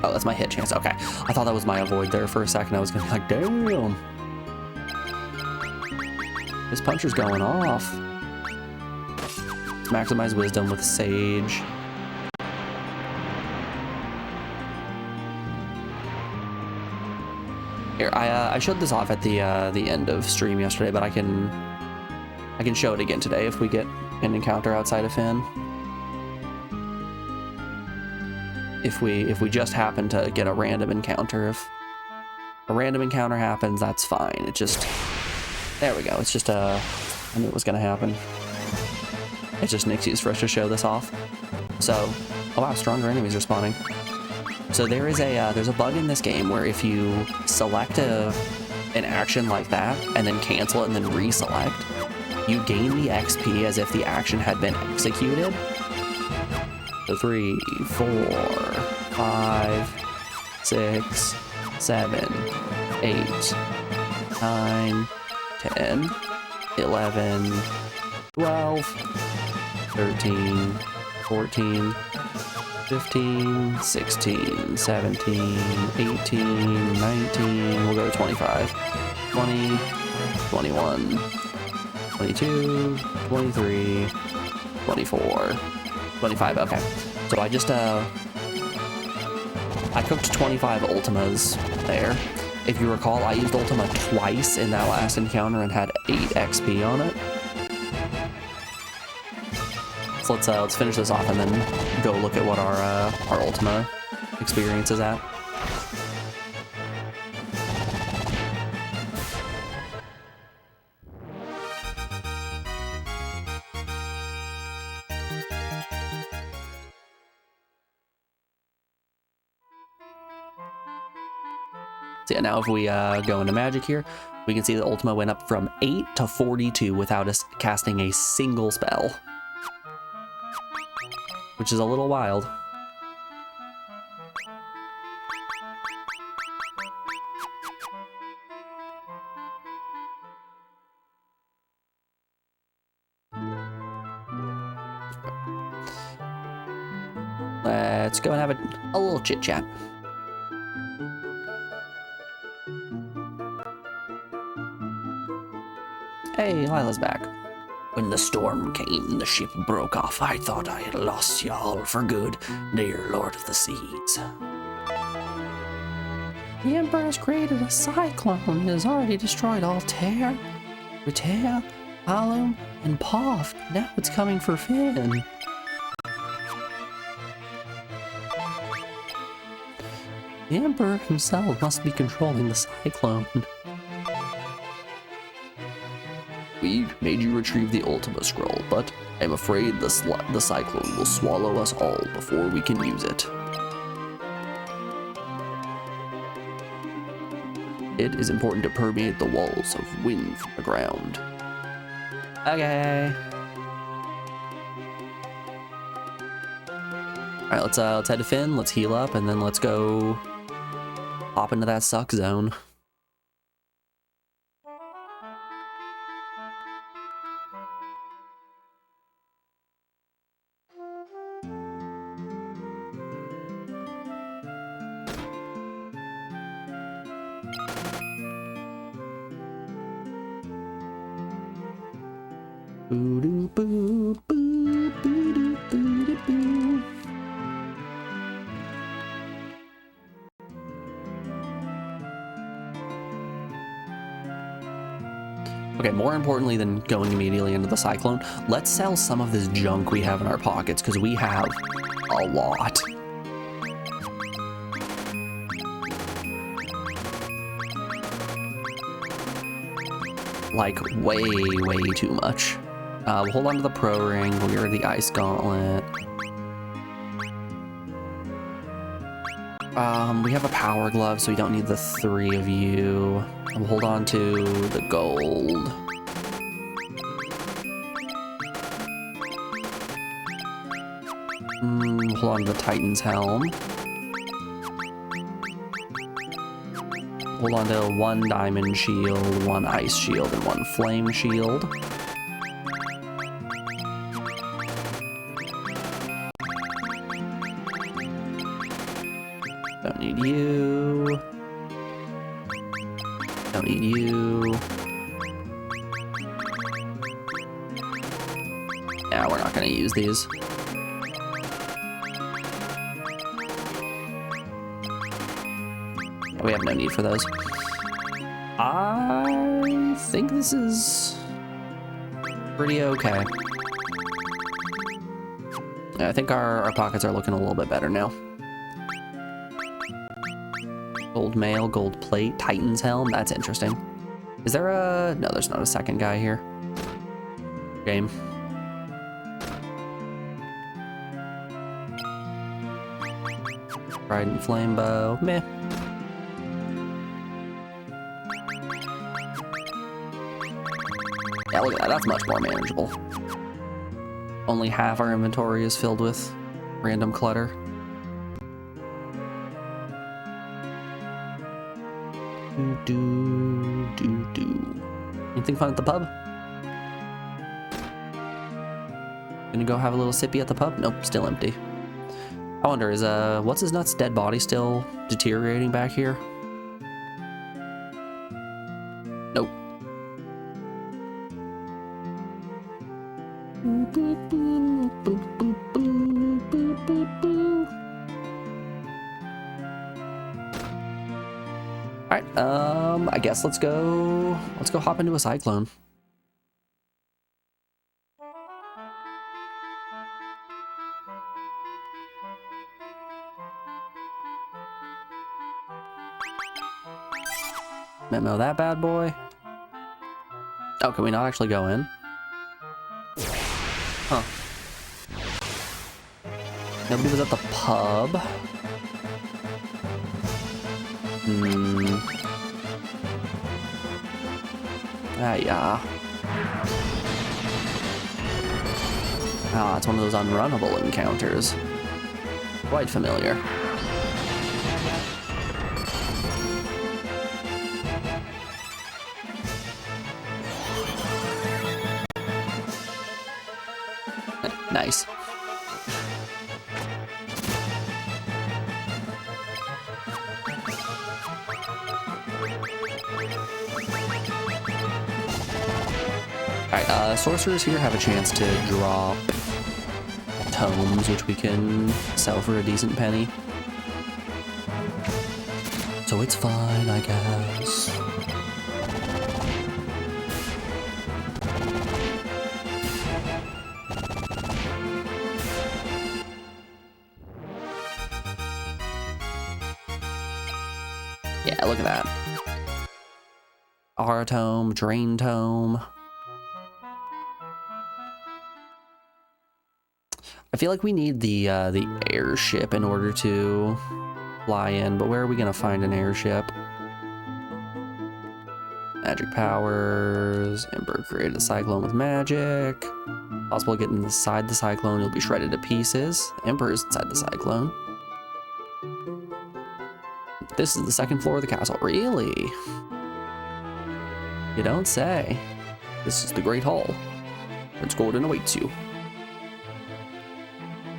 oh, that's my hit chance. Okay. I thought that was my avoid there for a second. I was gonna be like, damn. This puncher's going off. Maximize wisdom with Sage. Here, I showed this off at the end of stream yesterday, but I can show it again today if we get an encounter outside of Finn. If we just happen to get a random encounter, if a random encounter happens, that's fine. It just, there we go. It's just I knew it was gonna happen. It's just an excuse for us to show this off. So, oh wow, stronger enemies are spawning. So there is there's a bug in this game where if you select an action like that and then cancel it and then reselect, you gain the XP as if the action had been executed. So 3, 4, 5, 6, 7, 8, 9, 10, 11, 12, 13, 14, 15, 16, 17, 18, 19, we'll go to 25, 20, 21, 22, 23, 24, 25, okay. So I just, I cooked 25 Ultimas there. If you recall, I used Ultima twice in that last encounter and had 8 XP on it. So let's finish this off and then go look at what our Ultima experience is at. So yeah, now if we go into magic here, we can see that Ultima went up from 8 to 42 without us casting a single spell, which is a little wild. Let's go and have a little chit chat. Hey, Lila's back. When the storm came and the ship broke off, I thought I had lost y'all for good, dear Lord of the Seas. The Emperor has created a cyclone and has already destroyed Altair, Retail, Alum, and Poff. Now it's coming for Finn. The Emperor himself must be controlling the cyclone. We made you retrieve the Ultima Scroll, but I'm afraid the cyclone will swallow us all before we can use it. It is important to permeate the walls of wind from the ground. Okay. Alright, let's head to Finn, let's heal up, and then let's go hop into that suck zone. Okay, more importantly than going immediately into the cyclone, let's sell some of this junk we have in our pockets, because we have a lot. Like, way, way too much. We'll hold on to the pro ring, we'll get rid of the ice gauntlet. We have a power glove, so we don't need the 3 of you. We'll hold on to the gold. Hold on to the Titan's helm. Hold on to 1 diamond shield, 1 ice shield, and 1 flame shield. Don't need you. Don't need you. Yeah, we're not gonna use these. We have no need for those. I think this is pretty okay. I think our pockets are looking a little bit better now. Gold mail, gold plate, Titan's helm, that's interesting. Is there a... no, there's not a second guy here. Game. Trident flame bow, meh. Yeah, look at that, that's much more manageable. Only half our inventory is filled with random clutter. Anything fun at the pub? Gonna go have a little sippy at the pub? Nope, still empty. I wonder, is what's his nuts dead body still deteriorating back here? Nope. Alright, I guess let's go hop into a cyclone. Memo that bad boy. Oh, can we not actually go in? Huh. Nobody was at the pub. Ah, yeah. Ah, it's one of those unrunnable encounters. Quite familiar. Nice. Alright, sorcerers here have a chance to drop tomes, which we can sell for a decent penny. So it's fine, I guess. Yeah, look at that. Aura tome, drain tome. I feel like we need the airship in order to fly in, but where are we gonna find an airship? Magic powers. Emperor created a cyclone with magic. Possible to get inside the cyclone, you'll be shredded to pieces. Emperor's inside the cyclone. This is the second floor of the castle. Really? You don't say. This is the Great Hall. Prince Gordon awaits you.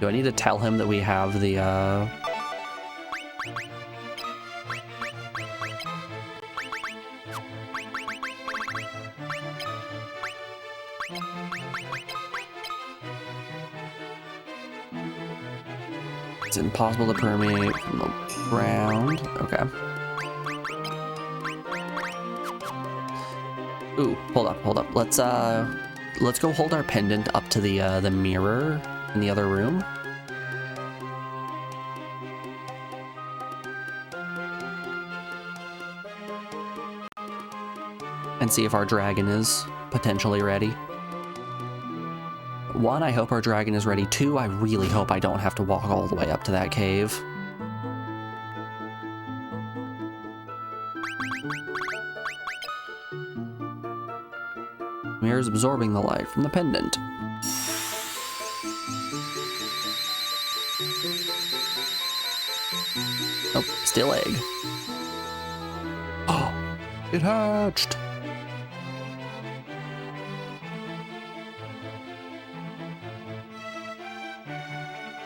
Do I need to tell him that we have the, It's impossible to permeate from the ground. Okay. Ooh, hold up. Let's go hold our pendant up to the mirror in the other room. And see if our dragon is potentially ready. One, I hope our dragon is ready. Two, I really hope I don't have to walk all the way up to that cave. Mirror's absorbing the light from the pendant. Oh, still egg. Oh, it hatched.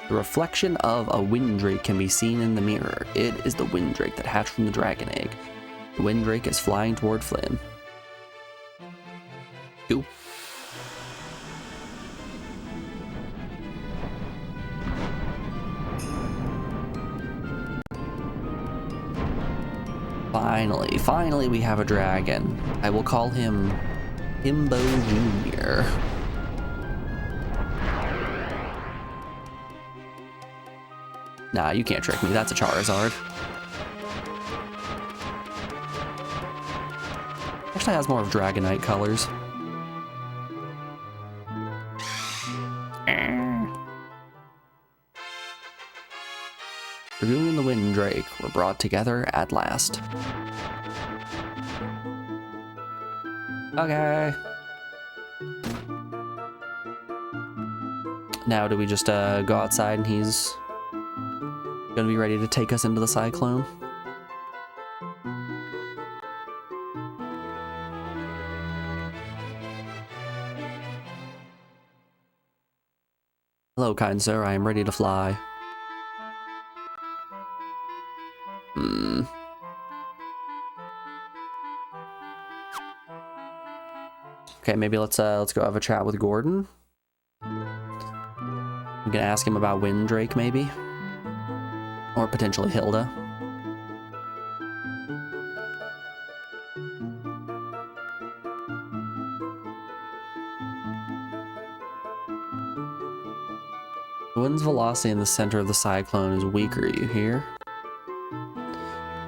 The reflection of a windrake can be seen in the mirror. It is the windrake that hatched from the dragon egg. The windrake is flying toward Flynn. Ooh. Finally we have a dragon. I will call him Himbo Jr. Nah, you can't trick me. That's a Charizard. Actually has more of Dragonite colors. Dragoon and the Windrake were brought together at last. Okay. Now do we just go outside and he's gonna be ready to take us into the cyclone? Hello, kind sir, I am ready to fly. Okay, maybe let's go have a chat with Gordon. We can ask him about Windrake, maybe, or potentially Hilda. The wind's velocity in the center of the cyclone is weaker, you hear?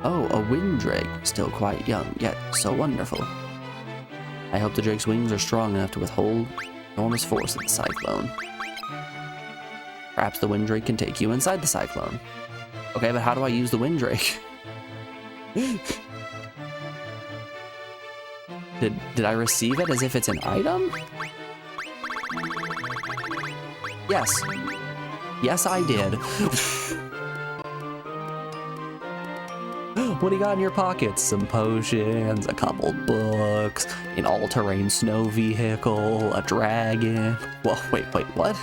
Oh, a Windrake, still quite young, yet so wonderful. I hope the drake's wings are strong enough to withhold enormous force of the cyclone. Perhaps the Windrake can take you inside the cyclone. Okay, but how do I use the Windrake? Did I receive it as if it's an item? Yes. Yes, I did. What do you got in your pockets? Some potions, a couple books, an all-terrain snow vehicle, a dragon. Well, wait, what?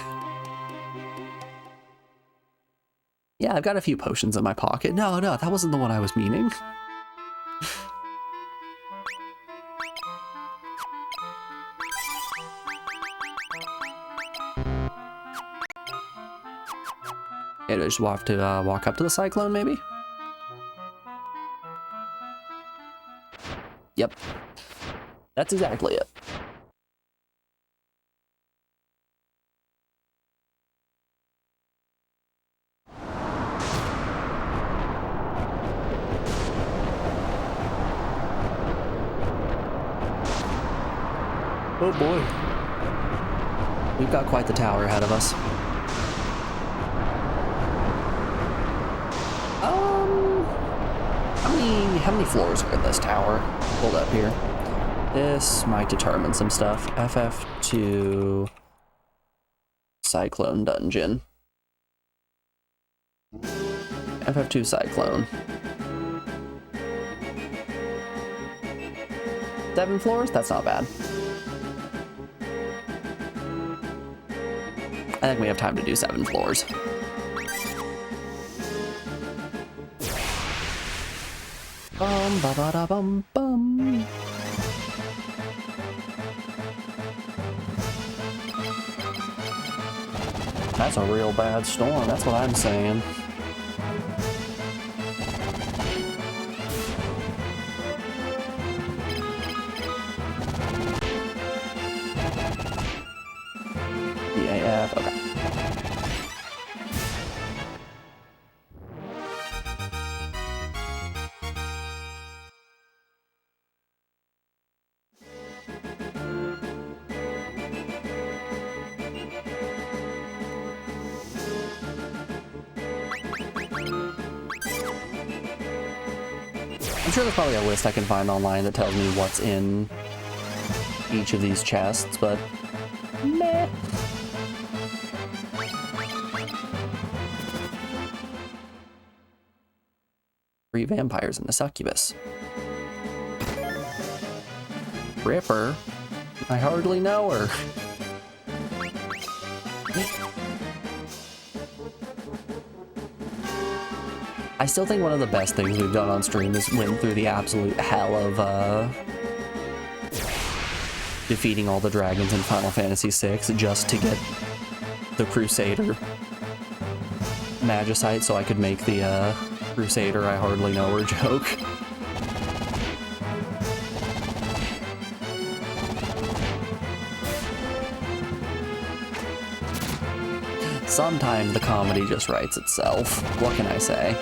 Yeah, I've got a few potions in my pocket. No, that wasn't the one I was meaning. Yeah, do I just have to walk up to the cyclone, maybe? Yep. That's exactly it. Oh boy. We've got quite the tower ahead of us. How many floors are in this tower? Hold up here. This might determine some stuff. FF2 Cyclone Dungeon. FF2 Cyclone. 7 floors? That's not bad. I think we have time to do 7 floors. Bum ba ba da bum bum. That's a real bad storm, that's what I'm saying. EAF, okay. I'm sure there's probably a list I can find online that tells me what's in each of these chests, but meh. 3 vampires and a succubus. Ripper? I hardly know her. I still think one of the best things we've done on stream is went through the absolute hell of defeating all the dragons in Final Fantasy VI just to get the Crusader Magicite so I could make the Crusader I hardly know her joke. Sometimes the comedy just writes itself. What can I say?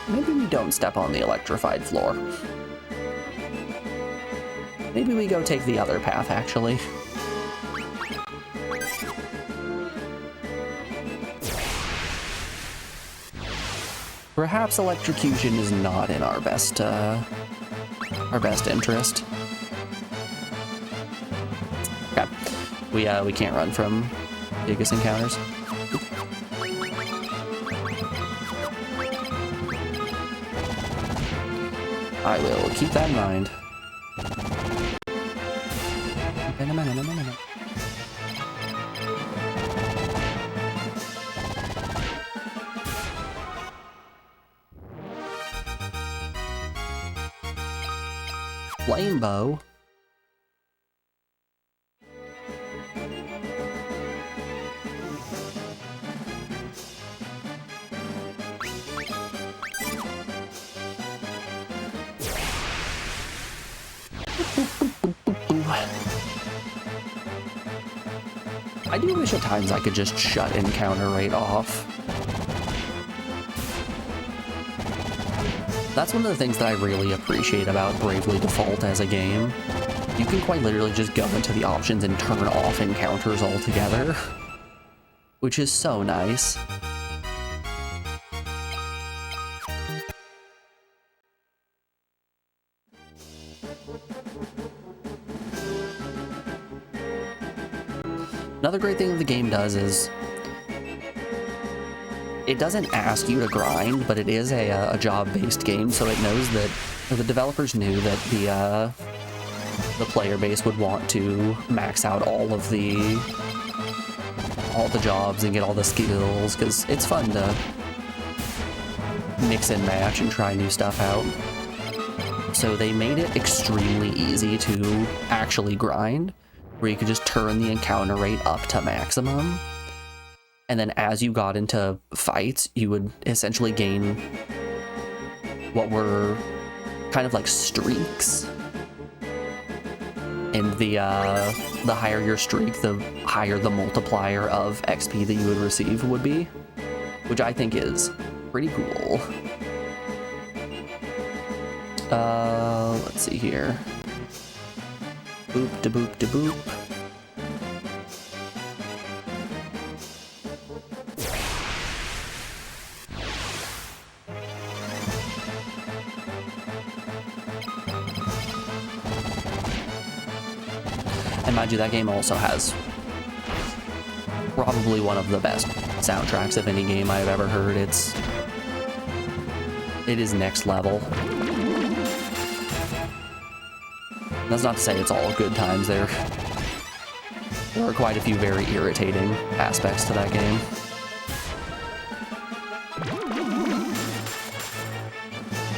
Maybe we don't step on the electrified floor. Maybe we go take the other path, actually. Perhaps electrocution is not in our best interest. We can't run from Gigas encounters. I will keep that in mind. Flame bow. I do wish at times I could just shut encounter rate off. That's one of the things that I really appreciate about Bravely Default as a game. You can quite literally just go into the options and turn off encounters altogether, which is so nice. Another great thing that the game does is it doesn't ask you to grind, but it is a job-based game, so it knows that, or the developers knew that the player base would want to max out all the jobs and get all the skills, because it's fun to mix and match and try new stuff out. So they made it extremely easy to actually grind, where you could just turn the encounter rate up to maximum. And then as you got into fights, you would essentially gain what were kind of like streaks. And the higher your streak, the higher the multiplier of XP that you would receive would be, which I think is pretty cool. Let's see here. Boop da boop da boop. And mind you, that game also has probably one of the best soundtracks of any game I've ever heard. It is next level. That's not to say it's all good times. There are quite a few very irritating aspects to that game.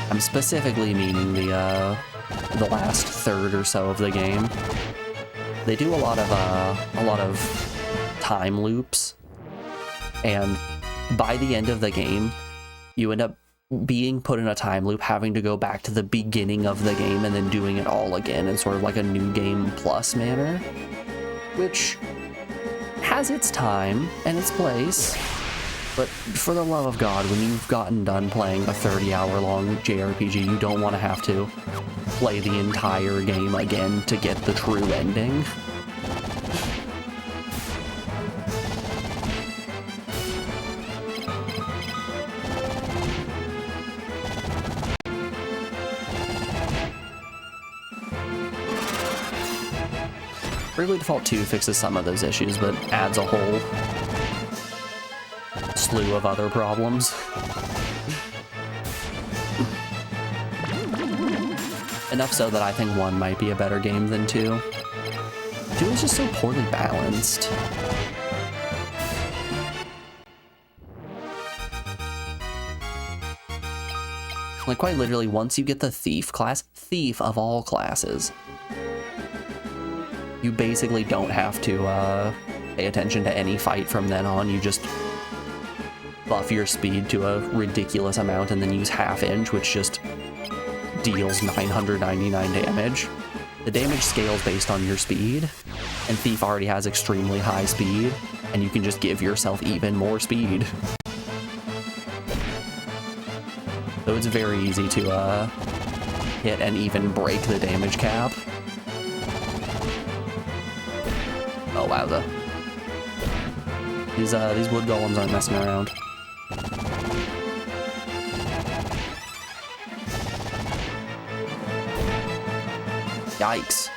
I'm specifically meaning the last third or so of the game. They do a lot of time loops, and by the end of the game, you end up being put in a time loop, having to go back to the beginning of the game and then doing it all again in sort of like a new game plus manner, which has its time and its place. But for the love of God, when you've gotten done playing a 30-hour-long JRPG, you don't want to have to play the entire game again to get the true ending. Bravely Default 2 fixes some of those issues, but adds a whole slew of other problems. Enough so that I think 1 might be a better game than 2. 2 is just so poorly balanced. Like, quite literally, once you get the Thief class, Thief of all classes, you basically don't have to pay attention to any fight from then on. You just buff your speed to a ridiculous amount and then use half inch, which just deals 999 damage. The damage scales based on your speed, and Thief already has extremely high speed, and you can just give yourself even more speed. So it's very easy to hit and even break the damage cap. Oh wowza. These wood golems aren't messing around. Yikes.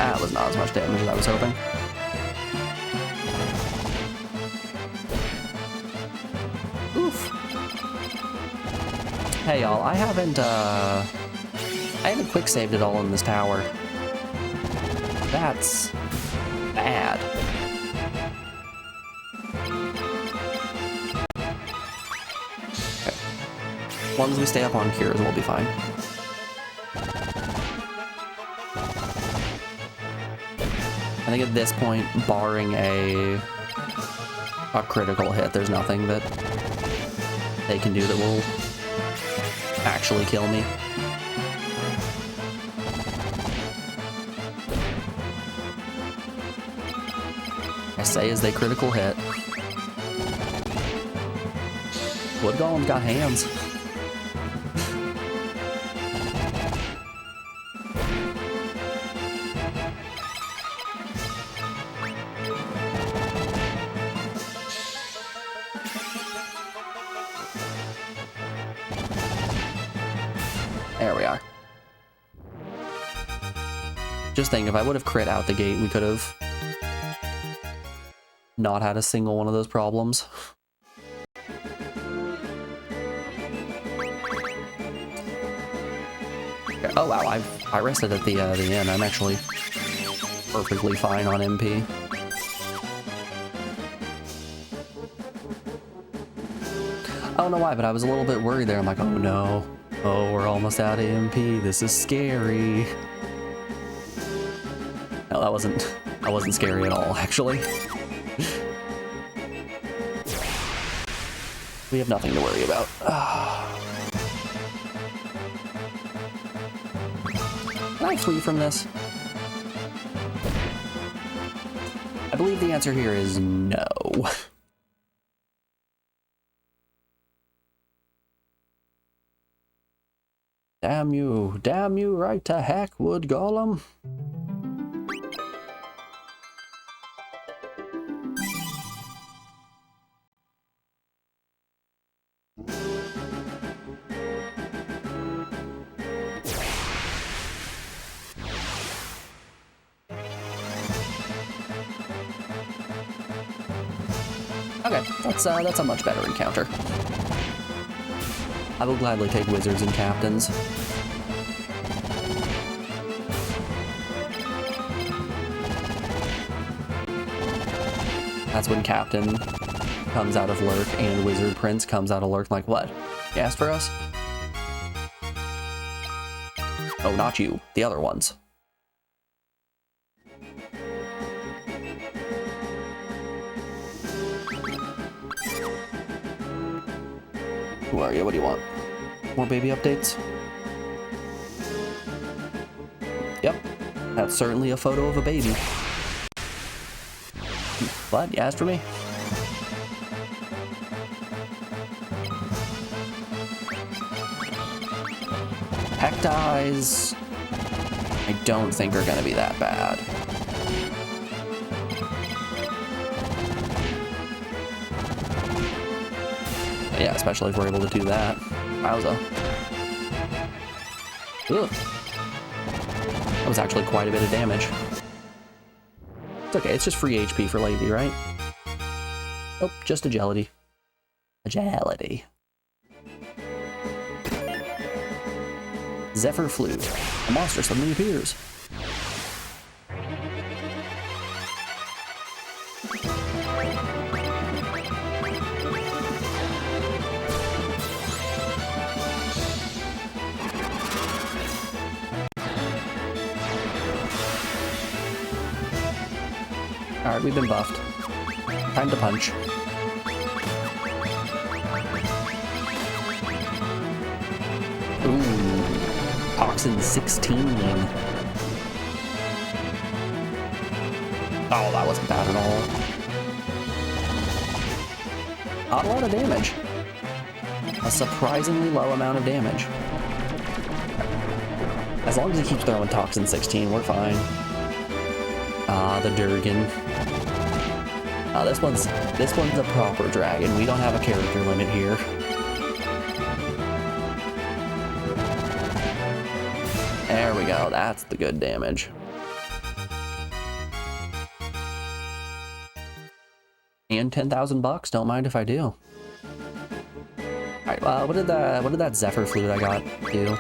That was not as much damage as I was hoping. Oof. Hey y'all, I haven't quick saved it all in this tower. That's bad. Okay. As long as we stay up on cures, we'll be fine. I think at this point, barring a critical hit, there's nothing that they can do that will actually kill me. I say as they critical hit. Wood Golem's got hands. There we are. Just think, if I would have crit out the gate, we could have not had a single one of those problems. Okay. Oh wow, I rested at the end. I'm actually perfectly fine on MP. I don't know why, but I was a little bit worried there. I'm like, oh no. Oh, we're almost out of MP. This is scary. No, that wasn't scary at all, actually. We have nothing to worry about. Can I flee from this? I believe the answer here is no. Damn you right to heck, Wood Golem. Okay, that's a much better encounter. I will gladly take wizards and captains. That's when Captain comes out of lurk and Wizard Prince comes out of lurk. Like, what? You asked for us? Oh, not you. The other ones. Who are you? What do you want? More baby updates? Yep. That's certainly a photo of a baby. What? You asked for me? Hectize, I don't think are gonna be that bad. Yeah, especially if we're able to do that. Wowza. Ugh. That was actually quite a bit of damage. It's okay, it's just free HP for Lady, right? Oh, just agility. Agility. Zephyr Flute. A monster suddenly appears. Alright, we've been buffed. Time to punch. Ooh. Toxin 16. Oh, that wasn't bad at all. Not a lot of damage. A surprisingly low amount of damage. As long as he keeps throwing Toxin 16, we're fine. Ah, the Durgan. This one's a proper dragon. We don't have a character limit here. There we go. That's the good damage. And 10,000 bucks. Don't mind if I do. Alright, what did that Zephyr Flute I got do?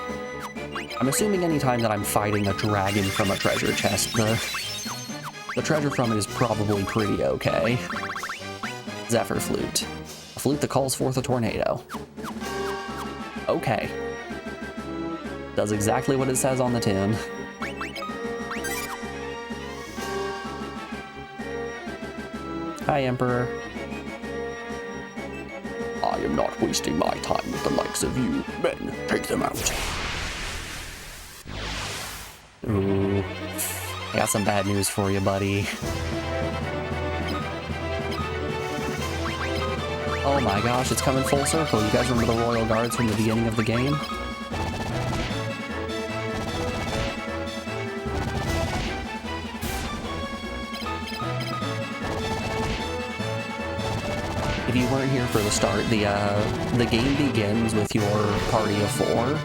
I'm assuming anytime that I'm fighting a dragon from a treasure chest, the treasure from it is probably pretty okay. Zephyr Flute. A flute that calls forth a tornado. Okay. Does exactly what it says on the tin. Hi, Emperor. I am not wasting my time with the likes of you. Men, take them out. Ooh. I got some bad news for you, buddy. Oh my gosh, it's coming full circle. You guys remember the Royal Guards from the beginning of the game? If you weren't here for the start, the game begins with your party of 4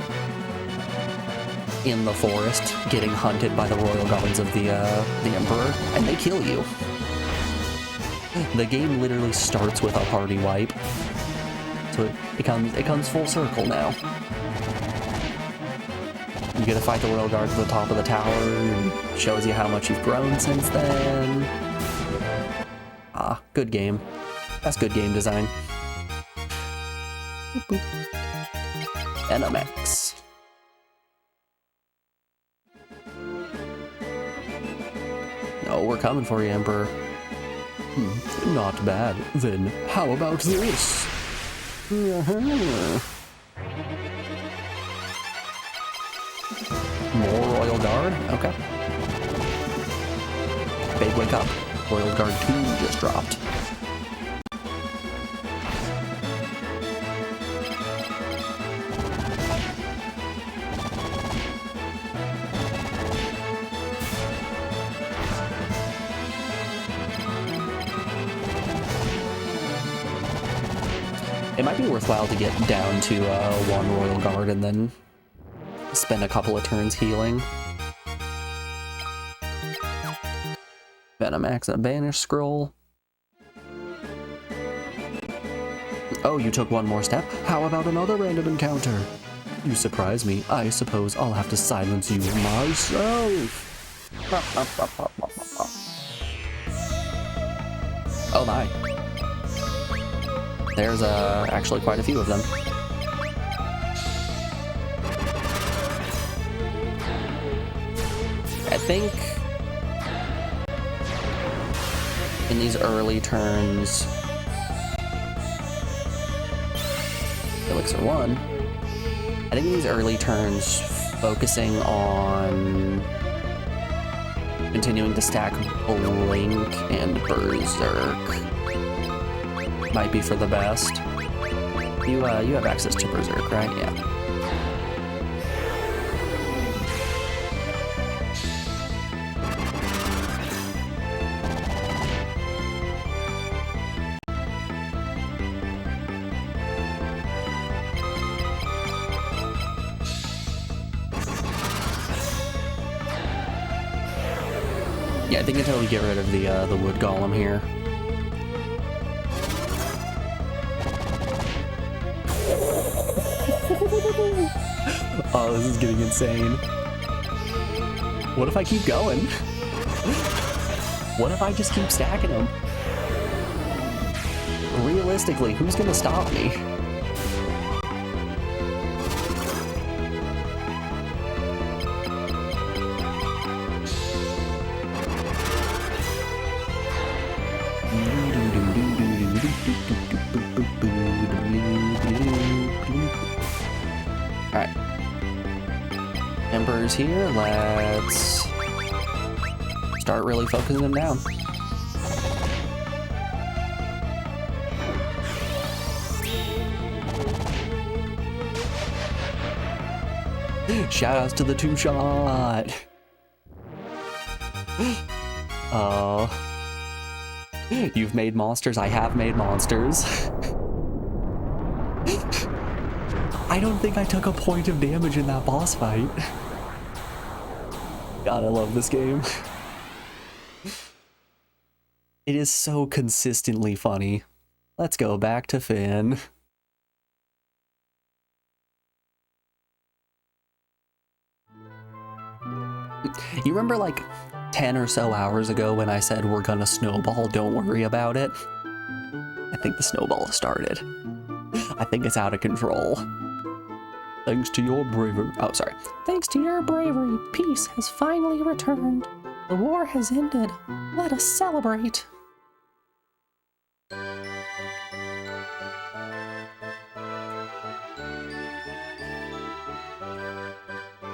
in the forest getting hunted by the Royal Guards of the Emperor, and they kill you. The game literally starts with a party wipe, so it comes full circle now. You get to fight the Royal Guards at the top of the tower, and it shows you how much you've grown since then. Ah, good game. That's good game design. NMX. Oh, we're coming for you, Emperor. Not bad. Then how about this? More Royal Guard? Okay. Big wake up. Royal Guard 2 just dropped. It might be worthwhile to get down to 1 Royal Guard and then spend a couple of turns healing. Venomax and a Banish Scroll. Oh, you took one more step? How about another random encounter? You surprise me. I suppose I'll have to silence you myself. Oh my. There's actually quite a few of them. I think in these early turns, Elixir 1, I think in these early turns, focusing on continuing to stack Blink and Berserk might be for the best. You have access to Berserk, right? Yeah. Yeah, I think until we get rid of the wood golem here. Oh, this is getting insane. What if I keep going? What if I just keep stacking them? Realistically, who's gonna stop me? Alright. Emperor's here. Let's start really focusing them down. Shoutouts to the 2-shot. Oh. You've made monsters. I have made monsters. I don't think I took a point of damage in that boss fight. God, I love this game. It is so consistently funny. Let's go back to Finn. You remember like 10 or so hours ago when I said we're gonna snowball, don't worry about it? I think the snowball started. I think it's out of control. Thanks to your bravery. Oh, sorry. Thanks to your bravery, peace has finally returned. The war has ended. Let us celebrate.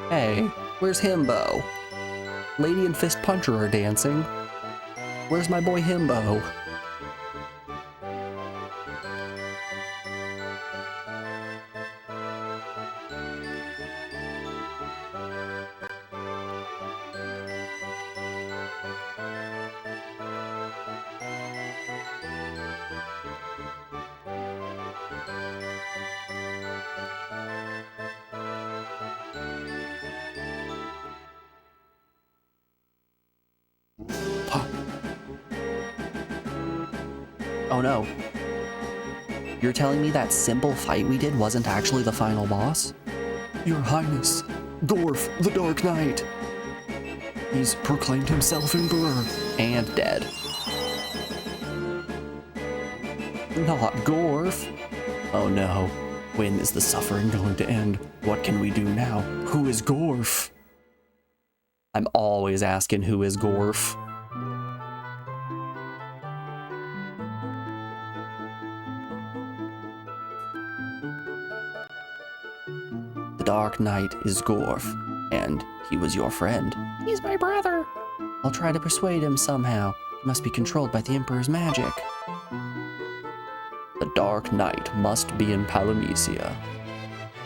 Hey, where's Himbo? Lady and Fist Puncher are dancing. Where's my boy Himbo? Oh no. You're telling me that simple fight we did wasn't actually the final boss? Your Highness, Gorf, the Dark Knight. He's proclaimed himself Emperor. And dead. Not Gorf. Oh no. When is the suffering going to end? What can we do now? Who is Gorf? I'm always asking who is Gorf. The Dark Knight is Gorf, and he was your friend. He's my brother. I'll try to persuade him somehow. He must be controlled by the Emperor's magic. The Dark Knight must be in Palamecia,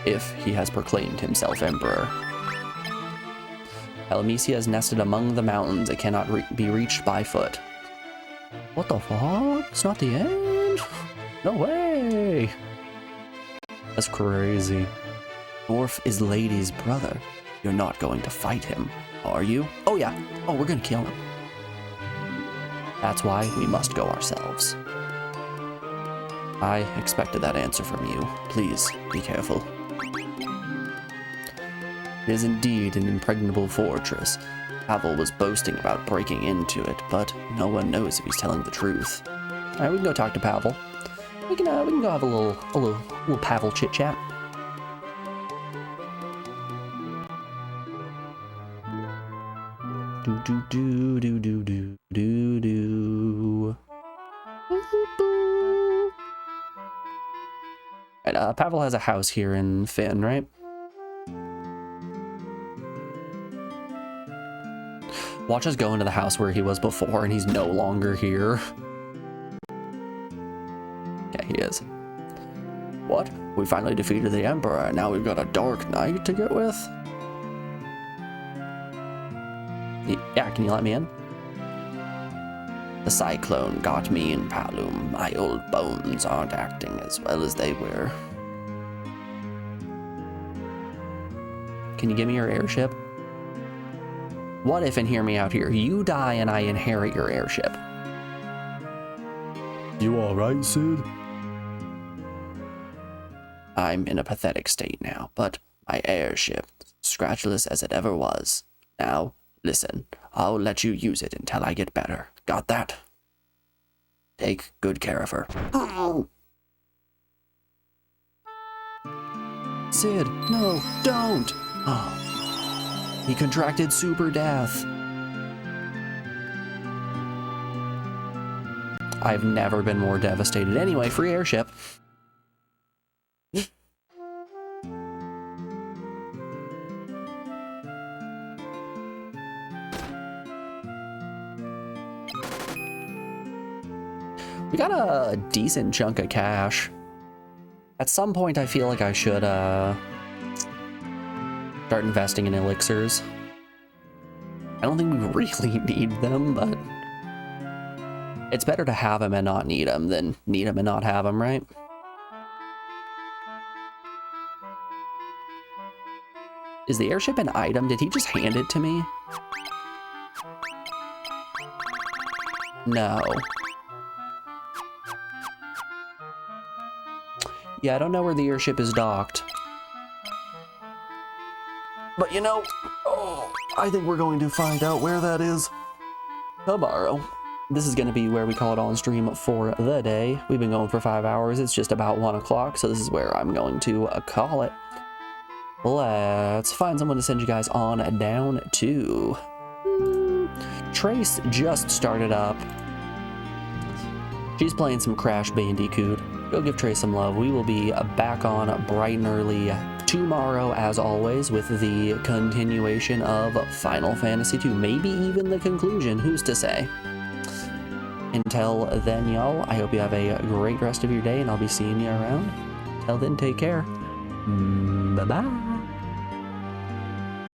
if he has proclaimed himself Emperor. Palamecia is nested among the mountains. It cannot be reached by foot. What the fuck? It's not the end? No way! That's crazy. Gorf is Lady's brother. You're not going to fight him, are you? Oh yeah. Oh, we're gonna kill him. That's why we must go ourselves. I expected that answer from you. Please, be careful. It is indeed an impregnable fortress. Pavel was boasting about breaking into it, but no one knows if he's telling the truth. Alright, we can go talk to Pavel. We can go have a little Pavel chit-chat. Do do do do do do do. Right, Pavel has a house here in Finn, right? Watch us go into the house where he was before and he's no longer here. Yeah, he is. What? We finally defeated the Emperor, and now we've got a Dark Knight to get with? Yeah, can you let me in? The cyclone got me in Palum. My old bones aren't acting as well as they were. Can you give me your airship? What if, and hear me out here, you die and I inherit your airship? You alright, Sid? I'm in a pathetic state now, but my airship, scratchless as it ever was. Now, listen, I'll let you use it until I get better. Got that? Take good care of her. Oh! Sid, no, don't! Oh. He contracted super death. I've never been more devastated. Anyway, free airship. We got a decent chunk of cash. At some point, I feel like I should start investing in elixirs. I don't think we really need them, but it's better to have them and not need them than need them and not have them, right? Is the airship an item? Did he just hand it to me? No. Yeah, I don't know where the airship is docked. But you know, I think we're going to find out where that is tomorrow. This is going to be where we call it on stream for the day. We've been going for 5 hours. It's just about 1 o'clock, so this is where I'm going to call it. Let's find someone to send you guys on down to. Trace just started up. She's playing some Crash Bandicoot. Go give Trace some love. We will be back on bright and early tomorrow, as always, with the continuation of Final Fantasy II. Maybe even the conclusion. Who's to say? Until then, y'all, I hope you have a great rest of your day, and I'll be seeing you around. Till then, take care. Bye-bye.